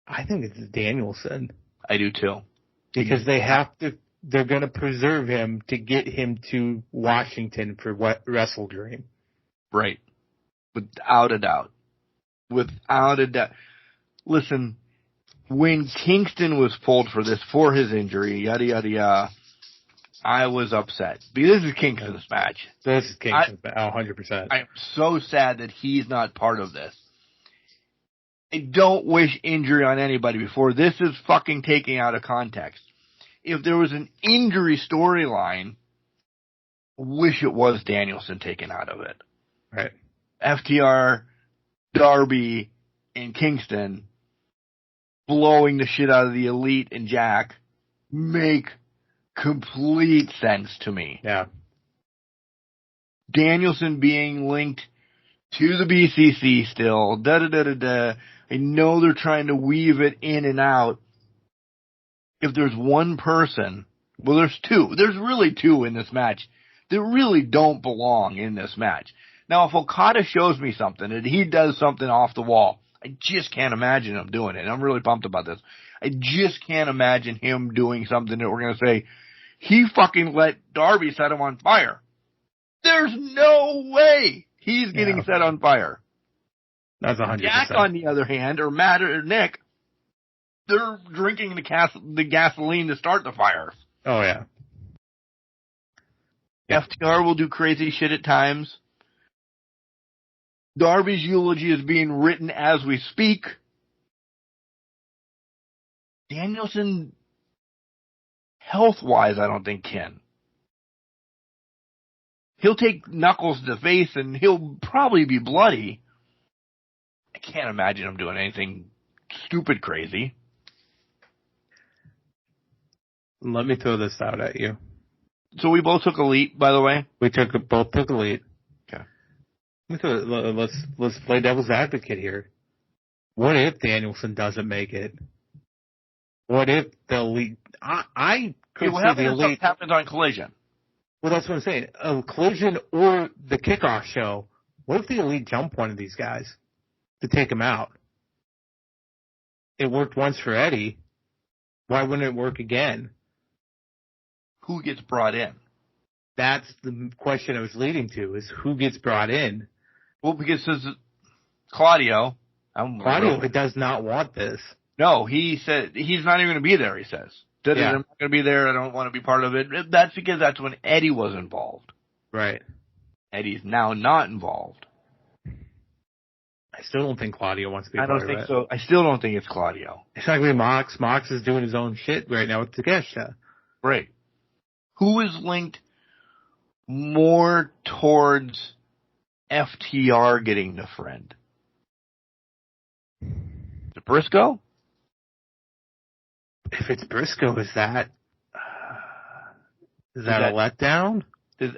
Speaker 4: I think it's Danielson.
Speaker 3: I do too.
Speaker 4: Because they're going to preserve him to get him to Washington for Wrestle Dream.
Speaker 3: Right. Without a doubt. Listen, when Kingston was pulled for his injury, yada, yada, yada, I was upset. Because this is Kingston's match.
Speaker 4: This is Kingston's match, 100%.
Speaker 3: I'm so sad that he's not part of this. I don't wish injury on anybody before. This is fucking taking out of context. If there was an injury storyline, wish it was Danielson taken out of it.
Speaker 4: Right.
Speaker 3: FTR, Darby, and Kingston blowing the shit out of the Elite and Jack make complete sense to me.
Speaker 4: Yeah.
Speaker 3: Danielson being linked to the BCC still. I know they're trying to weave it in and out. If there's one person, well, there's two. There's really two in this match that really don't belong in this match. Now, if Okada shows me something and he does something off the wall, I just can't imagine him doing it. I'm really pumped about this. I just can't imagine him doing something that we're going to say, he fucking let Darby set him on fire. There's no way he's getting set on fire.
Speaker 4: That's 100%.
Speaker 3: Jack, on the other hand, or Matt or Nick, they're drinking the gasoline to start the fire.
Speaker 4: Oh, yeah.
Speaker 3: FTR will do crazy shit at times. Darby's eulogy is being written as we speak. Danielson, health-wise, I don't think can. He'll take Knuckles to the face and he'll probably be bloody. I can't imagine him doing anything stupid crazy.
Speaker 4: Let me throw this out at you.
Speaker 3: So we both took Elite, by the way?
Speaker 4: We both took Elite.
Speaker 3: Okay.
Speaker 4: Let's play devil's advocate here. What if Danielson doesn't make it? What if the Elite... I could see the Elite...
Speaker 3: happens on Collision.
Speaker 4: Well, that's what I'm saying. A Collision or the kickoff show. What if the Elite jump one of these guys to take him out? It worked once for Eddie. Why wouldn't it work again?
Speaker 3: Who gets brought in?
Speaker 4: That's the question I was leading to, is who gets brought in?
Speaker 3: Well, because Claudio
Speaker 4: does not want this.
Speaker 3: No, he said he's not even going to be there, he says. I'm not going to be there. I don't want to be part of it. That's because that's when Eddie was involved.
Speaker 4: Right.
Speaker 3: Eddie's now not involved.
Speaker 4: I still don't think Claudio wants to be part of it. I don't think
Speaker 3: so. I still don't think it's Claudio.
Speaker 4: It's not going to be Mox. Mox is doing his own shit right now with Takeshita.
Speaker 3: Right. Who is linked more towards FTR getting the friend? The Briscoe?
Speaker 4: If it's Briscoe, is that a letdown?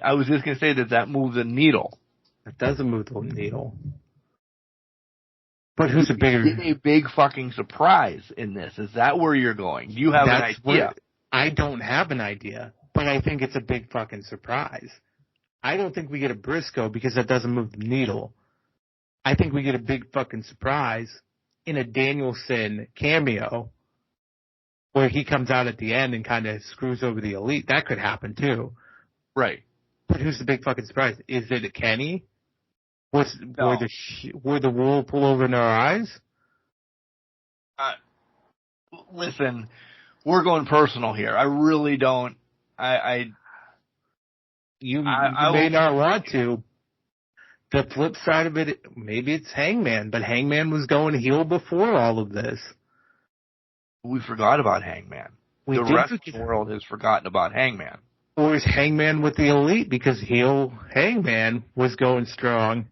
Speaker 3: I was just going to say, does that move the needle?
Speaker 4: It doesn't move the needle. But who's a
Speaker 3: big fucking surprise in this? Is that where you're going? Do you have an idea?
Speaker 4: I don't have an idea, but I think it's a big fucking surprise. I don't think we get a Briscoe because that doesn't move the needle. I think we get a big fucking surprise in a Danielson cameo where he comes out at the end and kind of screws over the Elite. That could happen too.
Speaker 3: Right.
Speaker 4: But who's the big fucking surprise? Is it Kenny? Were the wool pull over in our eyes?
Speaker 3: Listen, we're going personal here. I really don't.
Speaker 4: You may not want to. The flip side of it, maybe it's Hangman, but Hangman was going heel before all of this.
Speaker 3: We forgot about Hangman. The rest of the world has forgotten about Hangman.
Speaker 4: Or is Hangman with the Elite because heel Hangman was going strong?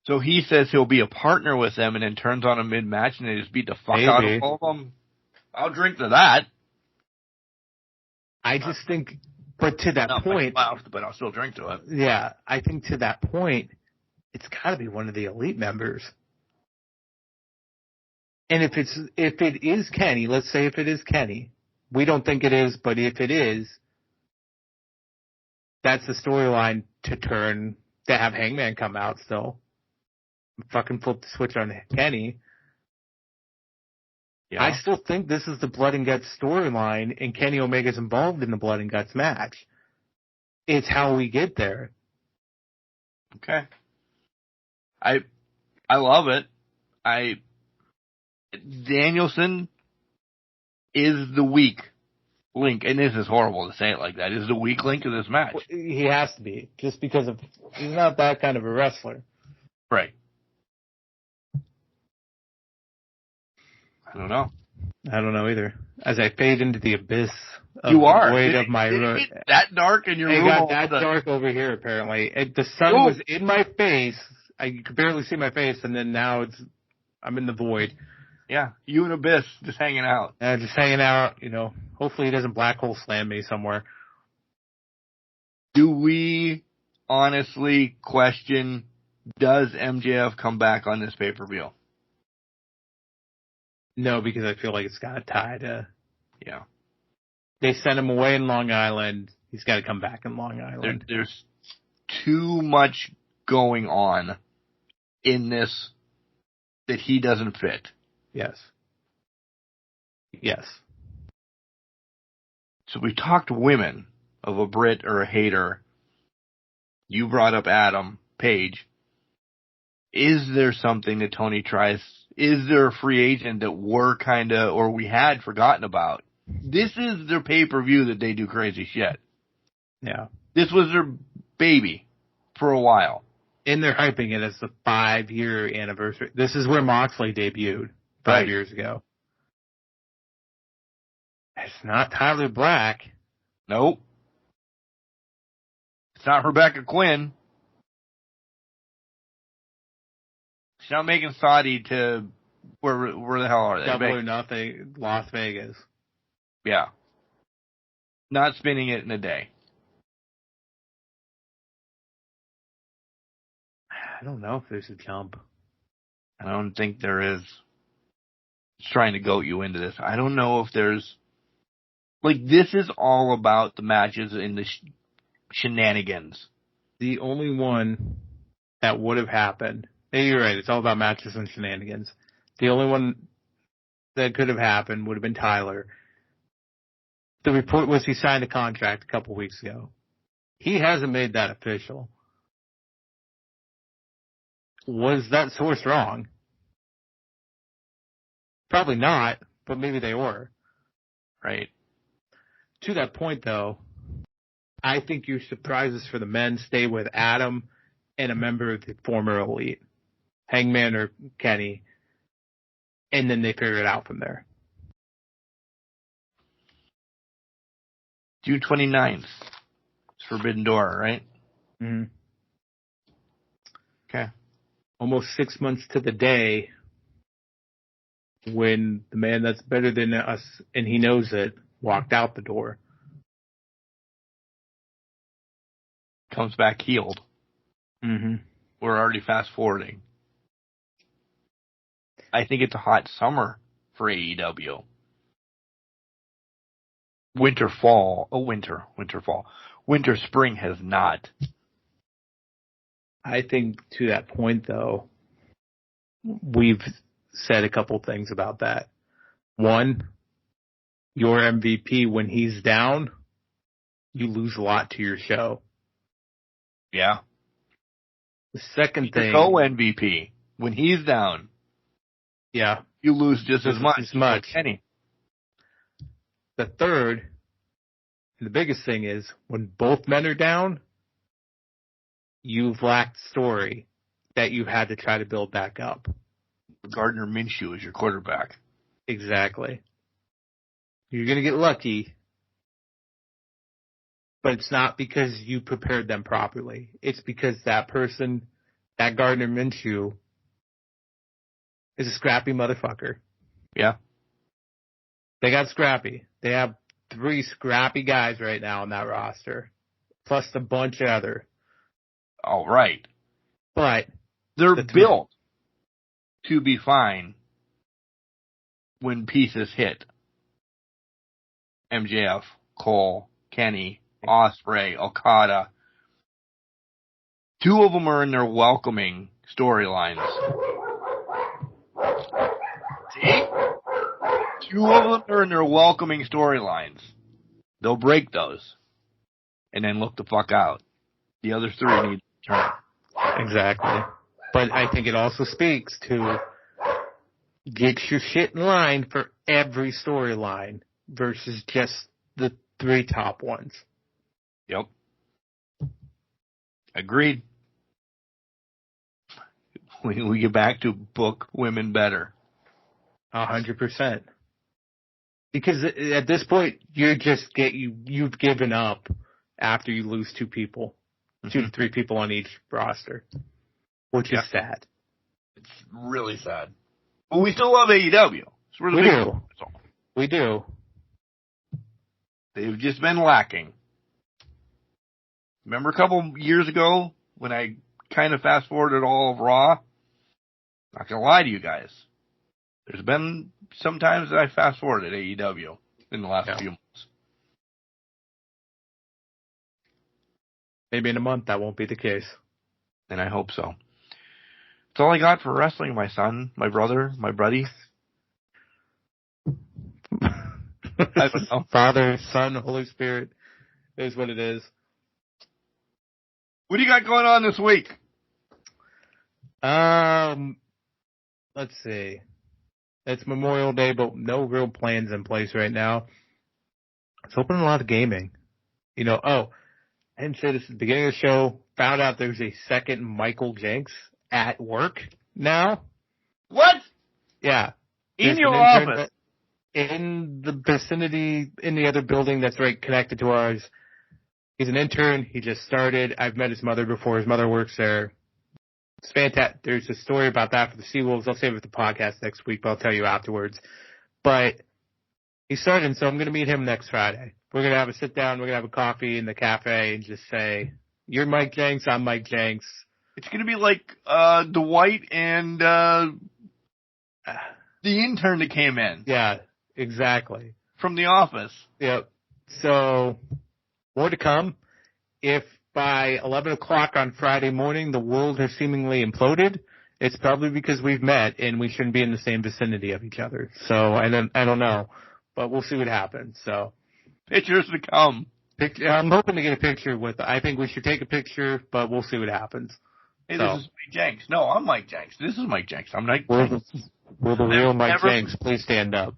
Speaker 3: So he says he'll be a partner with them and then turns on a mid-match and they just beat the fuck out of all of them. I'll drink to that.
Speaker 4: I just think, but to that point...
Speaker 3: But I'll still drink to it.
Speaker 4: Yeah, I think to that point, it's got to be one of the Elite members. And if it is Kenny, let's say if it is Kenny, we don't think it is, but if it is, that's the storyline to have Hangman come out still. Fucking flip the switch on Kenny. Yeah. I still think this is the Blood and Guts storyline, and Kenny Omega's involved in the Blood and Guts match. It's how we get there.
Speaker 3: Okay. I love it. Danielson is the weak link, and this is horrible to say it like that, is the weak link of this match.
Speaker 4: Well, he has to be, just because he's not that kind of a wrestler.
Speaker 3: Right. I don't know.
Speaker 4: I don't know either. As I fade into the abyss of of my room.
Speaker 3: It that dark in your room?
Speaker 4: It got that dark over here, apparently. The sun was in my face. I could barely see my face, and then now I'm in the void.
Speaker 3: Yeah, you and Abyss just hanging out.
Speaker 4: Yeah, just hanging out, Hopefully he doesn't black hole slam me somewhere.
Speaker 3: Do we honestly question, does MJF come back on this pay-per-view?
Speaker 4: No, because I feel like it's got to tie to...
Speaker 3: Yeah.
Speaker 4: They sent him away in Long Island. He's got to come back in Long Island.
Speaker 3: There's too much going on in this that he doesn't fit.
Speaker 4: Yes. Yes.
Speaker 3: So we talked women of a Brit or a hater. You brought up Adam Page. Is there something that Tony tries? Is there a free agent that we had forgotten about? This is their pay-per-view that they do crazy shit.
Speaker 4: Yeah.
Speaker 3: This was their baby for a while.
Speaker 4: And they're hyping it as the 5-year anniversary. This is where Moxley debuted 5 years ago. It's not Tyler Black.
Speaker 3: Nope. It's not Rebecca Quinn. She's not making Saudi to where the hell are they?
Speaker 4: Double or Nothing, Las Vegas.
Speaker 3: Yeah. Not spinning it in a day.
Speaker 4: I don't know if there's a jump.
Speaker 3: I don't think there is. It's trying to goat you into this. I don't know if there's... this is all about the matches and the shenanigans.
Speaker 4: The only one that would have happened... Hey, you're right, it's all about matches and shenanigans. The only one that could have happened would have been Tyler. The report was he signed a contract a couple weeks ago. He hasn't made that official. Was that source wrong? Probably not, but maybe they were.
Speaker 3: Right.
Speaker 4: To that point, though, I think your surprises for the men stay with Adam and a member of the former Elite, Hangman or Kenny, and then they figure it out from there.
Speaker 3: June 29th. It's Forbidden Door, right?
Speaker 4: Mm-hmm.
Speaker 3: Okay.
Speaker 4: Almost 6 months to the day when the man that's better than us, and he knows it, walked out the door.
Speaker 3: Comes back healed.
Speaker 4: Mm-hmm.
Speaker 3: We're already fast forwarding. I think it's a hot summer for AEW. Winter, spring has not.
Speaker 4: I think to that point, though, we've said a couple things about that. One, your MVP, when he's down, you lose a lot to your show.
Speaker 3: Yeah.
Speaker 4: The second thing...
Speaker 3: Co-MVP, when he's down,
Speaker 4: yeah,
Speaker 3: you lose just as much. Kenny.
Speaker 4: The third, and the biggest thing is, when both men are down, you've lacked story that you had to try to build back up.
Speaker 3: Gardner Minshew is your quarterback.
Speaker 4: Exactly. You're going to get lucky, but it's not because you prepared them properly. It's because that person, that Gardner Minshew, is a scrappy motherfucker.
Speaker 3: Yeah.
Speaker 4: They got scrappy. They have 3 scrappy guys right now on that roster, plus a bunch of other.
Speaker 3: All right.
Speaker 4: But
Speaker 3: they're built to be fine when pieces hit. MJF, Cole, Kenny, Ospreay, Okada. 2 of them are in their welcoming storylines. See? 2 of them are in their welcoming storylines. They'll break those. And then look the fuck out. The other 3 need to turn.
Speaker 4: Exactly. But I think it also speaks to get your shit in line for every storyline versus just the 3 top ones.
Speaker 3: Yep. Agreed. We get back to book women better.
Speaker 4: 100%. Because at this point, you've given up after you lose 2 people. 2 to 3 people on each roster. Which is sad.
Speaker 3: It's really sad. But we still love AEW.
Speaker 4: We do.
Speaker 3: They've just been lacking. Remember a couple years ago when I kind of fast-forwarded all of Raw? Not going to lie to you guys. There's been some times that I fast-forwarded AEW in the last few months.
Speaker 4: Maybe in a month that won't be the case.
Speaker 3: And I hope so. That's all I got for wrestling, my son, my brother, my buddy. I don't know.
Speaker 4: Father, Son, Holy Spirit is what it is.
Speaker 3: What do you got going on this week?
Speaker 4: Let's see. It's Memorial Day, but no real plans in place right now. It's open a lot of gaming. You know, I didn't say this at the beginning of the show. Found out there's a second Michael Jenks at work now.
Speaker 3: What?
Speaker 4: Yeah.
Speaker 3: In your office?
Speaker 4: In the vicinity, in the other building that's right connected to ours. He's an intern. He just started. I've met his mother before. His mother works there. It's fantastic. There's a story about that for the Seawolves. I'll save it for the podcast next week, but I'll tell you afterwards. But he started, so I'm going to meet him next Friday. We're going to have a sit down. We're going to have a coffee in the cafe and just say, you're Mike Jenks, I'm Mike Jenks.
Speaker 3: It's going to be like Dwight and the intern that came in.
Speaker 4: Yeah, exactly.
Speaker 3: From The Office.
Speaker 4: Yep. So, more to come. If by 11 o'clock on Friday morning the world has seemingly imploded, it's probably because we've met and we shouldn't be in the same vicinity of each other. So, I don't know. But we'll see what happens. So,
Speaker 3: pictures to come.
Speaker 4: I'm hoping to get a picture with, I think we should take a picture, but we'll see what happens.
Speaker 3: Hey, this is Mike Jenks. No, I'm Mike Jenks. This is Mike Jenks. I'm Mike Jenks.
Speaker 4: Will the real Mike Jenks please stand up?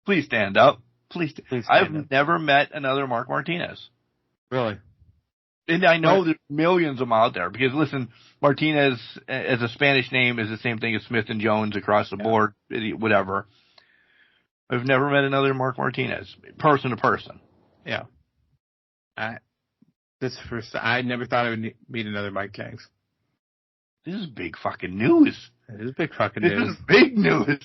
Speaker 3: Please stand up. Please stand
Speaker 4: I've
Speaker 3: up. Never met another Mark Martinez.
Speaker 4: Really?
Speaker 3: And I know there's millions of them out there because, listen, Martinez as a Spanish name is the same thing as Smith and Jones across the board, whatever. I've never met another Mark Martinez, person to person.
Speaker 4: Yeah. I never thought I would meet another Mike Jenks.
Speaker 3: This is big fucking news.
Speaker 4: It is big fucking news.
Speaker 3: This is big news.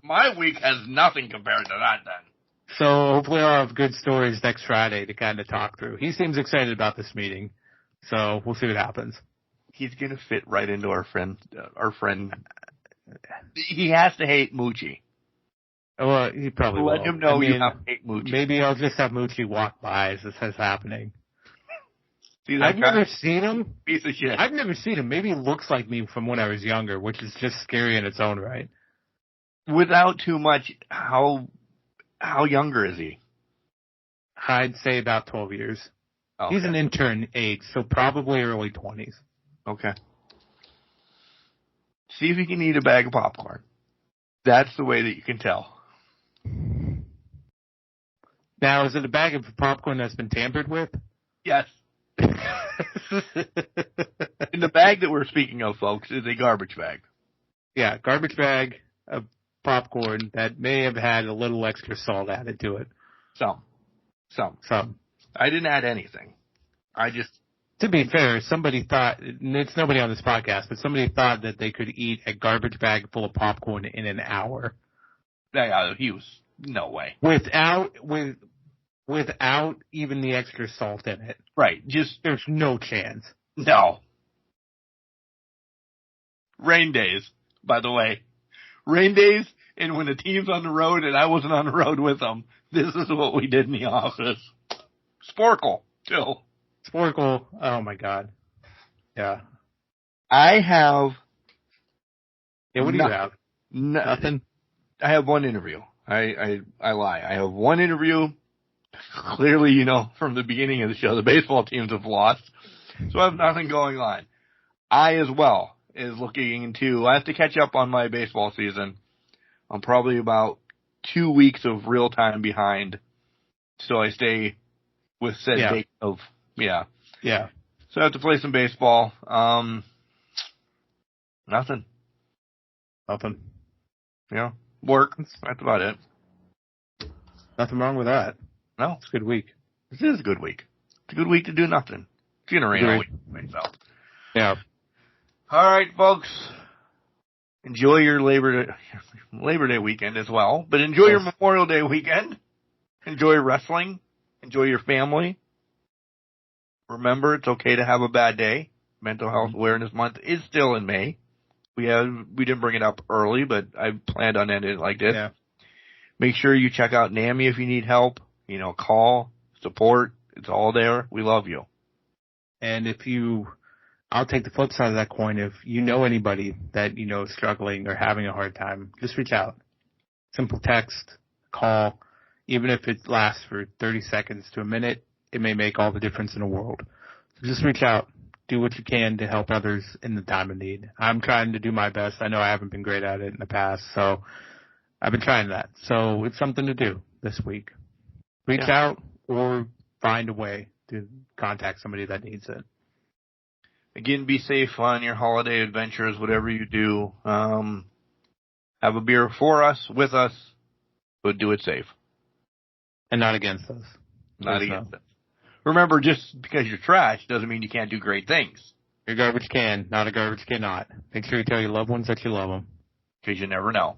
Speaker 3: My week has nothing compared to that then.
Speaker 4: So hopefully I'll have good stories next Friday to kind of talk through. He seems excited about this meeting, so we'll see what happens.
Speaker 3: He's gonna fit right into our friend. He has to hate Moochie.
Speaker 4: Well, he probably will.
Speaker 3: Let him know you have to hate Moochie.
Speaker 4: Maybe I'll just have Moochie walk by as this is happening.
Speaker 3: See,
Speaker 4: I've never seen him.
Speaker 3: Piece of shit.
Speaker 4: I've never seen him. Maybe he looks like me from when I was younger, which is just scary in its own right.
Speaker 3: Without too much, how younger is he?
Speaker 4: I'd say about 12 years.
Speaker 3: Okay.
Speaker 4: He's an intern age, so probably early 20s.
Speaker 3: Okay. See if you can eat a bag of popcorn. That's the way that you can tell.
Speaker 4: Now, is it a bag of popcorn that's been tampered with?
Speaker 3: Yes. And the bag that we're speaking of, folks, is a garbage bag.
Speaker 4: Yeah, garbage bag of popcorn that may have had a little extra salt added to it.
Speaker 3: Some. I didn't add anything.
Speaker 4: To be fair, somebody thought, and it's nobody on this podcast, but somebody thought that they could eat a garbage bag full of popcorn in an hour.
Speaker 3: Yeah, no way.
Speaker 4: Without even the extra salt in it.
Speaker 3: Right,
Speaker 4: there's no chance.
Speaker 3: No. Rain days, by the way. Rain days, and when the team's on the road and I wasn't on the road with them, this is what we did in the office. Sporkle, too.
Speaker 4: Sporkle, oh my God. Yeah.
Speaker 3: I have...
Speaker 4: Yeah, what do you have? Nothing?
Speaker 3: I have one interview. I lie. I have one interview. Clearly, from the beginning of the show, the baseball teams have lost. So I have nothing going on. I, as well, is looking into... I have to catch up on my baseball season. I'm probably about 2 weeks of real time behind. So I stay with said date of... Yeah.
Speaker 4: Yeah.
Speaker 3: So I have to play some baseball. Nothing. Yeah. Work. That's about it.
Speaker 4: Nothing wrong with that.
Speaker 3: No.
Speaker 4: It's a good week.
Speaker 3: This is a good week. It's a good week to do nothing. It's going to rain all week. So.
Speaker 4: Yeah.
Speaker 3: All right, folks. Enjoy your Labor Day weekend as well. But enjoy your Memorial Day weekend. Enjoy wrestling. Enjoy your family. Remember, it's okay to have a bad day. Mental Health Awareness Month is still in May. We didn't bring it up early, but I planned on ending it like this.
Speaker 4: Yeah.
Speaker 3: Make sure you check out NAMI if you need help. Call, support. It's all there. We love you.
Speaker 4: And I'll take the flip side of that coin. If you know anybody that is struggling or having a hard time, just reach out. Simple text, call, even if it lasts for 30 seconds to a minute, it may make all the difference in the world. So just reach out. Do what you can to help others in the time of need. I'm trying to do my best. I know I haven't been great at it in the past, so I've been trying that. So it's something to do this week. Reach out or find a way to contact somebody that needs it.
Speaker 3: Again, be safe on your holiday adventures, whatever you do. Have a beer for us, with us, but do it safe.
Speaker 4: And not against us.
Speaker 3: Not against us. Remember, just because you're trash doesn't mean you can't do great things.
Speaker 4: You're a garbage can, not a garbage cannot. Make sure you tell your loved ones that you love them.
Speaker 3: Because you never know.